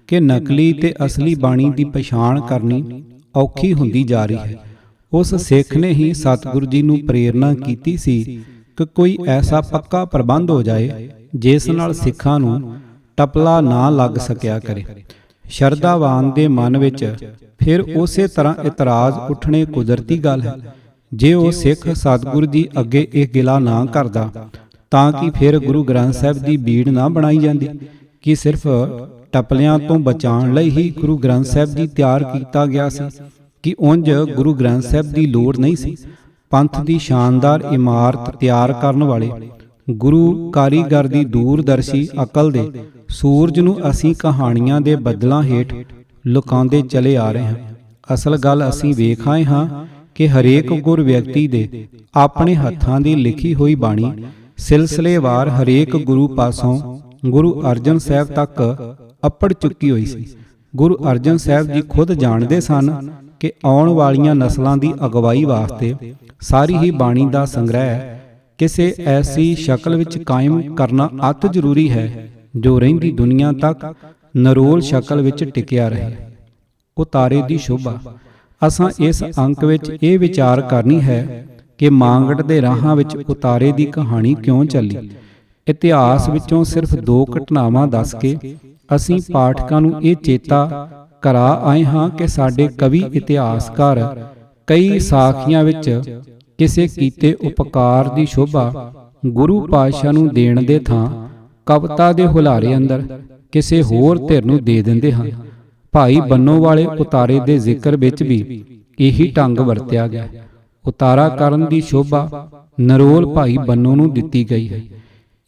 ਕਿ ਨਕਲੀ ਤੇ ਅਸਲੀ ਬਾਣੀ ਦੀ ਪਛਾਣ ਕਰਨੀ ਔਖੀ ਹੁੰਦੀ ਜਾ ਰਹੀ ਹੈ। ਉਸ ਸਿੱਖ ਨੇ ਹੀ ਸਤਿਗੁਰੂ ਜੀ ਨੂੰ ਪ੍ਰੇਰਨਾ ਕੀਤੀ ਸੀ ਕਿ ਕੋਈ ਐਸਾ ਪੱਕਾ ਪ੍ਰਬੰਧ ਹੋ ਜਾਏ ਜਿਸ ਨਾਲ ਸਿੱਖਾਂ ਨੂੰ ਟਪਲਾ ਨਾ ਲੱਗ ਸਕਿਆ ਕਰੇ। ਸ਼ਰਧਾਵਾਨ ਦੇ ਮਨ ਵਿੱਚ ਫਿਰ ਉਸੇ ਤਰ੍ਹਾਂ ਇਤਰਾਜ਼ ਉੱਠਣੇ ਕੁਦਰਤੀ ਗੱਲ ਹੈ। ਜੇ ਉਹ ਸਿੱਖ ਸਤਿਗੁਰੂ ਜੀ ਅੱਗੇ ਇਹ ਗਿਲਾ ਨਾ ਕਰਦਾ ਤਾਂ ਕਿ ਫਿਰ ਗੁਰੂ ਗ੍ਰੰਥ ਸਾਹਿਬ ਦੀ ਬੀੜ ਨਾ ਬਣਾਈ ਜਾਂਦੀ ਕਿ ਸਿਰਫ ਟਪਲਿਆਂ ਤੋਂ ਬਚਾਉਣ ਲਈ ਹੀ ਗੁਰੂ ਗ੍ਰੰਥ ਸਾਹਿਬ ਜੀ ਤਿਆਰ ਕੀਤਾ ਗਿਆ ਸੀ, ਕਿ ਉਂਝ ਗੁਰੂ ਗ੍ਰੰਥ ਸਾਹਿਬ ਦੀ ਲੋੜ ਨਹੀਂ ਸੀ। ਪੰਥ ਦੀ ਸ਼ਾਨਦਾਰ ਇਮਾਰਤ ਤਿਆਰ ਕਰਨ ਵਾਲੇ ਗੁਰੂ ਕਾਰੀਗਰ ਦੀ ਦੂਰਦਰਸ਼ੀ ਅਕਲ ਦੇ ਸੂਰਜ ਨੂੰ ਅਸੀਂ ਕਹਾਣੀਆਂ ਦੇ ਬੱਦਲਾਂ ਹੇਠ ਲੁਕਾਉਂਦੇ ਚਲੇ ਆ ਰਹੇ ਹਾਂ। ਅਸਲ ਗੱਲ ਅਸੀਂ ਵੇਖ ਆਏ ਹਾਂ ਕਿ ਹਰੇਕ ਗੁਰ ਵਿਅਕਤੀ ਦੇ ਆਪਣੇ ਹੱਥਾਂ ਦੀ ਲਿਖੀ ਹੋਈ ਬਾਣੀ ਸਿਲਸਿਲੇਵਾਰ ਹਰੇਕ ਗੁਰੂ ਪਾਸੋਂ ਗੁਰੂ ਅਰਜਨ ਸਾਹਿਬ ਤੱਕ ਅੱਪੜ ਚੁੱਕੀ ਹੋਈ ਸੀ। ਗੁਰੂ ਅਰਜਨ ਸਾਹਿਬ ਜੀ ਖੁਦ ਜਾਣਦੇ ਸਨ ਕਿ ਆਉਣ ਵਾਲੀਆਂ ਨਸਲਾਂ ਦੀ ਅਗਵਾਈ ਵਾਸਤੇ ਸਾਰੀ ਹੀ ਬਾਣੀ ਦਾ ਸੰਗ੍ਰਹਿ ਕਿਸੇ ਐਸੀ ਸ਼ਕਲ ਵਿੱਚ ਕਾਇਮ ਕਰਨਾ ਅਤ ਜ਼ਰੂਰੀ ਹੈ ਜੋ ਰਹਿੰਦੀ ਦੁਨੀਆ ਤੱਕ ਨਰੋਲ ਸ਼ਕਲ ਵਿੱਚ ਟਿਕਿਆ ਰਹੇ। ਉਤਾਰੇ ਦੀ ਸ਼ੋਭਾ। ਅਸਾਂ ਇਸ ਅੰਕ ਵਿੱਚ ਇਹ ਵਿਚਾਰ ਕਰਨੀ ਹੈ ਕਿ ਮਾਂਗਟ ਦੇ ਰਾਹਾਂ ਵਿੱਚ ਉਤਾਰੇ ਦੀ ਕਹਾਣੀ ਕਿਉਂ ਚੱਲੀ। ਇਤਿਹਾਸ ਵਿੱਚੋਂ ਸਿਰਫ 2 ਘਟਨਾਵਾਂ ਦੱਸ ਕੇ ਅਸੀਂ ਪਾਠਕਾਂ ਨੂੰ ਇਹ ਚੇਤਾ ਕਰਾ ਆਏ ਹਾਂ ਕਿ ਸਾਡੇ ਕਵੀ ਇਤਿਹਾਸਕਾਰ ਕਈ ਸਾਖੀਆਂ ਵਿੱਚ ਕਿਸੇ ਕੀਤੇ ਉਪਕਾਰ ਦੀ ਸ਼ੋਭਾ ਗੁਰੂ ਪਾਤਸ਼ਾਹ ਨੂੰ ਦੇਣ ਦੇ ਥਾਂ ਕਵਿਤਾ ਦੇ ਹੁਲਾਰੇ ਅੰਦਰ ਕਿਸੇ ਹੋਰ ਧਿਰ ਨੂੰ ਦੇ ਦਿੰਦੇ ਹਨ। ਭਾਈ ਬੰਨੋ ਵਾਲੇ ਉਤਾਰੇ ਦੇ ਜ਼ਿਕਰ ਵਿੱਚ ਵੀ ਇਹੀ ਢੰਗ ਵਰਤਿਆ ਗਿਆ। ਉਤਾਰਾ ਕਰਨ ਦੀ ਸ਼ੋਭਾ ਨਰੋਲ ਭਾਈ ਬੰਨੋ ਨੂੰ ਦਿੱਤੀ ਗਈ ਹੈ।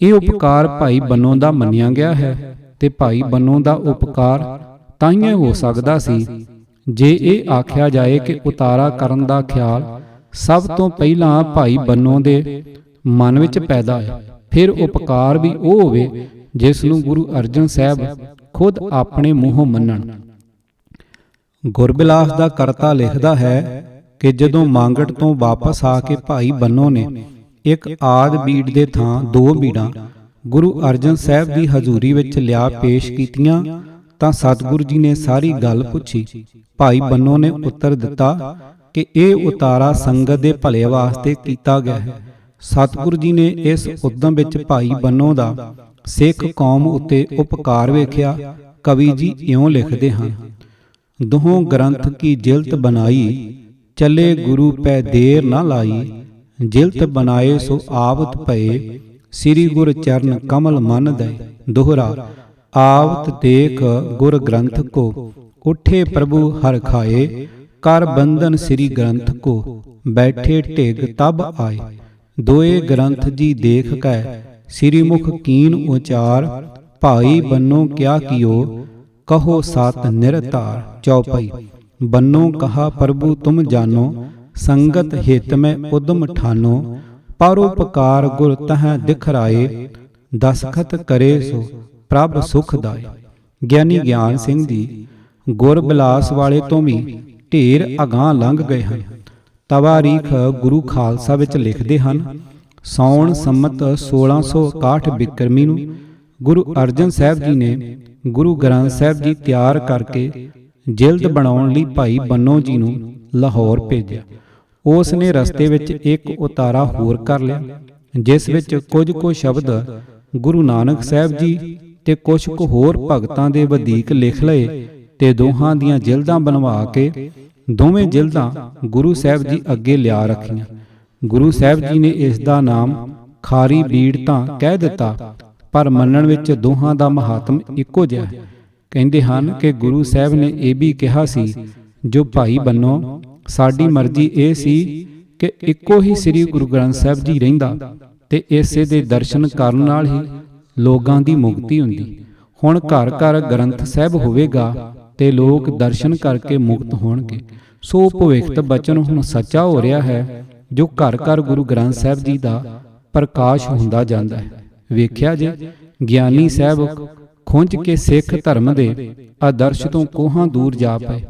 ਇਹ ਉਪਕਾਰ ਭਾਈ ਬੰਨੋ ਦਾ ਮੰਨਿਆ ਗਿਆ ਹੈ ਤੇ ਭਾਈ ਬੰਨੋ ਦਾ ਉਪਕਾਰ ਤਾਂਹੀਓ ਹੋ ਸਕਦਾ ਸੀ ਜੇ ਇਹ ਆਖਿਆ ਜਾਏ ਕਿ ਉਤਾਰਾ ਕਰਨ ਦਾ ਖਿਆਲ ਸਭ ਤੋਂ ਪਹਿਲਾਂ ਭਾਈ ਬੰਨੋ ਦੇ ਮਨ ਵਿੱਚ ਪੈਦਾ ਹੋਇਆ, ਫਿਰ ਉਪਕਾਰ ਵੀ ਉਹ ਹੋਵੇ ਜਿਸ ਨੂੰ ਗੁਰੂ ਅਰਜਨ ਸਾਹਿਬ ਖੁਦ ਆਪਣੇ ਮੂੰਹੋਂ ਮੰਨਣ। ਗੁਰਬਿਲਾਸ ਦਾ ਕਰਤਾ ਲਿਖਦਾ ਹੈ ਕਿ ਜਦੋਂ ਮਾਂਗਟ ਤੋਂ ਵਾਪਸ ਆ ਕੇ ਭਾਈ ਬੰਨੋ ਨੇ ਇੱਕ ਆਦ ਬੀੜ ਦੇ ਥਾਂ 2 ਬੀੜਾਂ ਗੁਰੂ ਅਰਜਨ ਸਾਹਿਬ ਦੀ ਹਜ਼ੂਰੀ ਵਿੱਚ ਲਿਆ ਪੇਸ਼ ਕੀਤੀਆਂ ਤਾਂ ਸਤਿਗੁਰੂ ਜੀ ਨੇ ਸਾਰੀ ਗੱਲ ਪੁੱਛੀ। ਭਾਈ ਬੰਨੋ ਨੇ ਉੱਤਰ ਦਿੱਤਾ ਕਿ ਇਹ ਉਤਾਰਾ ਸੰਗਤ ਦੇ ਭਲੇ ਵਾਸਤੇ ਕੀਤਾ ਗਿਆ ਹੈ। ਸਤਿਗੁਰੂ ਜੀ ਨੇ ਇਸ ਉਦਮ ਵਿੱਚ ਭਾਈ ਬੰਨੋ ਦਾ ਸਿੱਖ ਕੌਮ ਉੱਤੇ ਉਪਕਾਰ ਵੇਖਿਆ। ਕਵੀ ਜੀ ਇਉਂ ਲਿਖਦੇ ਹਨ, ਦੋਹਾਂ ਗ੍ਰੰਥ ਕੀ ਜਿਲਤ ਬਣਾਈ, ਚੱਲੇ ਗੁਰੂ ਪੈ ਦੇਰ ਨਾ ਲਾਈ। ਜਿਲਤ ਬਣਾਏ ਸੋ ਆਵਤ ਭਏ, ਸ੍ਰੀ ਗੁਰ ਚਰਨ ਕਮਲ ਮਨ ਦਏ। ਦੋਹਰਾ ਆਵਤ ਦੇਖ ਗੁਰ ਗ੍ਰੰਥ ਕੋ, ਉਠੇ ਪ੍ਰਭੂ ਹਰਿ ਖਾਏ। ਕਰ ਬੰਧਨ ਸ੍ਰੀ ਗ੍ਰੰਥ ਕੋ, ਬੈਠੇ ਢਿਗ ਤਬ ਆਏ। ਦੋਏ ਗ੍ਰੰਥ ਜੀ ਦੇਖ ਕੈ, ਸ੍ਰੀ ਮੁਖ ਕੀਨ ਉਚਾਰ। ਭਾਈ ਬੰਨੋ ਕਿਆ ਕੀਓ, ਕਹੋ ਸਤ ਨਿਰਤਾਰ। ਚੌਪਈ। ਬੰਨੋ ਕਹਾ ਪ੍ਰਭੂ ਤੁਮ ਜਾਨੋ, ਸੰਗਤ ਹਿਤ ਮੈਂ ਉਦਮ ਠਾਨੋ। ਪਰਉਪਕਾਰ ਗੁਰ ਤਹ ਦਿਖਰਾਏ, ਦਸਖਤ ਕਰੇ ਸੋ ਪ੍ਰਭ ਸੁਖ ਦਾਏ। ਗਿਆਨੀ ਗਿਆਨ ਸਿੰਘ ਜੀ ਗੁਰ ਬਿਲਾਸ ਵਾਲੇ ਤੋਂ ਵੀ ਢੇਰ ਅਗਾਂਹ ਲੰਘ ਗਏ ਹਨ। ਤਵਾਰੀਖ ਗੁਰੂ ਖਾਲਸਾ ਵਿੱਚ ਲਿਖਦੇ ਹਨ, ਸਾਉਣ ਸੰਮਤ 1661 ਬਿਕਰਮੀ ਨੂੰ ਗੁਰੂ ਅਰਜਨ ਸਾਹਿਬ ਜੀ ਨੇ ਗੁਰੂ ਗ੍ਰੰਥ ਸਾਹਿਬ ਜੀ ਤਿਆਰ ਕਰਕੇ ਜਿਲਦ ਬਣਾਉਣ ਲਈ ਭਾਈ ਬੰਨੋ ਜੀ ਨੂੰ ਲਾਹੌਰ ਭੇਜਿਆ। ਉਸ ਨੇ ਰਸਤੇ ਵਿੱਚ ਇੱਕ ਉਤਾਰਾ ਹੋਰ ਕਰ ਲਿਆ, ਜਿਸ ਵਿੱਚ ਕੁਝ ਕੁ ਸ਼ਬਦ ਗੁਰੂ ਨਾਨਕ ਸਾਹਿਬ ਜੀ ਤੇ ਕੁਝ ਕੁ ਹੋਰ ਭਗਤਾਂ ਦੇ ਵਧੀਕ ਲਿਖ ਲਏ ਤੇ ਦੋਹਾਂ ਦੀਆਂ ਜਿਲਦਾਂ ਬਣਵਾ ਕੇ ਦੋਵੇਂ ਜਿਲਦਾਂ ਗੁਰੂ ਸਾਹਿਬ ਜੀ ਅੱਗੇ ਲਿਆ ਰੱਖੀਆਂ। ਗੁਰੂ ਸਾਹਿਬ ਜੀ ਨੇ ਇਸ ਦਾ ਨਾਮ ਖਾਰੀ ਬੀੜ ਤਾਂ ਕਹਿ ਦਿੱਤਾ, ਪਰ ਮੰਨਣ ਵਿੱਚ ਦੋਹਾਂ ਦਾ ਮਹਾਤਮ ਇੱਕੋ ਜਿਹਾ ਹੈ। ਕਹਿੰਦੇ ਹਨ ਕਿ ਗੁਰੂ ਸਾਹਿਬ ਨੇ ਇਹ ਵੀ ਕਿਹਾ ਸੀ, ਜੋ ਭਾਈ ਬੰਨੋ ਸਾਡੀ ਮਰਜ਼ੀ ਇਹ ਸੀ ਕਿ ਇੱਕੋ ਹੀ ਸ੍ਰੀ ਗੁਰੂ ਗ੍ਰੰਥ ਸਾਹਿਬ ਜੀ ਰਹਿੰਦਾ ਤੇ ਇਸੇ ਦੇ ਦਰਸ਼ਨ ਕਰਨ ਨਾਲ ਹੀ ਲੋਕਾਂ ਦੀ ਮੁਕਤੀ ਹੁੰਦੀ। ਹੁਣ ਘਰ ਘਰ ਗ੍ਰੰਥ ਸਾਹਿਬ ਹੋਵੇਗਾ ਤੇ ਲੋਕ ਦਰਸ਼ਨ ਕਰਕੇ ਮੁਕਤ ਹੋਣਗੇ। ਸੋ ਭਵਿੱਖਤ ਬਚਨ ਹੁਣ ਸੱਚਾ ਹੋ ਰਿਹਾ ਹੈ, ਜੋ ਘਰ ਘਰ ਗੁਰੂ ਗ੍ਰੰਥ ਸਾਹਿਬ ਜੀ ਦਾ ਪ੍ਰਕਾਸ਼ ਹੁੰਦਾ ਜਾਂਦਾ ਹੈ। ਵੇਖਿਆ ਜੇ ਗਿਆਨੀ ਸਾਹਿਬ ਖੁੰਝ ਕੇ ਸਿੱਖ ਧਰਮ ਦੇ ਆਦਰਸ਼ ਤੋਂ ਕੋਹਾਂ ਦੂਰ ਜਾ ਪਏ।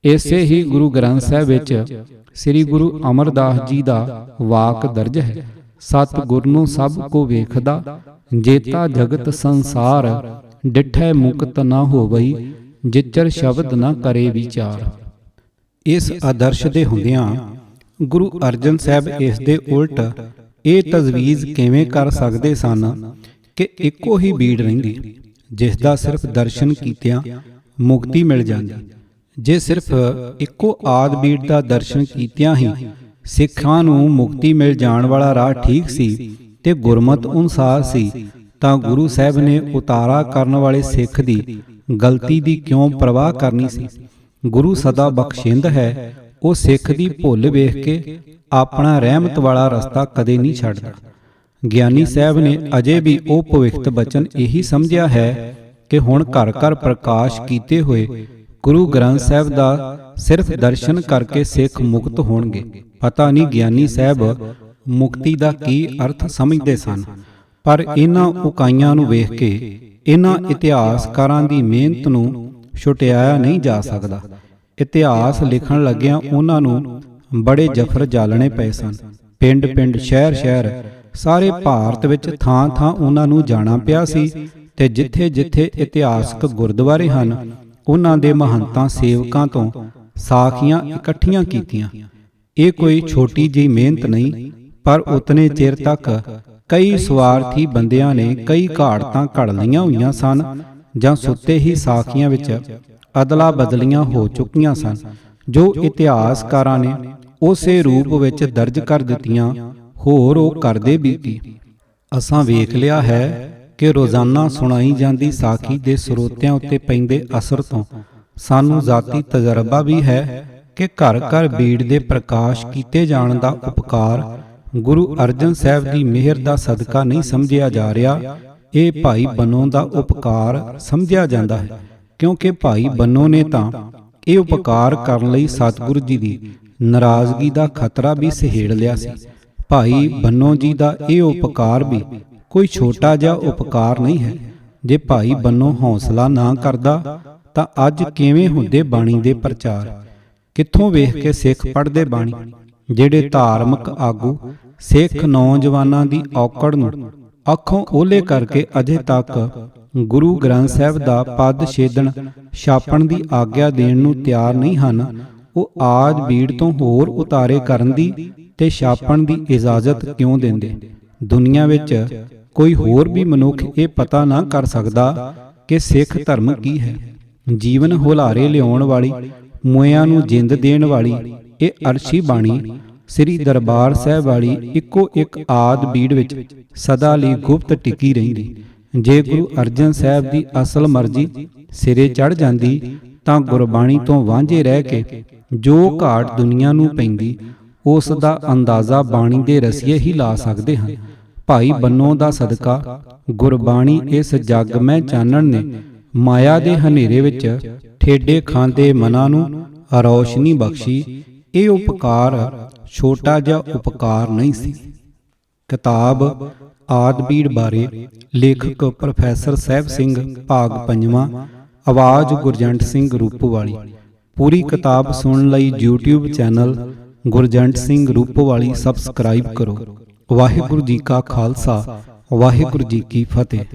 ਇਸੇ ਹੀ ਗੁਰੂ ਗ੍ਰੰਥ ਸਾਹਿਬ ਵਿੱਚ ਸ੍ਰੀ ਗੁਰੂ ਅਮਰਦਾਸ ਜੀ ਦਾ ਵਾਕ ਦਰਜ ਹੈ, ਸਤਿਗੁਰ ਨੂੰ ਸਭ ਕੋ ਵੇਖਦਾ, ਜੇਤਾ ਜਗਤ ਸੰਸਾਰ। ਡਿਠੈ ਮੁਕਤ ਨਾ ਹੋਵਈ, ਜਿਚਰ ਸ਼ਬਦ ਨਾ ਕਰੇ ਵਿਚਾਰ। ਇਸ ਆਦਰਸ਼ ਦੇ ਹੁੰਦਿਆਂ ਗੁਰੂ ਅਰਜਨ ਸਾਹਿਬ ਇਸ ਦੇ ਉਲਟ ਇਹ ਤਜਵੀਜ਼ ਕਿਵੇਂ ਕਰ ਸਕਦੇ ਸਨ ਕਿ ਇੱਕੋ ਹੀ ਬੀੜ ਰਹਿੰਦੀ, ਜਿਸ ਦਾ ਸਿਰਫ ਦਰਸ਼ਨ ਕੀਤਿਆਂ ਮੁਕਤੀ ਮਿਲ ਜਾਂਦੀ। ਜੇ ਸਿਰਫ ਇੱਕੋ ਆਦ ਬੀੜ ਦਾ ਦਰਸ਼ਨ ਕੀਤਿਆਂ ਹੀ ਸਿੱਖਾਂ ਨੂੰ ਮੁਕਤੀ ਮਿਲ ਜਾਣ ਵਾਲਾ ਰਾਹ ਠੀਕ ਸੀ ਤੇ ਗੁਰਮਤਿ ਅਨੁਸਾਰ ਸੀ, ਤਾਂ ਗੁਰੂ ਸਾਹਿਬ ਨੇ ਉਤਾਰਾ ਕਰਨ ਵਾਲੇ ਸਿੱਖ ਦੀ ਗਲਤੀ ਦੀ ਕਿਉਂ ਪਰਵਾਹ ਕਰਨੀ ਸੀ। ਗੁਰੂ ਸਦਾ ਬਖਸ਼ਿੰਦ ਹੈ, ਉਹ ਸਿੱਖ ਦੀ ਭੁੱਲ ਵੇਖ ਕੇ ਆਪਣਾ ਰਹਿਮਤ ਵਾਲਾ ਰਸਤਾ ਕਦੇ ਨਹੀਂ ਛੱਡਦਾ। ਗਿਆਨੀ ਸਾਹਿਬ ਨੇ ਅਜੇ ਵੀ ਉਹ ਭਵਿੱਖਤ ਬਚਨ ਇਹੀ ਸਮਝਿਆ ਹੈ ਕਿ ਹੁਣ ਘਰ ਘਰ ਪ੍ਰਕਾਸ਼ ਕੀਤੇ ਹੋਏ ਗੁਰੂ ਗ੍ਰੰਥ ਸਾਹਿਬ ਦਾ ਸਿਰਫ ਦਰਸ਼ਨ ਕਰਕੇ ਸਿੱਖ ਮੁਕਤ ਹੋਣਗੇ। ਪਤਾ ਨਹੀਂ ਗਿਆਨੀ ਸਾਹਿਬ ਮੁਕਤੀ ਦਾ ਕੀ ਅਰਥ ਸਮਝਦੇ ਸਨ, ਪਰ ਇਹਨਾਂ ਉਕਾਈਆਂ ਨੂੰ ਵੇਖ ਕੇ ਇਹਨਾਂ ਇਤਿਹਾਸਕਾਰਾਂ ਦੀ ਮਿਹਨਤ ਨੂੰ ਛੁਟਿਆਇਆ ਨਹੀਂ ਜਾ ਸਕਦਾ। ਇਤਿਹਾਸ ਲਿਖਣ ਲੱਗਿਆਂ ਉਹਨਾਂ ਨੂੰ ਬੜੇ ਜਫਰ ਜਾਲਣੇ ਪਏ ਸਨ। ਪਿੰਡ ਪਿੰਡ, ਸ਼ਹਿਰ ਸ਼ਹਿਰ, ਸਾਰੇ ਭਾਰਤ ਵਿੱਚ ਥਾਂ ਥਾਂ ਉਹਨਾਂ ਨੂੰ ਜਾਣਾ ਪਿਆ ਸੀ ਤੇ ਜਿੱਥੇ ਜਿੱਥੇ ਇਤਿਹਾਸਕ ਗੁਰਦੁਆਰੇ ਹਨ, ਉਹਨਾਂ ਦੇ ਮਹੰਤਾਂ ਸੇਵਕਾਂ ਤੋਂ ਸਾਖੀਆਂ ਇਕੱਠੀਆਂ ਕੀਤੀਆਂ। ਇਹ ਕੋਈ ਛੋਟੀ ਜਿਹੀ ਮਿਹਨਤ ਨਹੀਂ, ਪਰ ਉਤਨੇ ਚਿਰ ਤੱਕ ਕਈ ਸਵਾਰਥੀ ਬੰਦਿਆਂ ਨੇ ਕਈ ਘਾੜਤਾਂ ਘੜ ਲਈਆਂ ਹੋਈਆਂ ਸਨ, ਜਾਂ ਸੁੱਤੇ ਹੀ ਸਾਖੀਆਂ ਵਿੱਚ ਅਦਲਾ ਬਦਲੀਆਂ ਹੋ ਚੁੱਕੀਆਂ ਸਨ, ਜੋ ਇਤਿਹਾਸਕਾਰਾਂ ਨੇ ਉਸੇ ਰੂਪ ਵਿੱਚ ਦਰਜ ਕਰ ਦਿੱਤੀਆਂ। ਹੋਰ ਉਹ ਕਰਦੇ ਵੀ ਕੀ। ਅਸਾਂ ਵੇਖ ਲਿਆ ਹੈ ਕਿ ਰੋਜ਼ਾਨਾ ਸੁਣਾਈ ਜਾਂਦੀ ਸਾਖੀ ਦੇ ਸਰੋਤਿਆਂ ਉੱਤੇ ਪੈਂਦੇ ਅਸਰ ਤੋਂ ਸਾਨੂੰ ਜ਼ਾਤੀ ਤਜਰਬਾ ਵੀ ਹੈ ਕਿ ਘਰ ਘਰ ਬੀੜ ਦੇ ਪ੍ਰਕਾਸ਼ ਕੀਤੇ ਜਾਣ ਦਾ ਉਪਕਾਰ ਗੁਰੂ ਅਰਜਨ ਸਾਹਿਬ ਦੀ ਮਿਹਰ ਦਾ ਸਦਕਾ ਨਹੀਂ ਸਮਝਿਆ ਜਾ ਰਿਹਾ। ਇਹ ਭਾਈ ਬੰਨੋ ਦਾ ਉਪਕਾਰ ਸਮਝਿਆ ਜਾਂਦਾ ਹੈ, ਕਿਉਂਕਿ ਭਾਈ ਬੰਨੋ ਨੇ ਤਾਂ ਇਹ ਉਪਕਾਰ ਕਰਨ ਲਈ ਸਤਿਗੁਰੂ ਜੀ ਦੀ ਨਾਰਾਜ਼ਗੀ ਦਾ ਖਤਰਾ ਵੀ ਸਹੇੜ ਲਿਆ ਸੀ। ਭਾਈ ਬੰਨੋ ਜੀ ਦਾ ਇਹ ਉਪਕਾਰ ਵੀ ਕੋਈ ਛੋਟਾ ਜਿਹਾ ਉਪਕਾਰ ਨਹੀਂ ਹੈ। ਜੇ ਭਾਈ ਬੰਨੋ ਹੌਸਲਾ ਨਾ ਕਰਦਾ ਤਾਂ ਅੱਜ ਕਿਵੇਂ ਹੁੰਦੇ ਬਾਣੀ ਦੇ ਪ੍ਰਚਾਰ। ਕਿੱਥੋਂ ਵੇਖ ਕੇ ਸਿੱਖ ਪੜ੍ਹਦੇ ਬਾਣੀ। ਜਿਹੜੇ ਧਾਰਮਿਕ ਆਗੂ ਸਿੱਖ ਨੌਜਵਾਨਾਂ ਦੀ ਔਕੜ ਨੂੰ ਅੱਖੋਂ ਓਹਲੇ ਕਰਕੇ ਅਜੇ ਤੱਕ ਗੁਰੂ ਗ੍ਰੰਥ ਸਾਹਿਬ ਦਾ ਪਦ ਛੇਦਣ ਛਾਪਣ ਦੀ ਆਗਿਆ ਦੇਣ ਨੂੰ ਤਿਆਰ ਨਹੀਂ ਹਨ, ਉਹ ਆਦ ਬੀੜ ਤੋਂ ਹੋਰ ਉਤਾਰੇ ਕਰਨ ਦੀ ਤੇ ਛਾਪਣ ਦੀ ਇਜਾਜ਼ਤ ਕਿਉਂ ਦਿੰਦੇ? ਦੁਨੀਆ ਵਿੱਚ ਕੋਈ ਹੋਰ ਵੀ ਮਨੁੱਖ ਇਹ ਪਤਾ ਨਾ ਕਰ ਸਕਦਾ ਕਿ ਸਿੱਖ ਧਰਮ ਕੀ ਹੈ। ਜੀਵਨ ਹੁਲਾਰੇ ਲਿਆਉਣ ਵਾਲੀ, ਮੋਇਆਂ ਨੂੰ ਜਿੰਦ ਦੇਣ ਵਾਲੀ ਇਹ ਅਰਸ਼ੀ ਬਾਣੀ ਸ੍ਰੀ ਦਰਬਾਰ ਸਾਹਿਬ ਵਾਲੀ ਇੱਕੋ ਇੱਕ ਆਦ ਬੀੜ ਵਿੱਚ ਸਦਾ ਲਈ ਗੁਪਤ ਟਿਕੀ ਰਹਿੰਦੀ। ਜੇ ਗੁਰੂ ਅਰਜਨ ਸਾਹਿਬ ਦੀ ਅਸਲ ਮਰਜ਼ੀ ਸਿਰੇ ਚੜ੍ਹ ਜਾਂਦੀ ਤਾਂ ਗੁਰਬਾਣੀ ਤੋਂ ਵਾਂਝੇ ਰਹਿ ਕੇ ਜੋ ਘਾਟ ਦੁਨੀਆ ਨੂੰ ਪੈਂਦੀ ਉਸ ਦਾ ਅੰਦਾਜ਼ਾ ਬਾਣੀ ਦੇ ਰਸੀਏ ਹੀ ਲਾ ਸਕਦੇ ਹਨ। ਭਾਈ ਬੰਨੋ ਦਾ ਸਦਕਾ ਗੁਰਬਾਣੀ ਇਸ ਜੱਗ ਮੈਂ ਚਾਨਣ ਨੇ ਮਾਇਆ ਦੇ ਹਨੇਰੇ ਵਿੱਚ ਠੇਡੇ ਖਾਂਦੇ ਮਨਾਂ ਨੂੰ ਰੌਸ਼ਨੀ ਬਖਸ਼ੀ। ਇਹ ਉਪਕਾਰ ਛੋਟਾ ਜਿਹਾ ਉਪਕਾਰ ਨਹੀਂ ਸੀ। ਕਿਤਾਬ ਆਦਬੀੜ ਬਾਰੇ ਲੇਖਕ ਪ੍ਰੋਫੈਸਰ ਸਾਹਿਬ ਸਿੰਘ, ਭਾਗ 5ਵਾਂ, ਆਵਾਜ਼ ਗੁਰਜੰਟ ਸਿੰਘ ਰੂਪੋਵਾਲੀ। ਪੂਰੀ ਕਿਤਾਬ ਸੁਣਨ ਲਈ YouTube channel Gurjant Singh Rupowali subscribe ਕਰੋ। ਵਾਹਿਗੁਰੂ ਜੀ ਕਾ ਖਾਲਸਾ, ਵਾਹਿਗੁਰੂ ਜੀ ਕੀ ਫਤਿਹ।